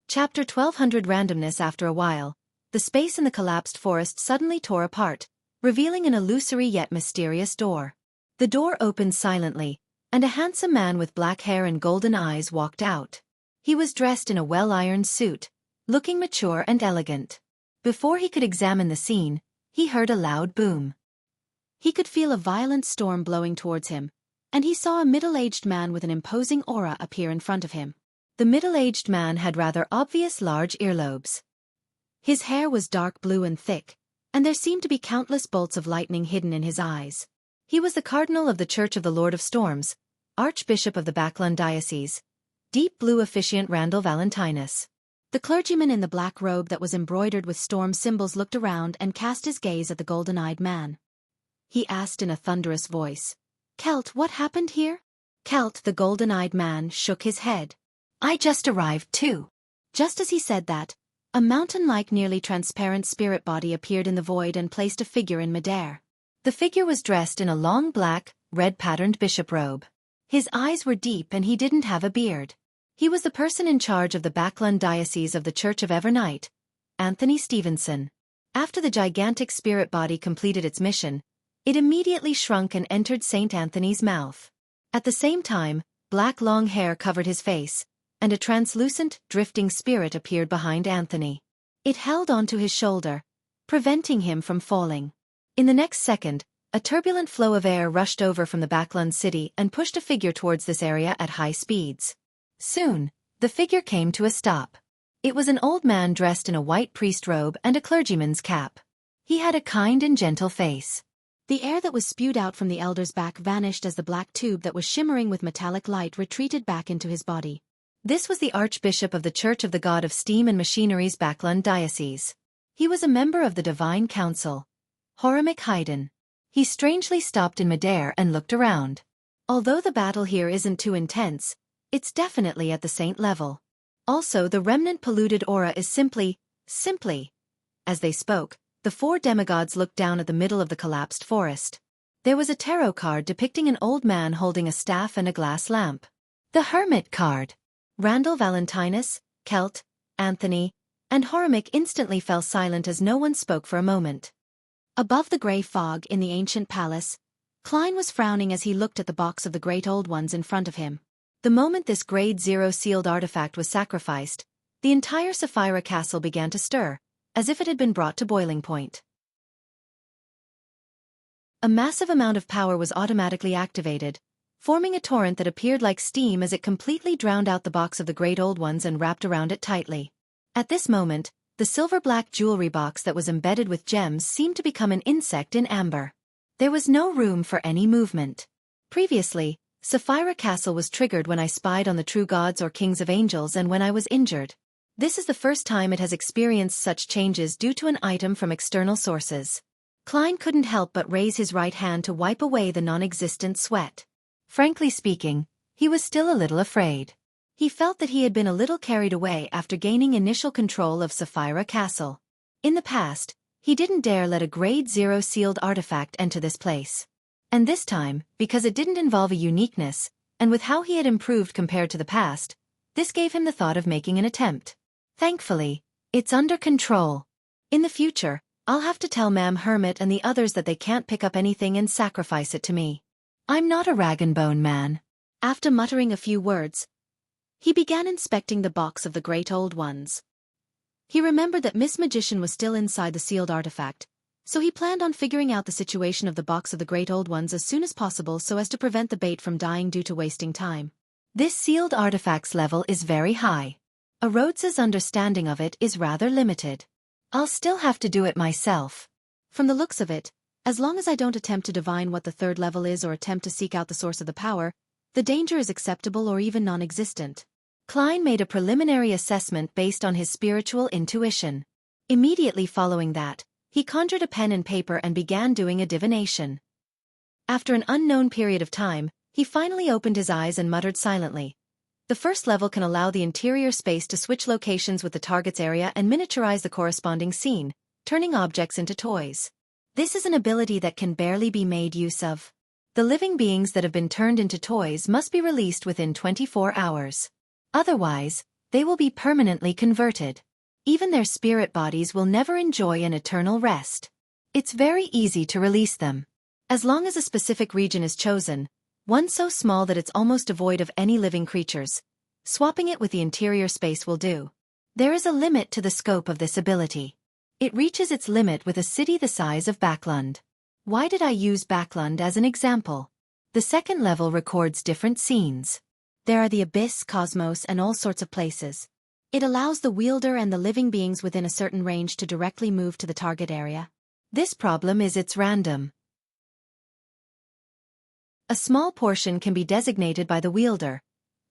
Chapter 1200 Randomness. After a while, the space in the collapsed forest suddenly tore apart, revealing an illusory yet mysterious door. The door opened silently, and a handsome man with black hair and golden eyes walked out. He was dressed in a well-ironed suit, looking mature and elegant. Before he could examine the scene, he heard a loud boom. He could feel a violent storm blowing towards him, and he saw a middle-aged man with an imposing aura appear in front of him. The middle-aged man had rather obvious large earlobes. His hair was dark blue and thick, and there seemed to be countless bolts of lightning hidden in his eyes. He was the cardinal of the Church of the Lord of Storms, Archbishop of the Baklan Diocese, deep blue officiant Randall Valentinus. The clergyman in the black robe that was embroidered with storm symbols looked around and cast his gaze at the golden-eyed man. He asked in a thunderous voice, "Celt, what happened here?" Celt, the golden-eyed man, shook his head. "I just arrived too." Just as he said that, a mountain-like nearly transparent spirit body appeared in the void and placed a figure in midair. The figure was dressed in a long black, red-patterned bishop robe. His eyes were deep and he didn't have a beard. He was the person in charge of the Baklan Diocese of the Church of Evernight, Anthony Stevenson. After the gigantic spirit body completed its mission, it immediately shrunk and entered St. Anthony's mouth. At the same time, black long hair covered his face, and a translucent, drifting spirit appeared behind Anthony. It held onto his shoulder, preventing him from falling. In the next second, a turbulent flow of air rushed over from the Baklan city and pushed a figure towards this area at high speeds. Soon, the figure came to a stop. It was an old man dressed in a white priest robe and a clergyman's cap. He had a kind and gentle face. The air that was spewed out from the elder's back vanished as the black tube that was shimmering with metallic light retreated back into his body. This was the Archbishop of the Church of the God of Steam and Machinery's Baklan Diocese. He was a member of the Divine Council, Horamic Haydn. He strangely stopped in midair and looked around. Although the battle here isn't too intense, it's definitely at the saint level. Also, the remnant polluted aura is simply. As they spoke, the four demigods looked down at the middle of the collapsed forest. There was a tarot card depicting an old man holding a staff and a glass lamp. The Hermit card. Randall Valentinus, Celt, Anthony, and Horamic instantly fell silent as no one spoke for a moment. Above the grey fog in the ancient palace, Klein was frowning as he looked at the box of the Great Old Ones in front of him. The moment this Grade 0 sealed artifact was sacrificed, the entire Sapphira castle began to stir, as if it had been brought to boiling point. A massive amount of power was automatically activated, forming a torrent that appeared like steam as it completely drowned out the box of the Great Old Ones and wrapped around it tightly. At this moment, the silver-black jewelry box that was embedded with gems seemed to become an insect in amber. There was no room for any movement. Previously, Sapphira Castle was triggered when I spied on the true gods or kings of angels and when I was injured. This is the first time it has experienced such changes due to an item from external sources. Klein couldn't help but raise his right hand to wipe away the non-existent sweat. Frankly speaking, he was still a little afraid. He felt that he had been a little carried away after gaining initial control of Sapphira Castle. In the past, he didn't dare let a Grade 0 sealed artifact enter this place. And this time, because it didn't involve a uniqueness, and with how he had improved compared to the past, this gave him the thought of making an attempt. Thankfully, it's under control. In the future, I'll have to tell Ma'am Hermit and the others that they can't pick up anything and sacrifice it to me. I'm not a rag and bone man. After muttering a few words, he began inspecting the box of the Great Old Ones. He remembered that Miss Magician was still inside the sealed artifact, so he planned on figuring out the situation of the box of the Great Old Ones as soon as possible so as to prevent the bait from dying due to wasting time. This sealed artifact's level is very high. A Rhodes's understanding of it is rather limited. I'll still have to do it myself. From the looks of it, as long as I don't attempt to divine what the third level is or attempt to seek out the source of the power, the danger is acceptable or even non-existent. Klein made a preliminary assessment based on his spiritual intuition. Immediately following that, he conjured a pen and paper and began doing a divination. After an unknown period of time, he finally opened his eyes and muttered silently. The first level can allow the interior space to switch locations with the target's area and miniaturize the corresponding scene, turning objects into toys. This is an ability that can barely be made use of. The living beings that have been turned into toys must be released within 24 hours. Otherwise, they will be permanently converted. Even their spirit bodies will never enjoy an eternal rest. It's very easy to release them. As long as a specific region is chosen, one so small that it's almost devoid of any living creatures, swapping it with the interior space will do. There is a limit to the scope of this ability. It reaches its limit with a city the size of Backlund. Why did I use Backlund as an example? The second level records different scenes. There are the abyss, cosmos, and all sorts of places. It allows the wielder and the living beings within a certain range to directly move to the target area. This problem is it's random. A small portion can be designated by the wielder,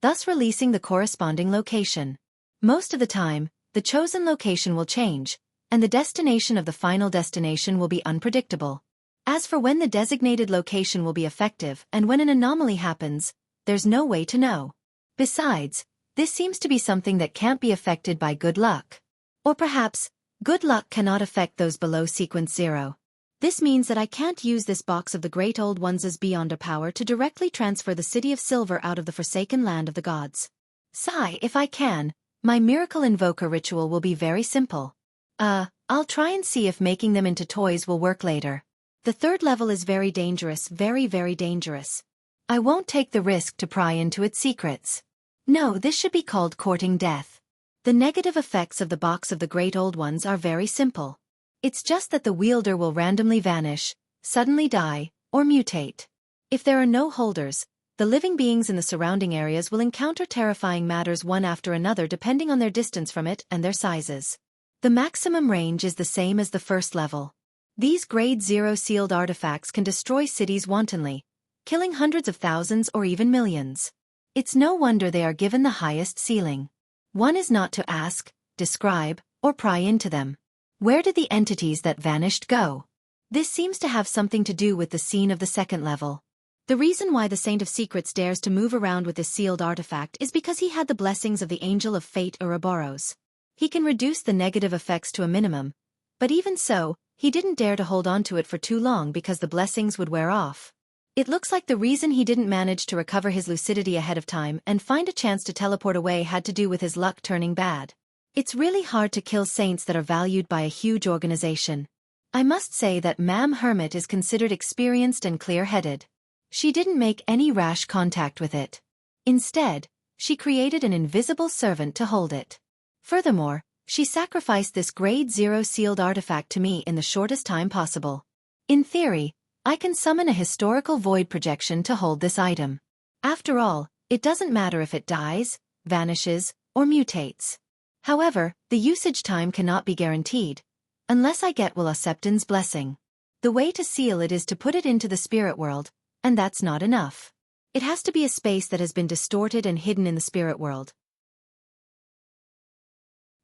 thus releasing the corresponding location. Most of the time, the chosen location will change, and the destination of the final destination will be unpredictable. As for when the designated location will be effective and when an anomaly happens, there's no way to know. Besides, this seems to be something that can't be affected by good luck. Or perhaps, good luck cannot affect those below sequence 0. This means that I can't use this box of the Great Old Ones' Beyonder power to directly transfer the City of Silver out of the Forsaken Land of the Gods. Sigh, if I can, my miracle invoker ritual will be very simple. I'll try and see if making them into toys will work later. The third level is very dangerous, very, very dangerous. I won't take the risk to pry into its secrets. No, this should be called courting death. The negative effects of the box of the Great Old Ones are very simple. It's just that the wielder will randomly vanish, suddenly die, or mutate. If there are no holders, the living beings in the surrounding areas will encounter terrifying matters one after another depending on their distance from it and their sizes. The maximum range is the same as the first level. These Grade 0 sealed artifacts can destroy cities wantonly, killing hundreds of thousands or even millions. It's no wonder they are given the highest ceiling. One is not to ask, describe, or pry into them. Where did the entities that vanished go? This seems to have something to do with the scene of the second level. The reason why the Saint of Secrets dares to move around with this sealed artifact is because he had the blessings of the Angel of Fate Ouroboros. He can reduce the negative effects to a minimum, but even so, he didn't dare to hold on to it for too long because the blessings would wear off. It looks like the reason he didn't manage to recover his lucidity ahead of time and find a chance to teleport away had to do with his luck turning bad. It's really hard to kill saints that are valued by a huge organization. I must say that Ma'am Hermit is considered experienced and clear-headed. She didn't make any rash contact with it. Instead, she created an invisible servant to hold it. Furthermore, she sacrificed this Grade 0 sealed artifact to me in the shortest time possible. In theory, I can summon a historical void projection to hold this item. After all, it doesn't matter if it dies, vanishes, or mutates. However, the usage time cannot be guaranteed, unless I get Will Septon's blessing. The way to seal it is to put it into the spirit world, and that's not enough. It has to be a space that has been distorted and hidden in the spirit world.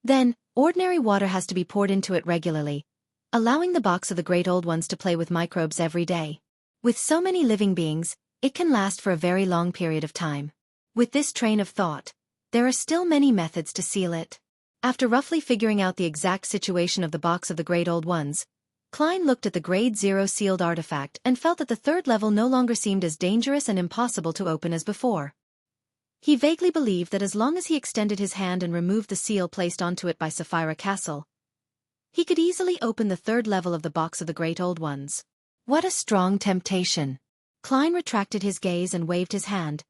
Then, ordinary water has to be poured into it regularly, allowing the box of the Great Old Ones to play with microbes every day. With so many living beings, it can last for a very long period of time. With this train of thought, there are still many methods to seal it. After roughly figuring out the exact situation of the box of the Great Old Ones, Klein looked at the Grade 0 sealed artifact and felt that the third level no longer seemed as dangerous and impossible to open as before. He vaguely believed that as long as he extended his hand and removed the seal placed onto it by Sapphira Castle, he could easily open the third level of the box of the Great Old Ones. What a strong temptation! Klein retracted his gaze and waved his hand,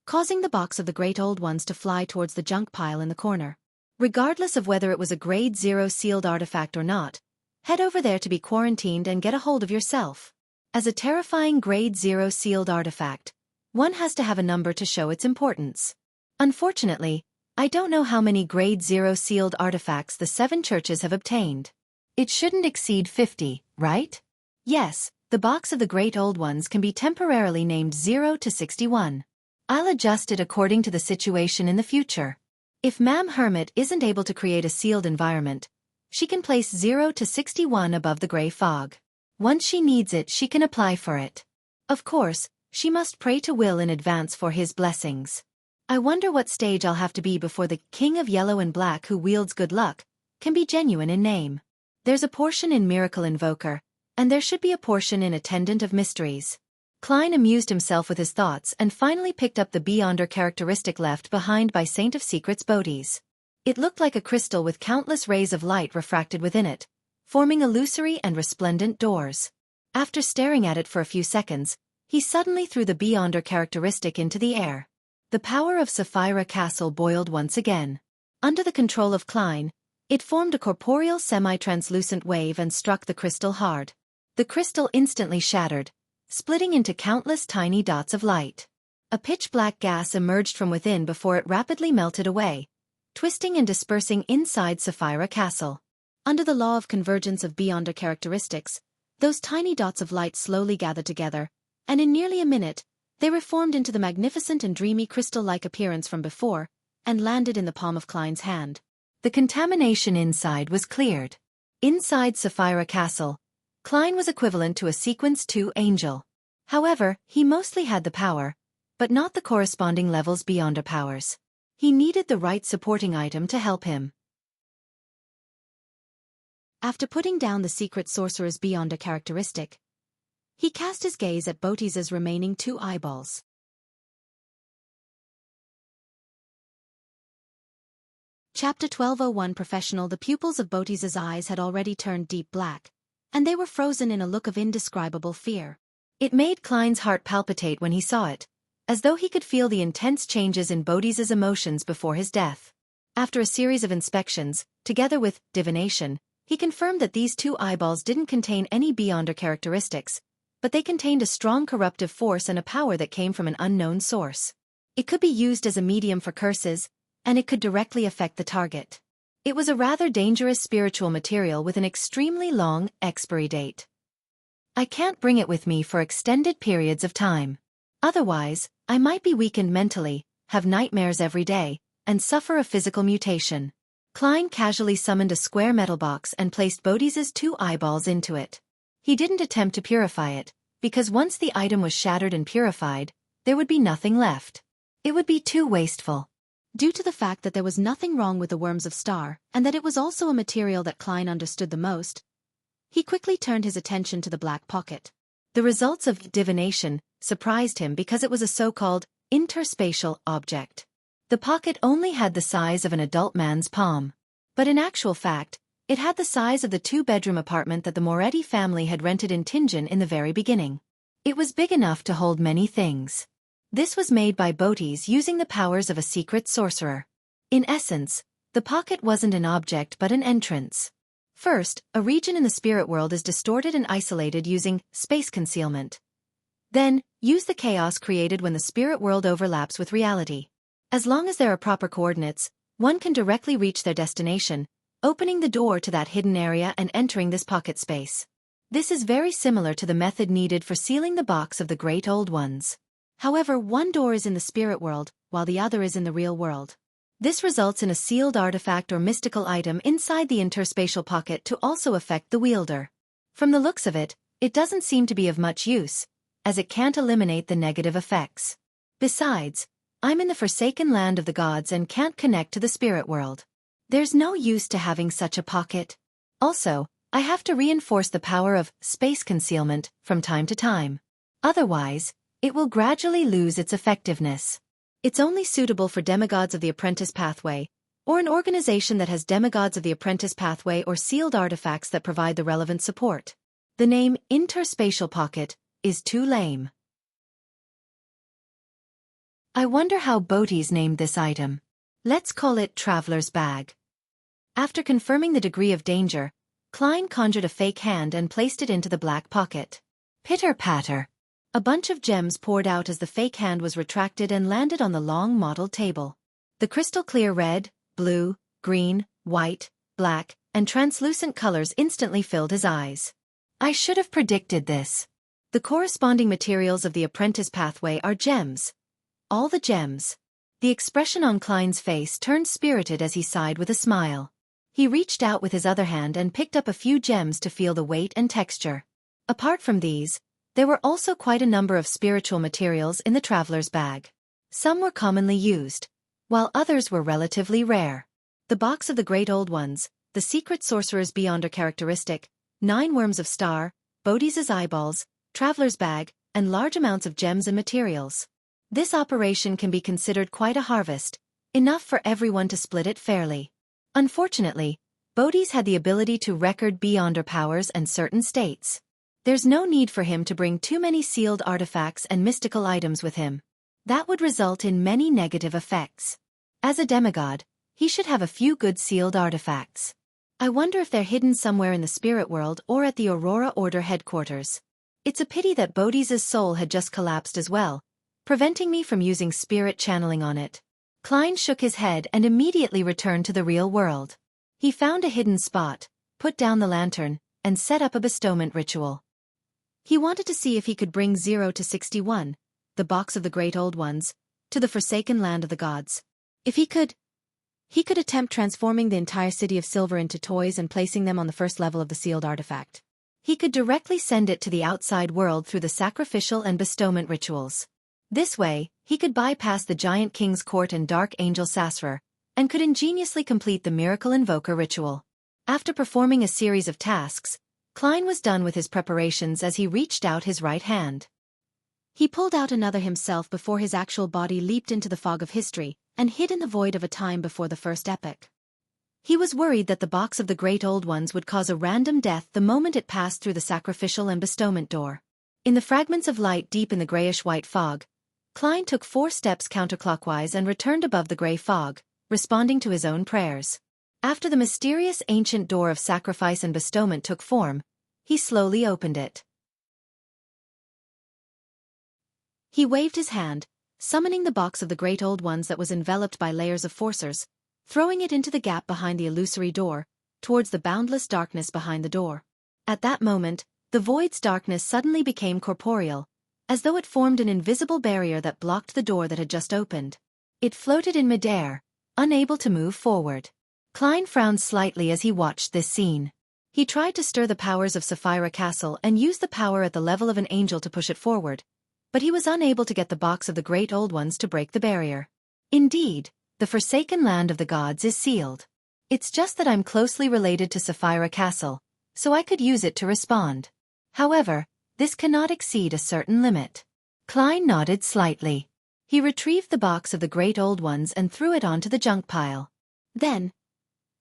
causing the box of the Great Old Ones to fly towards the junk pile in the corner. Regardless of whether it was a Grade 0 sealed artifact or not, head over there to be quarantined and get a hold of yourself. As a terrifying Grade 0 sealed artifact, one has to have a number to show its importance. Unfortunately, I don't know how many Grade 0 sealed artifacts the 7 churches have obtained. It shouldn't exceed 50, right? Yes, the box of the Great Old Ones can be temporarily named 0 to 61. I'll adjust it according to the situation in the future. If Ma'am Hermit isn't able to create a sealed environment, she can place 0 to 61 above the gray fog. Once she needs it, she can apply for it. Of course, she must pray to Will in advance for his blessings. I wonder what stage I'll have to be before the King of Yellow and Black who wields good luck can be genuine in name. There's a portion in Miracle Invoker, and there should be a portion in Attendant of Mysteries. Klein amused himself with his thoughts and finally picked up the Beyonder characteristic left behind by Saint of Secrets Bodhi's. It looked like a crystal with countless rays of light refracted within it, forming illusory and resplendent doors. After staring at it for a few seconds, he suddenly threw the Beyonder characteristic into the air. The power of Sapphira Castle boiled once again. Under the control of Klein, it formed a corporeal semi-translucent wave and struck the crystal hard. The crystal instantly shattered, splitting into countless tiny dots of light. A pitch-black gas emerged from within before it rapidly melted away, twisting and dispersing inside Sapphira Castle. Under the law of convergence of beyonder characteristics, those tiny dots of light slowly gathered together, and in nearly a minute, they reformed into the magnificent and dreamy crystal-like appearance from before, and landed in the palm of Klein's hand. The contamination inside was cleared. Inside Sapphira Castle, Klein was equivalent to a Sequence 2 angel. However, he mostly had the power, but not the corresponding levels beyonder powers. He needed the right supporting item to help him. After putting down the secret sorcerer's beyonder characteristic, he cast his gaze at Botis's remaining 2 eyeballs. Chapter 1201 Professional. The pupils of Botis's eyes had already turned deep black, and they were frozen in a look of indescribable fear. It made Klein's heart palpitate when he saw it, as though he could feel the intense changes in Botis's emotions before his death. After a series of inspections, together with divination, he confirmed that these 2 eyeballs didn't contain any beyonder characteristics, but they contained a strong corruptive force and a power that came from an unknown source. It could be used as a medium for curses, and it could directly affect the target. It was a rather dangerous spiritual material with an extremely long expiry date. I can't bring it with me for extended periods of time. Otherwise, I might be weakened mentally, have nightmares every day, and suffer a physical mutation. Klein casually summoned a square metal box and placed Botis's 2 eyeballs into it. He didn't attempt to purify it, because once the item was shattered and purified, there would be nothing left. It would be too wasteful. Due to the fact that there was nothing wrong with the Worms of Star, and that it was also a material that Klein understood the most, he quickly turned his attention to the black pocket. The results of divination surprised him because it was a so-called interspatial object. The pocket only had the size of an adult man's palm. But in actual fact, it had the size of the 2-bedroom apartment that the Moretti family had rented in Tingen in the very beginning. It was big enough to hold many things. This was made by Botis using the powers of a secret sorcerer. In essence, the pocket wasn't an object but an entrance. First, a region in the spirit world is distorted and isolated using space concealment. Then, use the chaos created when the spirit world overlaps with reality. As long as there are proper coordinates, one can directly reach their destination, opening the door to that hidden area and entering this pocket space. This is very similar to the method needed for sealing the box of the Great Old Ones. However, one door is in the spirit world, while the other is in the real world. This results in a sealed artifact or mystical item inside the interspatial pocket to also affect the wielder. From the looks of it, it doesn't seem to be of much use, as it can't eliminate the negative effects. Besides, I'm in the forsaken land of the gods and can't connect to the spirit world. There's no use to having such a pocket. Also, I have to reinforce the power of space concealment from time to time. Otherwise, it will gradually lose its effectiveness. It's only suitable for demigods of the apprentice pathway, or an organization that has demigods of the apprentice pathway or sealed artifacts that provide the relevant support. The name interspatial pocket is too lame. I wonder how Botis named this item. Let's call it Traveler's Bag. After confirming the degree of danger, Klein conjured a fake hand and placed it into the black pocket. Pitter-patter. A bunch of gems poured out as the fake hand was retracted and landed on the long model table. The crystal-clear red, blue, green, white, black, and translucent colors instantly filled his eyes. I should have predicted this. The corresponding materials of the apprentice pathway are gems. All the gems. The expression on Klein's face turned spirited as he sighed with a smile. He reached out with his other hand and picked up a few gems to feel the weight and texture. Apart from these, there were also quite a number of spiritual materials in the traveler's bag. Some were commonly used, while others were relatively rare. The box of the Great Old Ones, the secret sorcerer's beyonder characteristic, 9 worms of star, Botis's eyeballs, traveler's bag, and large amounts of gems and materials. This operation can be considered quite a harvest, enough for everyone to split it fairly. Unfortunately, Botis had the ability to record beyonder powers and certain states. There's no need for him to bring too many sealed artifacts and mystical items with him. That would result in many negative effects. As a demigod, he should have a few good sealed artifacts. I wonder if they're hidden somewhere in the spirit world or at the Aurora Order headquarters. It's a pity that Botis's soul had just collapsed as well, preventing me from using spirit channeling on it. Klein shook his head and immediately returned to the real world. He found a hidden spot, put down the lantern, and set up a bestowment ritual. He wanted to see if he could bring 0 to 61, the box of the Great Old Ones, to the forsaken land of the gods. If he could attempt transforming the entire city of silver into toys and placing them on the first level of the sealed artifact. He could directly send it to the outside world through the sacrificial and bestowment rituals. This way, he could bypass the giant king's court and dark angel Sasrar, and could ingeniously complete the miracle invoker ritual. After performing a series of tasks, Klein was done with his preparations as he reached out his right hand. He pulled out another himself before his actual body leaped into the fog of history, and hid in the void of a time before the first epoch. He was worried that the box of the Great Old Ones would cause a random death the moment it passed through the sacrificial and bestowment door. In the fragments of light deep in the grayish-white fog, Klein took 4 steps counterclockwise and returned above the gray fog, responding to his own prayers. After the mysterious ancient door of sacrifice and bestowment took form, he slowly opened it. He waved his hand, summoning the box of the Great Old Ones that was enveloped by layers of forcers, throwing it into the gap behind the illusory door, towards the boundless darkness behind the door. At that moment, the void's darkness suddenly became corporeal, as though it formed an invisible barrier that blocked the door that had just opened. It floated in midair, unable to move forward. Klein frowned slightly as he watched this scene. He tried to stir the powers of Sapphira Castle and use the power at the level of an angel to push it forward, but he was unable to get the box of the Great Old Ones to break the barrier. Indeed, the forsaken land of the gods is sealed. It's just that I'm closely related to Sapphira Castle, so I could use it to respond. However, this cannot exceed a certain limit. Klein nodded slightly. He retrieved the box of the Great Old Ones and threw it onto the junk pile. Then,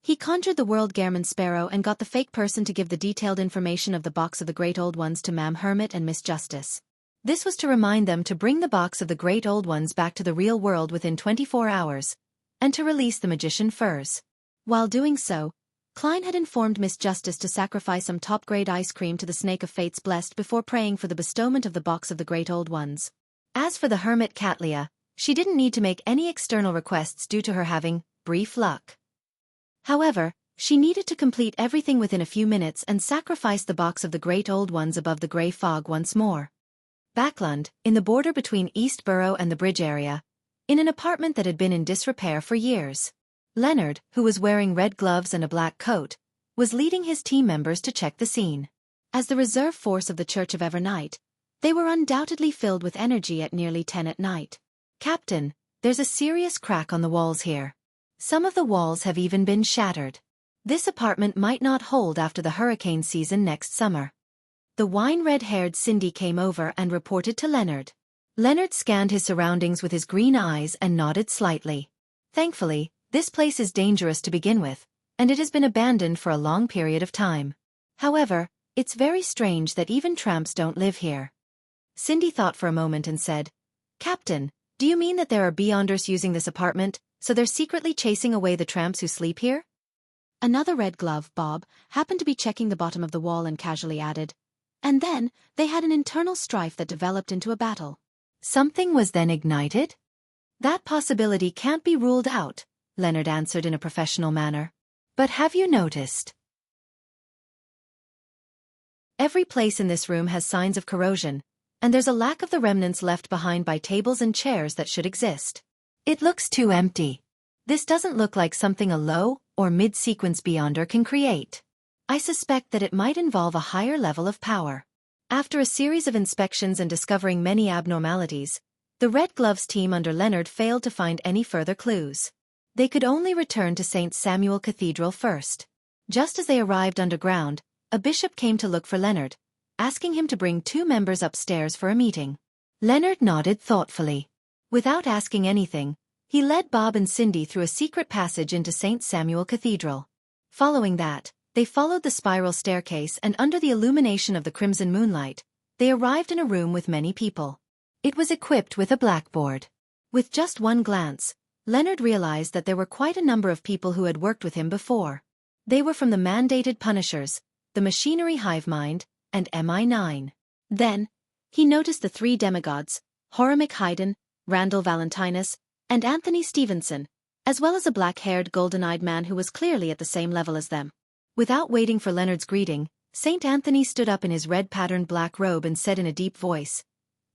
he conjured the World Gairman Sparrow and got the fake person to give the detailed information of the box of the Great Old Ones to Ma'am Hermit and Miss Justice. This was to remind them to bring the box of the Great Old Ones back to the real world within 24 hours, and to release the magician furs. While doing so, Klein had informed Miss Justice to sacrifice some top-grade ice cream to the Snake of Fate's Blessed before praying for the bestowment of the box of the Great Old Ones. As for the hermit Catlia, she didn't need to make any external requests due to her having brief luck. However, she needed to complete everything within a few minutes and sacrifice the box of the Great Old Ones above the grey fog once more. Backlund, in the border between East Borough and the bridge area, in an apartment that had been in disrepair for years. Leonard, who was wearing red gloves and a black coat, was leading his team members to check the scene. As the reserve force of the Church of Evernight, they were undoubtedly filled with energy at nearly 10 at night. Captain, there's a serious crack on the walls here. Some of the walls have even been shattered. This apartment might not hold after the hurricane season next summer. The wine-red-haired Cindy came over and reported to Leonard. Leonard scanned his surroundings with his green eyes and nodded slightly. Thankfully, this place is dangerous to begin with, and it has been abandoned for a long period of time. However, it's very strange that even tramps don't live here. Cindy thought for a moment and said, Captain, do you mean that there are beyonders using this apartment, so they're secretly chasing away the tramps who sleep here? Another red glove, Bob, happened to be checking the bottom of the wall and casually added, and then, they had an internal strife that developed into a battle. Something was then ignited? That possibility can't be ruled out, Leonard answered in a professional manner. But have you noticed? Every place in this room has signs of corrosion, and there's a lack of the remnants left behind by tables and chairs that should exist. It looks too empty. This doesn't look like something a low or mid-sequence beyonder can create. I suspect that it might involve a higher level of power. After a series of inspections and discovering many abnormalities, the Red Gloves team under Leonard failed to find any further clues. They could only return to St. Samuel Cathedral first. Just as they arrived underground, a bishop came to look for Leonard, asking him to bring 2 members upstairs for a meeting. Leonard nodded thoughtfully. Without asking anything, he led Bob and Cindy through a secret passage into St. Samuel Cathedral. Following that, they followed the spiral staircase and under the illumination of the crimson moonlight, they arrived in a room with many people. It was equipped with a blackboard. With just one glance, Leonard realized that there were quite a number of people who had worked with him before. They were from the mandated Punishers, the Machinery Hivemind, and MI9. Then, he noticed the 3 demigods, Horamic Haydn, Randall Valentinus, and Anthony Stevenson, as well as a black-haired, golden-eyed man who was clearly at the same level as them. Without waiting for Leonard's greeting, St. Anthony stood up in his red-patterned black robe and said in a deep voice,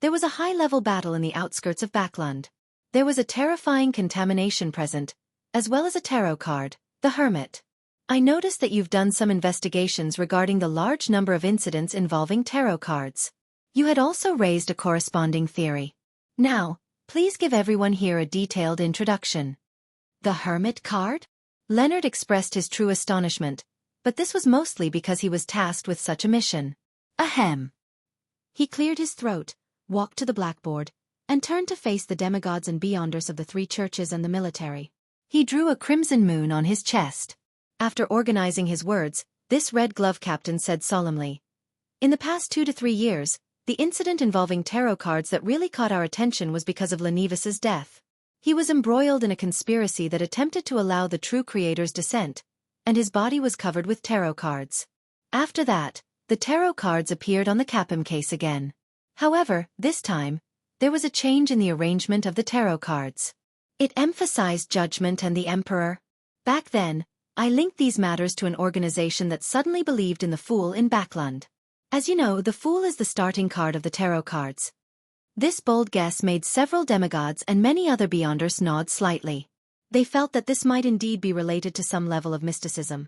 "There was a high-level battle in the outskirts of Backlund. There was a terrifying contamination present, as well as a tarot card, the Hermit. I noticed that you've done some investigations regarding the large number of incidents involving tarot cards. You had also raised a corresponding theory. Now, please give everyone here a detailed introduction." The Hermit card? Leonard expressed his true astonishment, but this was mostly because he was tasked with such a mission. Ahem. He cleared his throat, walked to the blackboard, and turned to face the demigods and beyonders of the three churches and the military. He drew a crimson moon on his chest. After organizing his words, this red glove captain said solemnly, "In the past 2 to 3 years, the incident involving tarot cards that really caught our attention was because of Lenivus's death. He was embroiled in a conspiracy that attempted to allow the true creator's descent, and his body was covered with tarot cards. After that, the tarot cards appeared on the Capim case again. However, this time, there was a change in the arrangement of the tarot cards. It emphasized judgment and the emperor. Back then, I linked these matters to an organization that suddenly believed in the Fool in Backlund. As you know, the Fool is the starting card of the tarot cards." This bold guess made several demigods and many other beyonders nod slightly. They felt that this might indeed be related to some level of mysticism.